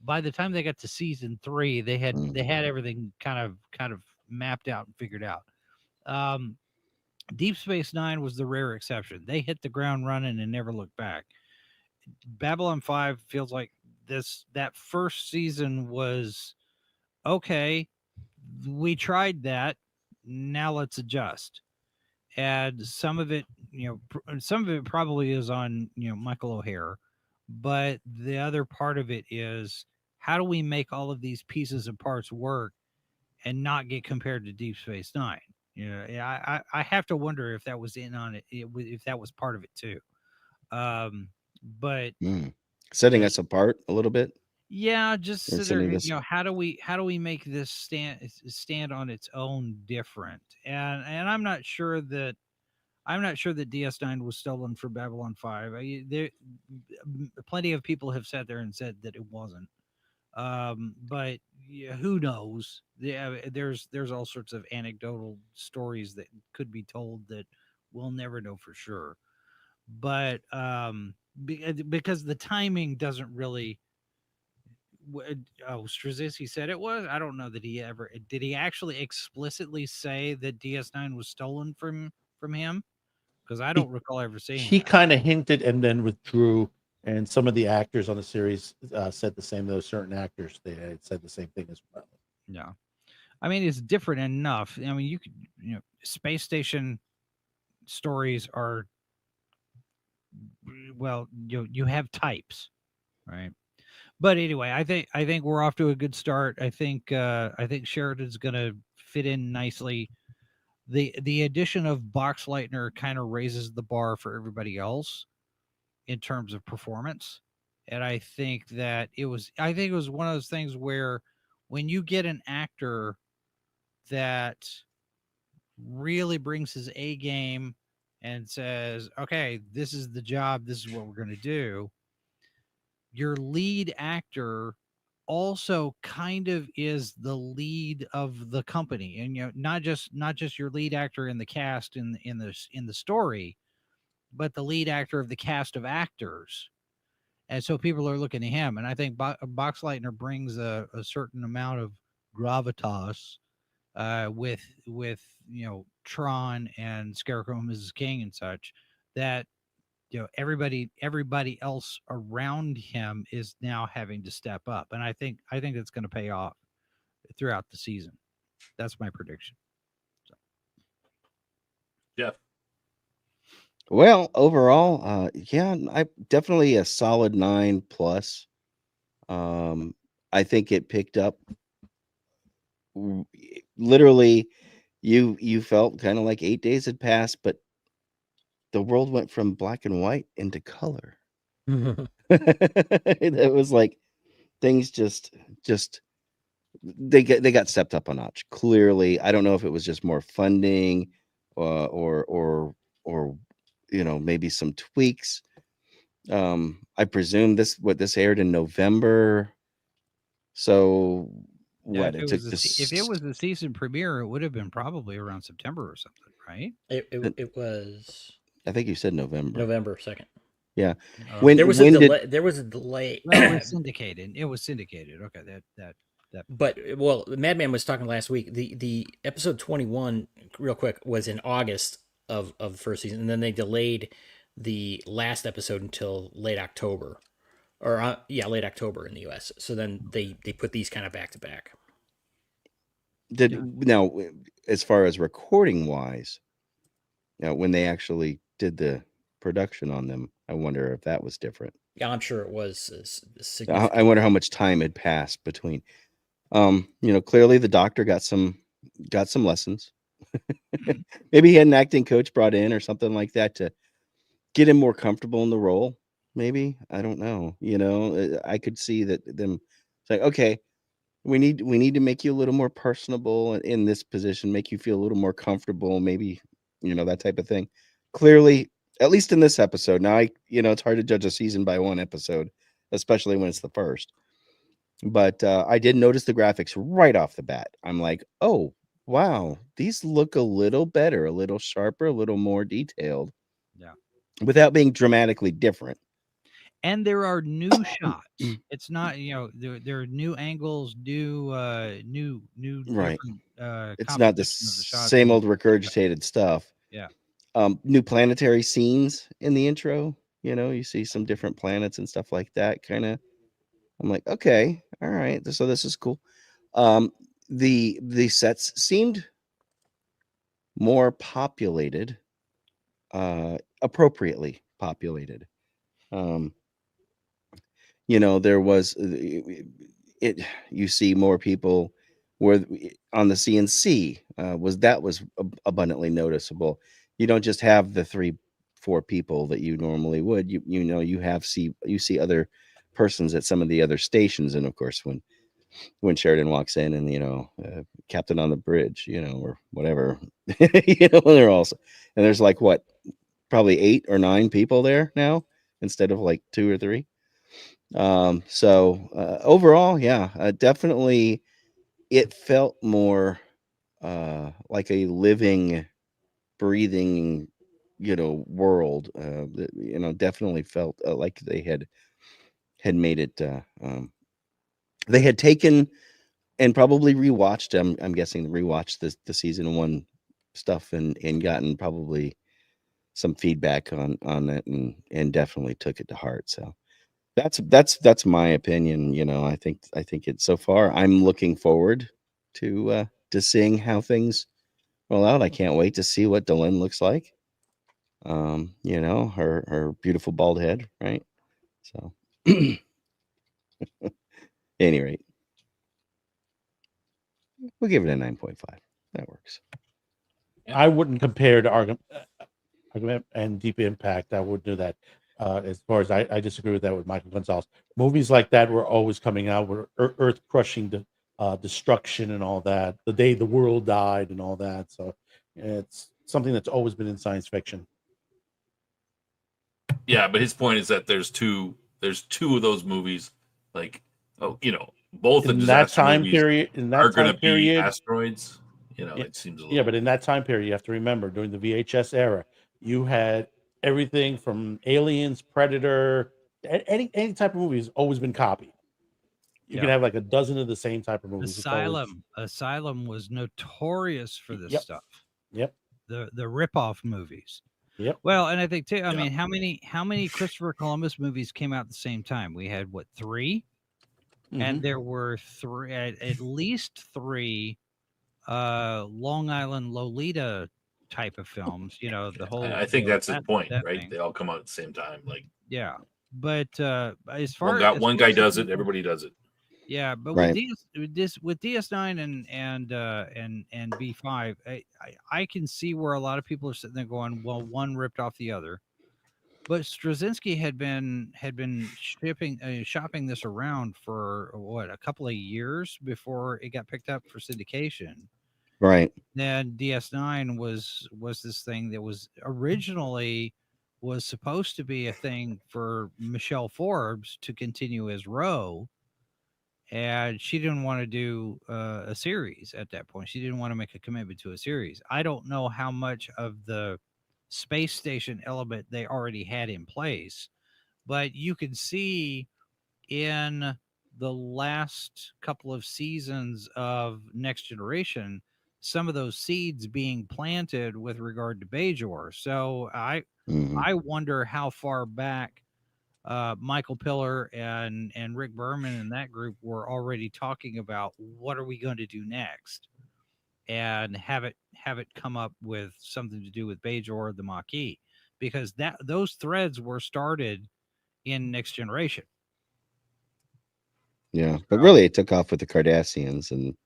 Speaker 5: By the time they got to season 3, they had everything kind of mapped out and figured out. Um, Deep Space Nine was the rare exception. They hit the ground running and never looked back. Babylon 5 feels like that first season was okay. We tried that. Now let's adjust. And some of it, some of it probably is on Michael O'Hare, but the other part of it is, how do we make all of these pieces and parts work and not get compared to Deep Space Nine? I have to wonder if that was in on it, if that was part of it too. But
Speaker 4: Setting
Speaker 5: yeah,
Speaker 4: us apart a little bit.
Speaker 5: yeah, just
Speaker 4: Or
Speaker 5: so there,
Speaker 4: sending this.
Speaker 5: how do we make this stand on its own different? And I'm not sure that DS9 was stolen for Babylon 5. Plenty of people have sat there and said that it wasn't. But yeah, who knows? Yeah, there's all sorts of anecdotal stories that could be told that we'll never know for sure. But because the timing doesn't really. Oh, Straczynski said it was. I don't know that he ever did. He actually explicitly say that DS9 was stolen from him, because I don't recall ever seeing
Speaker 3: He
Speaker 5: that.
Speaker 3: kind of hinted and then withdrew. And some of the actors on the series said the same. Those certain actors, they had said the same thing as well.
Speaker 5: Yeah. I mean, it's different enough. I mean, space station stories are, well, you have types, right? But anyway, I think we're off to a good start. I think Sheridan's going to fit in nicely. The addition of Boxleitner kind of raises the bar for everybody else in terms of performance. And I think it was one of those things where, when you get an actor that really brings his A game and says, okay, this is the job, this is what we're going to do, your lead actor also kind of is the lead of the company. And not just your lead actor in the cast in the story, but the lead actor of the cast of actors. And so people are looking at him, and I think Boxleitner brings a certain amount of gravitas, with Tron and Scarecrow and Mrs. King and such, that everybody else around him is now having to step up, and I think it's going to pay off throughout the season. That's my prediction.
Speaker 1: Jeff.
Speaker 4: Well, overall, yeah, I definitely a solid 9+. I think it picked up literally. You felt kind of like 8 days had passed, but the world went from black and white into color. It was like things just they got stepped up a notch. Clearly, I don't know if it was just more funding, or maybe some tweaks. I presume this aired in November. So
Speaker 5: Yeah,
Speaker 4: what it took this.
Speaker 5: if it was the season premiere, it would have been probably around September or something, right?
Speaker 2: It was
Speaker 4: I think you said November.
Speaker 2: November 2nd.
Speaker 4: Yeah.
Speaker 5: When
Speaker 2: There was a delay. There was a delay.
Speaker 5: Well, it was syndicated. It was syndicated. Okay, that.
Speaker 2: But well, Madman was talking last week. The episode 21, real quick, was in August of the first season, and then they delayed the last episode until late October, or late October in the U.S. So then they put these kind of back to back.
Speaker 4: Now, as far as recording wise, when they actually did the production on them, I wonder if that was different.
Speaker 2: Yeah, I'm sure it was significant.
Speaker 4: I wonder how much time had passed between. Clearly the doctor got some lessons. Maybe he had an acting coach brought in or something like that get him more comfortable in the role. Maybe, I don't know. I could see that them saying, okay, we need to make you a little more personable in this position, make you feel a little more comfortable, maybe, that type of thing. Clearly, at least in this episode. Now, it's hard to judge a season by one episode, especially when it's the first. But I did notice the graphics right off the bat. I'm like, oh, wow, these look a little better, a little sharper, a little more detailed.
Speaker 5: Yeah.
Speaker 4: Without being dramatically different.
Speaker 5: And there are new shots. It's not, there are new angles, new
Speaker 4: Right.
Speaker 5: different
Speaker 4: It's not the
Speaker 5: composition of the shots.
Speaker 4: same old regurgitated stuff.
Speaker 5: Yeah.
Speaker 4: New planetary scenes in the intro. You see some different planets and stuff like that. Kind of. I'm like, okay, all right. So this is cool. The sets seemed more populated, appropriately populated. There was it. You see more people where on the CNC was abundantly noticeable. You don't just have the 3-4 people that you normally would. You see other persons at some of the other stations, and of course when Sheridan walks in and captain on the bridge, or whatever, they're also, and there's like what, probably 8 or 9 people there now instead of like 2 or 3. So overall, yeah, definitely it felt more like a living, breathing, world. Definitely felt like they had made it. They had taken and probably rewatched. I'm guessing rewatched the season 1 stuff and gotten probably some feedback on it and definitely took it to heart. So. That's my opinion. I think it's so far. I'm looking forward to seeing how things roll out. I can't wait to see what Delenn looks like. Her beautiful bald head, right? So, at any rate, we'll give it a 9.5. That works.
Speaker 3: I wouldn't compare to Argument and Deep Impact. I would do that. As far as I disagree with that with Michael Gonzalez. Movies like that were always coming out with earth crushing destruction and all that. The day the world died and all that. So it's something that's always been in science fiction.
Speaker 1: Yeah, but his point is that there's two of those movies, like both the
Speaker 3: In that
Speaker 1: disaster
Speaker 3: time
Speaker 1: movies
Speaker 3: period, in
Speaker 1: are
Speaker 3: that
Speaker 1: going
Speaker 3: time
Speaker 1: to be
Speaker 3: period,
Speaker 1: asteroids. It seems a little.
Speaker 3: yeah, but in that time period, you have to remember during the VHS era, you had everything from Aliens, Predator, any type of movie has always been copied. You can
Speaker 5: Yeah.
Speaker 3: have like a dozen of the same type of movies. It's always-
Speaker 5: Asylum was notorious for this
Speaker 3: Yep.
Speaker 5: stuff.
Speaker 3: Yep.
Speaker 5: The rip-off movies.
Speaker 3: Yep.
Speaker 5: Well, and I think too, I
Speaker 1: Yeah.
Speaker 5: mean, how many Christopher Columbus movies came out at the same time? We had what, 3? And
Speaker 3: Mhm.
Speaker 5: there were at least 3 Long Island Lolita type of films, the whole
Speaker 1: I think that's his point,
Speaker 5: that
Speaker 1: right?
Speaker 5: thing.
Speaker 1: They all come out at the same time. Like,
Speaker 5: Yeah. But as far
Speaker 1: one
Speaker 5: as
Speaker 1: guy
Speaker 5: as
Speaker 1: does
Speaker 5: the
Speaker 1: it, everybody does it.
Speaker 5: Yeah, but
Speaker 4: Right.
Speaker 5: with DS9 and B5, I can see where a lot of people are sitting there going, well, one ripped off the other. But Straczynski had been shopping this around for what, a couple of years before it got picked up for syndication.
Speaker 4: Right.
Speaker 5: Then DS9 was this thing that was originally was supposed to be a thing for Michelle Forbes to continue as Ro, and she didn't want to do a series at that point. She didn't want to make a commitment to a series. I don't know how much of the space station element they already had in place, but you can see in the last couple of seasons of Next Generation some of those seeds being planted with regard to Bajor. So
Speaker 4: Mhm.
Speaker 5: I wonder how far back Michael Pillar and Rick Berman and that group were already talking about what are we going to do next, and have it come up with something to do with Bajor the Maquis, because those threads were started in Next Generation.
Speaker 4: Yeah, but really it took off with the Cardassians and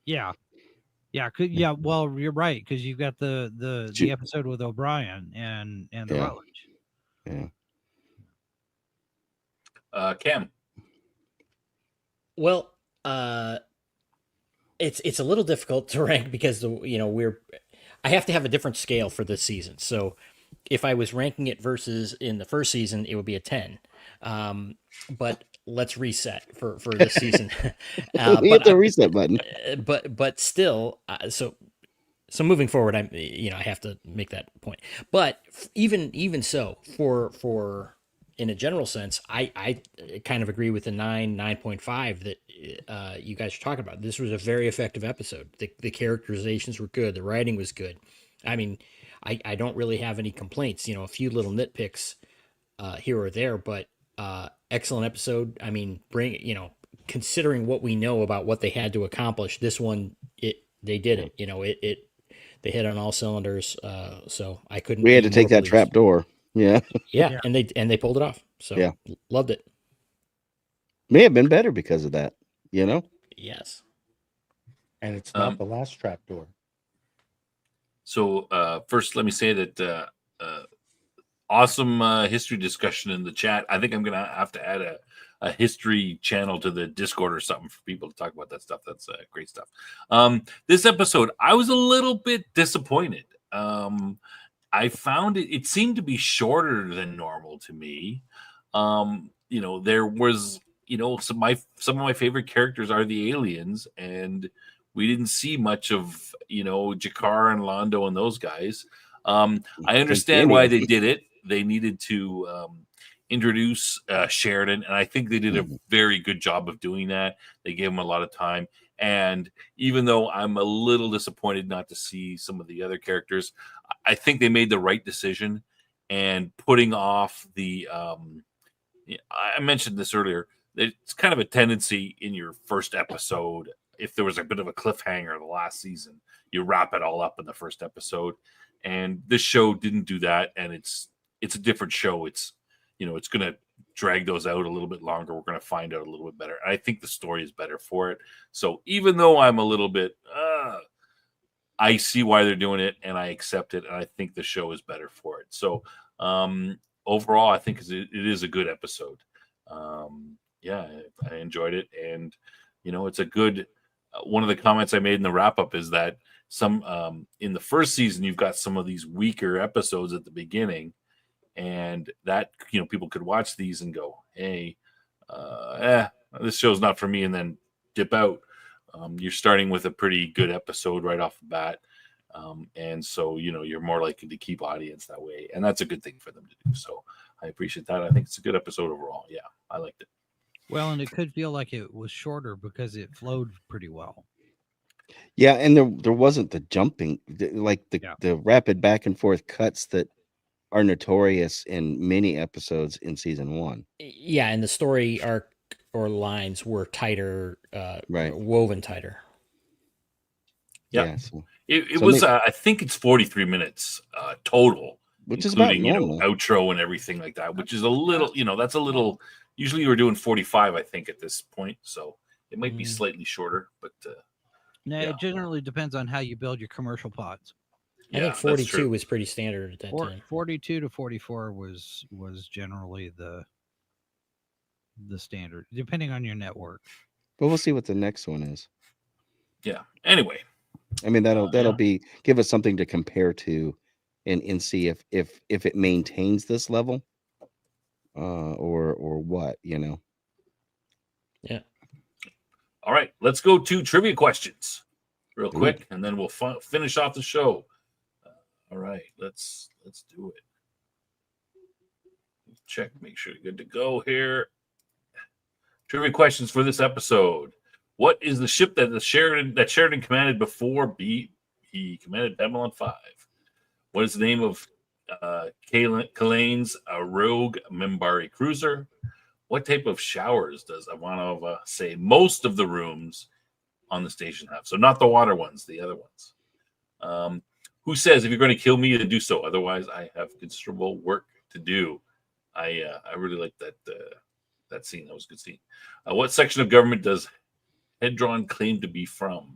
Speaker 5: Yeah. Yeah. Well, you're right because you've got the
Speaker 4: Ju-
Speaker 5: episode with O'Brien and the
Speaker 4: Yeah.
Speaker 5: Rutledge.
Speaker 4: Yeah.
Speaker 1: Cam.
Speaker 2: Well, it's a little difficult to rank because I have to have a different scale for this season. So if I was ranking it versus in the first season, it would be a 10. But let's reset for this season.
Speaker 4: Hit the reset button.
Speaker 2: But still, so moving forward, I have to make that point. But even so, for in a general sense, I kind of agree with the 9.5 that you guys are talking about. This was a very effective episode. The characterizations were good. The writing was good. I mean, I don't really have any complaints. A few little nitpicks here or there, but excellent episode. I mean, considering what we know about what they had to accomplish, this one they did it. They hit on all cylinders. So I couldn't.
Speaker 4: We had
Speaker 2: be
Speaker 4: to take
Speaker 2: more
Speaker 4: that
Speaker 2: pleased.
Speaker 4: trap door. Yeah.
Speaker 2: Yeah, and they pulled it off. So
Speaker 4: Yeah.
Speaker 2: Loved it.
Speaker 4: May have been better because of that.
Speaker 2: Yes.
Speaker 3: And it's not the last trapdoor.
Speaker 1: So first, let me say that awesome history discussion in the chat. I think I'm going to have to add a history channel to the Discord or something for people to talk about that stuff. That's great stuff. This episode, I was a little bit disappointed. I found it seemed to be shorter than normal to me. There was, some of my favorite characters are the aliens, and we didn't see much of, Jakar and Londo and those guys. I understand why they did it. They needed to introduce Sheridan, and I think they did a very good job of doing that. They gave him a lot of time. And even though I'm a little disappointed not to see some of the other characters, I think they made the right decision. And putting off I mentioned this earlier, it's kind of a tendency in your first episode. If there was a bit of a cliffhanger the last season, you wrap it all up in the first episode. And this show didn't do that. And it's a different show. It's going to drag those out a little bit longer. We're going to find out a little bit better. I think the story is better for it. So even though I'm a little bit, I see why they're doing it and I accept it. And I think the show is better for it. So overall, I think it is a good episode. I enjoyed it. And, it's a good, one of the comments I made in the wrap up is that some in the first season, you've got some of these weaker episodes at the beginning. And that, people could watch these and go, hey, this show's not for me, and then dip out. You're starting with a pretty good episode right off the bat. And so, you're more likely to keep audience that way. And that's a good thing for them to do. So I appreciate that. I think it's a good episode overall. Yeah, I liked it.
Speaker 5: Well, and it could feel like it was shorter because it flowed pretty well.
Speaker 4: Yeah, and there wasn't the jumping, the rapid back and forth cuts that are notorious in many episodes in season 1.
Speaker 2: Yeah, and the story arc or lines were tighter,
Speaker 4: right,
Speaker 2: woven tighter.
Speaker 1: Yeah, it was. I think it's 43 minutes total,
Speaker 4: which is about normal.
Speaker 1: Outro and everything like that. Which is a little, that's a little. Usually, we're doing 45, I think, at this point. So it might be slightly shorter, but
Speaker 5: it generally depends on how you build your commercial pods.
Speaker 2: I think 42 was pretty standard at that time.
Speaker 5: 42 to 44 was generally the standard, depending on your network.
Speaker 4: But we'll see what the next one is.
Speaker 1: Yeah. Anyway,
Speaker 4: I mean that'll be give us something to compare to, and see if it maintains this level, or what,
Speaker 2: Yeah.
Speaker 1: All right, let's go to trivia questions real quick, and then we'll finish off the show. All right, let's do it. Check, make sure you're good to go here. Trivia questions for this episode. What is the ship that Sheridan commanded before he commanded Babylon 5? What is the name of Kalane's rogue Minbari cruiser? What type of showers does Ivanova say most of the rooms on the station have? So not the water ones, the other ones. Who says, if you're going to kill me, to do so? Otherwise, I have considerable work to do. I really like that scene. That was a good scene. What section of government does Hedron claim to be from?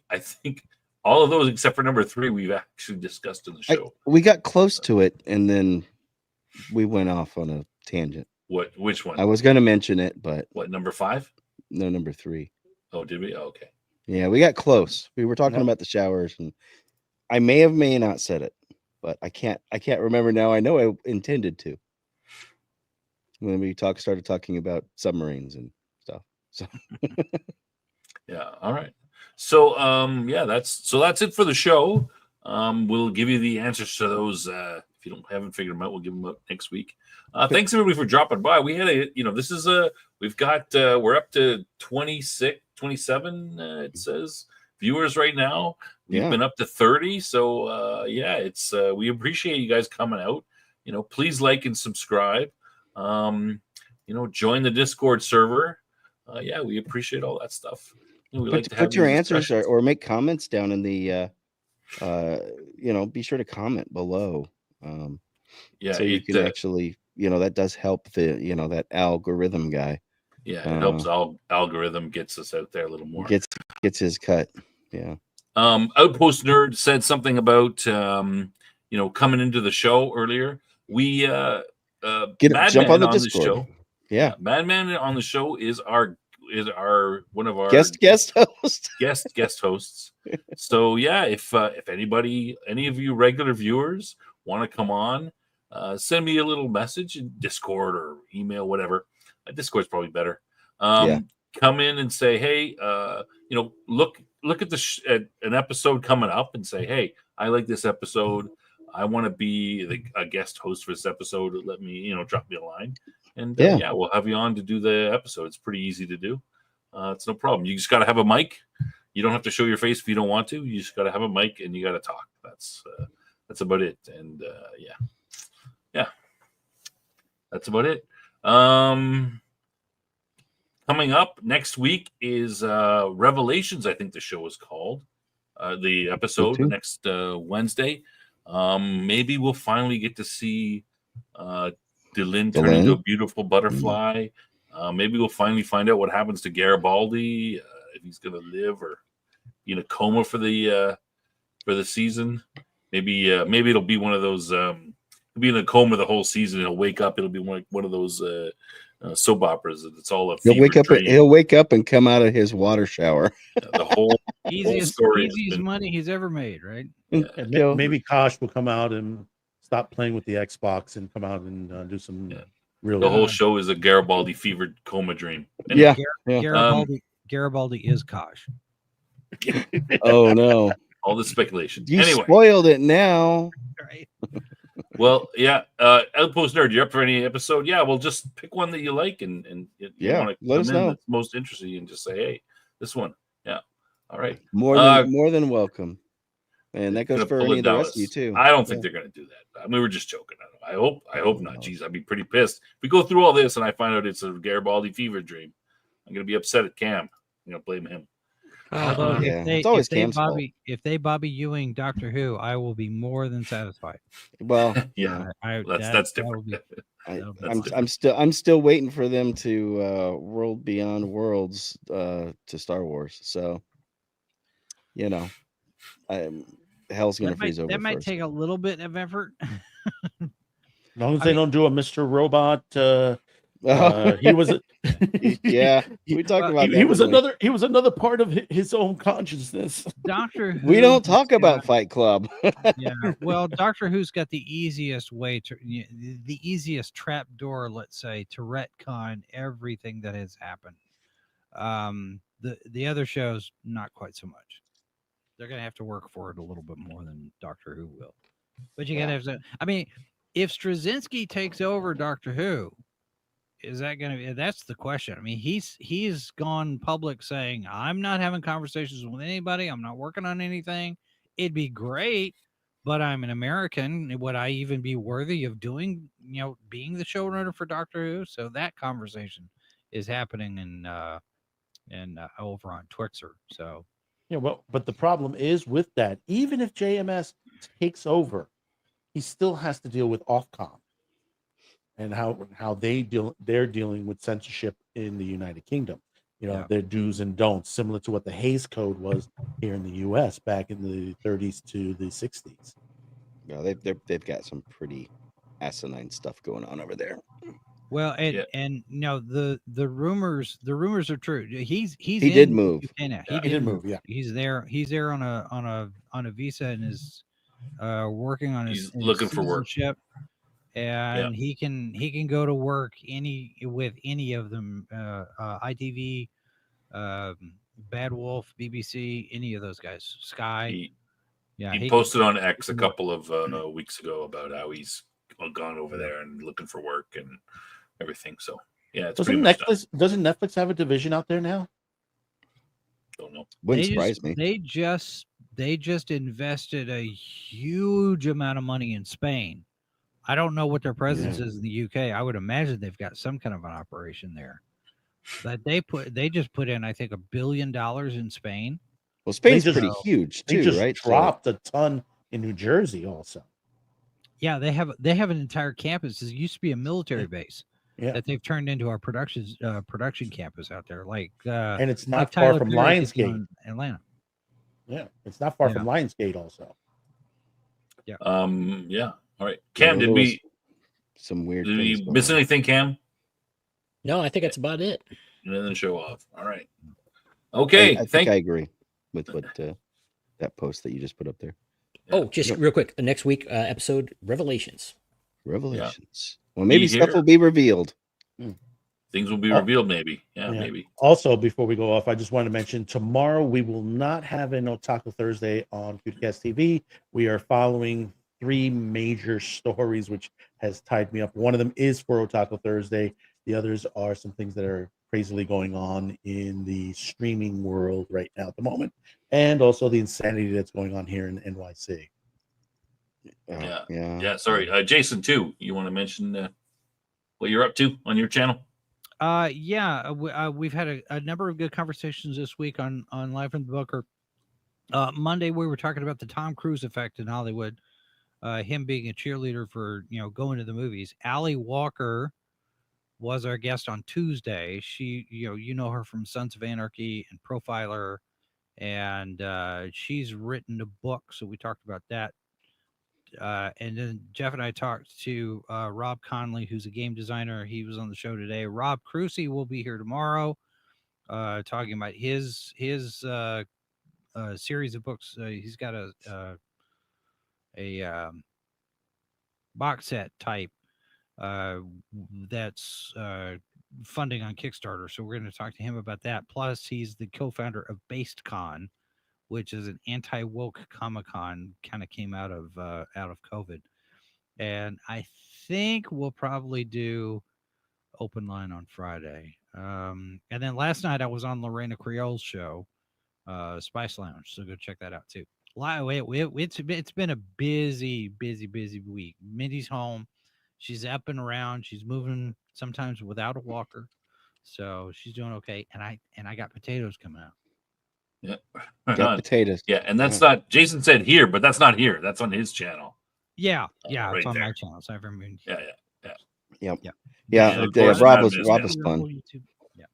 Speaker 1: I think all of those except for number 3 we've actually discussed in the show.
Speaker 4: We got close to it, and then we went off on a tangent.
Speaker 1: Which one?
Speaker 4: I was going to mention it, but
Speaker 1: what, number 5?
Speaker 4: no, number 3.
Speaker 1: Oh, did we? Oh, okay.
Speaker 4: Yeah, we got close. We were talking about the showers, and I may not said it, but I can't remember now. I know I intended to when we started talking about submarines and stuff. So
Speaker 1: yeah, all right. So that's it for the show. We'll give you the answers to those. If you haven't figured them out, we'll give them out next week. Thanks everybody for dropping by. We had this is we've got we're up to 26, 27 it says viewers right now. We've been up to 30. So it's we appreciate you guys coming out. Please like and subscribe. Join the Discord server. We appreciate all that stuff. We like to
Speaker 4: put your answers or make comments down in the be sure to comment below. So you can actually, that does help the, that algorithm guy.
Speaker 1: Yeah, it helps. Algorithm gets us out there a little more.
Speaker 4: Gets his cut. Yeah.
Speaker 1: Outpost Nerd said something about coming into the show earlier. We
Speaker 4: jump on the Discord.
Speaker 1: Show.
Speaker 4: Yeah.
Speaker 1: Madman on the show is our one of our
Speaker 4: guest hosts.
Speaker 1: guest hosts. So if any of you regular viewers want to come on, send me a little message in Discord or email, whatever. Discord's probably better. Come in and say, hey, look at an episode coming up and say, hey, I like this episode. I want to be a guest host for this episode. Let me, drop me a line. And we'll have you on to do the episode. It's pretty easy to do. It's no problem. You just got to have a mic. You don't have to show your face if you don't want to. You just got to have a mic and you got to talk. That's about it. And that's about it. Coming up next week is Revelations. I think the show is called the episode next Wednesday. Maybe we'll finally get to see Dylan turn into a beautiful butterfly. Maybe we'll finally find out what happens to Garibaldi, if he's going to live or be in a coma for the season. Maybe it'll be one of those. He'll be in a coma the whole season. He'll wake up. It'll be one of those soap operas. It's all a
Speaker 4: he'll wake up. He'll wake up and come out of his water shower.
Speaker 1: The whole
Speaker 5: easiest money he's ever made, right?
Speaker 3: Yeah. Maybe Kosh will come out and stop playing with the Xbox and come out and do some real.
Speaker 1: The whole show is a Garibaldi fevered coma dream.
Speaker 4: And
Speaker 5: Garibaldi is Kosh.
Speaker 4: Oh no!
Speaker 1: All the speculation.
Speaker 4: You spoiled it now.
Speaker 5: Right.
Speaker 1: Well, Outpost Nerd, you're up for any episode? Yeah, we'll just pick one that you like and you want to
Speaker 4: let us know
Speaker 1: that's most interesting and just say, hey, this one. Yeah. All right.
Speaker 4: More than welcome. And that goes for any of the rest of you too.
Speaker 1: I don't think they're going to do that. I mean, we're just joking. I hope not. Jeez, I'd be pretty pissed if we go through all this and I find out it's a Garibaldi fever dream. I'm going to be upset at Cam. I'm going to blame him.
Speaker 4: It's always Cam's fault.
Speaker 5: If they Bobby Ewing Doctor Who, I will be more than satisfied.
Speaker 1: Well, that's different.
Speaker 4: I'm still waiting for them to world beyond worlds to Star Wars. So, hell's gonna freeze over.
Speaker 5: That might take a little bit of effort.
Speaker 3: As long as they don't do a Mr. Robot. He was
Speaker 4: we talked about
Speaker 3: that. He was another part of his own consciousness.
Speaker 5: Doctor Who,
Speaker 4: we don't talk about Fight Club.
Speaker 5: Well, Doctor Who's got the easiest way to the easiest trap door, let's say, to retcon everything that has happened. The other shows not quite so much. They're gonna have to work for it a little bit more than Doctor Who will. But you gotta have to. I mean, if Straczynski takes over Doctor Who, is that going to be? That's the question. I mean, he's gone public saying, I'm not having conversations with anybody. I'm not working on anything. It'd be great, but I'm an American. Would I even be worthy of doing, being the showrunner for Doctor Who? So that conversation is happening in over on Twixer. So,
Speaker 3: but the problem is with that, even if JMS takes over, he still has to deal with Ofcom. And how they're dealing with censorship in the United Kingdom.
Speaker 5: Yeah.
Speaker 3: their do's and don'ts, similar to what the Hays Code was here in the U.S. back in the 30s to the 60s.
Speaker 4: Yeah, they've got some pretty asinine stuff going on over there.
Speaker 5: Well, and
Speaker 1: Yeah.
Speaker 5: and no, the rumors are true. He's
Speaker 4: He
Speaker 5: in
Speaker 4: did move.
Speaker 5: UK now.
Speaker 1: Yeah.
Speaker 5: He did move. Yeah, he's there on a visa and is working on
Speaker 1: He's
Speaker 5: his
Speaker 1: looking for work.
Speaker 5: citizenship. And he can go to work with any of them, ITV, Bad Wolf, BBC, any of those guys, Sky.
Speaker 1: He posted on X a couple of weeks ago about how he's gone over there and looking for work and everything. So yeah, it's pretty much done.
Speaker 3: Doesn't Netflix have a division out there now?
Speaker 1: Don't know.
Speaker 4: Wouldn't surprise me.
Speaker 5: They just invested a huge amount of money in Spain. I don't know what their presence is in the UK. I would imagine they've got some kind of an operation there. But they just put in, I think, $1 billion in Spain.
Speaker 4: Well, Spain's pretty huge too,
Speaker 3: they just
Speaker 4: right?
Speaker 3: dropped a ton in New Jersey also.
Speaker 5: Yeah, they have an entire campus. It used to be a military base that they've turned into our production campus out there. Like
Speaker 3: and it's not
Speaker 5: like
Speaker 3: far
Speaker 5: Tyler
Speaker 3: from
Speaker 5: Perry
Speaker 3: Lionsgate,
Speaker 5: in Atlanta.
Speaker 3: Yeah, it's not far from Lionsgate also.
Speaker 5: Yeah.
Speaker 1: Yeah. All right, Cam, did we miss anything, Cam?
Speaker 2: No, I think that's about it.
Speaker 1: And then show off. All right. Okay.
Speaker 4: I think I agree with what that post that you just put up there.
Speaker 2: Oh, just real quick. The next week episode, Revelations.
Speaker 4: Revelations. Well, maybe stuff will be revealed.
Speaker 1: Things will be revealed, maybe. Yeah, maybe.
Speaker 3: Also, before we go off, I just want to mention tomorrow we will not have an Otaku Thursday on Cutecast TV. We are following 3 major stories, which has tied me up. One of them is for Otaku Thursday. The others are some things that are crazily going on in the streaming world right now at the moment, and also the insanity that's going on here in NYC.
Speaker 1: Yeah. Sorry, Jason, too. You want to mention what you're up to on your channel?
Speaker 5: We've had a number of good conversations this week on Live from the Bunker. Monday we were talking about the Tom Cruise effect in Hollywood, him being a cheerleader for going to the movies. Allie Walker was our guest on Tuesday. She you know her from Sons of Anarchy and Profiler, and she's written a book, so we talked about that. And then Jeff and I talked to Rob Conley, who's a game designer. He was on the show today. Rob Crucy will be here tomorrow, talking about his series of books. He's got a box set type that's funding on Kickstarter. So we're going to talk to him about that. Plus, he's the co-founder of BasedCon, which is an anti-woke Comic-Con, kind of came out of COVID. And I think we'll probably do open line on Friday. And then last night I was on Lorena Creole's show, Spice Lounge. So go check that out too. It's been a busy week. Mindy's home. She's up and around. She's moving sometimes without a walker. So she's doing okay. And I got potatoes coming out.
Speaker 1: Yeah.
Speaker 4: Got potatoes.
Speaker 1: Yeah, and that's not Jason said here, but that's not here. That's on his channel.
Speaker 5: Yeah,
Speaker 1: right
Speaker 5: it's on
Speaker 1: there.
Speaker 5: my channel. So
Speaker 4: Rob was fun.
Speaker 5: Yeah.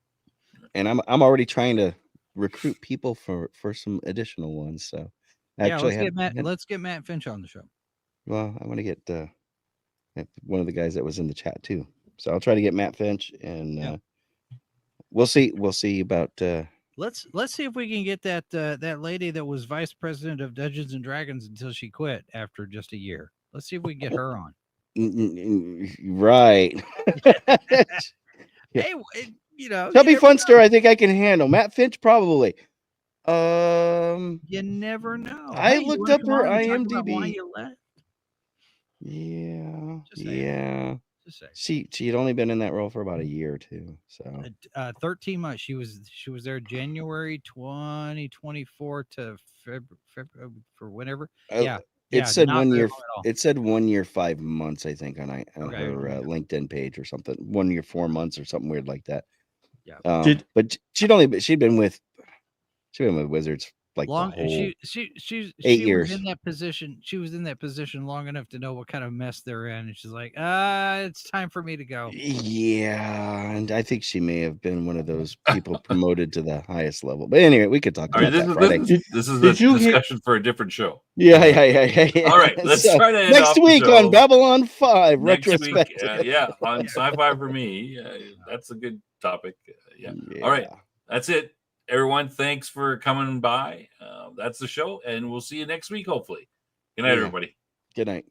Speaker 4: And I'm already trying to recruit people for some additional ones. So
Speaker 5: let's get Matt Finch on the show.
Speaker 4: Well, I want to get one of the guys that was in the chat too. So I'll try to get Matt Finch, and we'll see about.
Speaker 5: Let's see if we can get that lady that was vice president of Dungeons and Dragons until she quit after just a year. Let's see if we can get her on.
Speaker 4: Right.
Speaker 5: Hey,
Speaker 4: Chubby Funster, I think I can handle. Matt Finch, probably.
Speaker 5: You never know.
Speaker 4: I looked up her IMDb. Yeah. She had only been in that role for about a year or two. So
Speaker 5: 13 months. She was there January 2024 to February for whenever.
Speaker 4: It said 1 year. It said 1 year, 5 months, I think, on her LinkedIn page or something. 1 year, 4 months or something weird like that.
Speaker 5: Yeah.
Speaker 4: But she'd been with Wizards like the whole
Speaker 5: She
Speaker 4: 8
Speaker 5: was
Speaker 4: years.
Speaker 5: in that position. She was in that position long enough to know what kind of mess they're in, and she's like, it's time for me to go.
Speaker 4: Yeah, and I think she may have been one of those people promoted to the highest level. But anyway, we could talk
Speaker 1: All right,
Speaker 4: about that Friday.
Speaker 1: this is
Speaker 3: Did
Speaker 1: a
Speaker 3: you hear-
Speaker 1: discussion for a different show.
Speaker 4: Yeah.
Speaker 1: All right, let's
Speaker 4: So,
Speaker 1: try to end
Speaker 4: next
Speaker 1: off the
Speaker 4: week
Speaker 1: show.
Speaker 4: on Babylon 5
Speaker 1: Next week,
Speaker 4: retrospective.
Speaker 1: yeah, on Sci-Fi for Me. That's a good topic. Yeah. All right, that's it, everyone. Thanks for coming by. That's the show, and we'll see you next week, hopefully. Good night, everybody.
Speaker 4: Good night.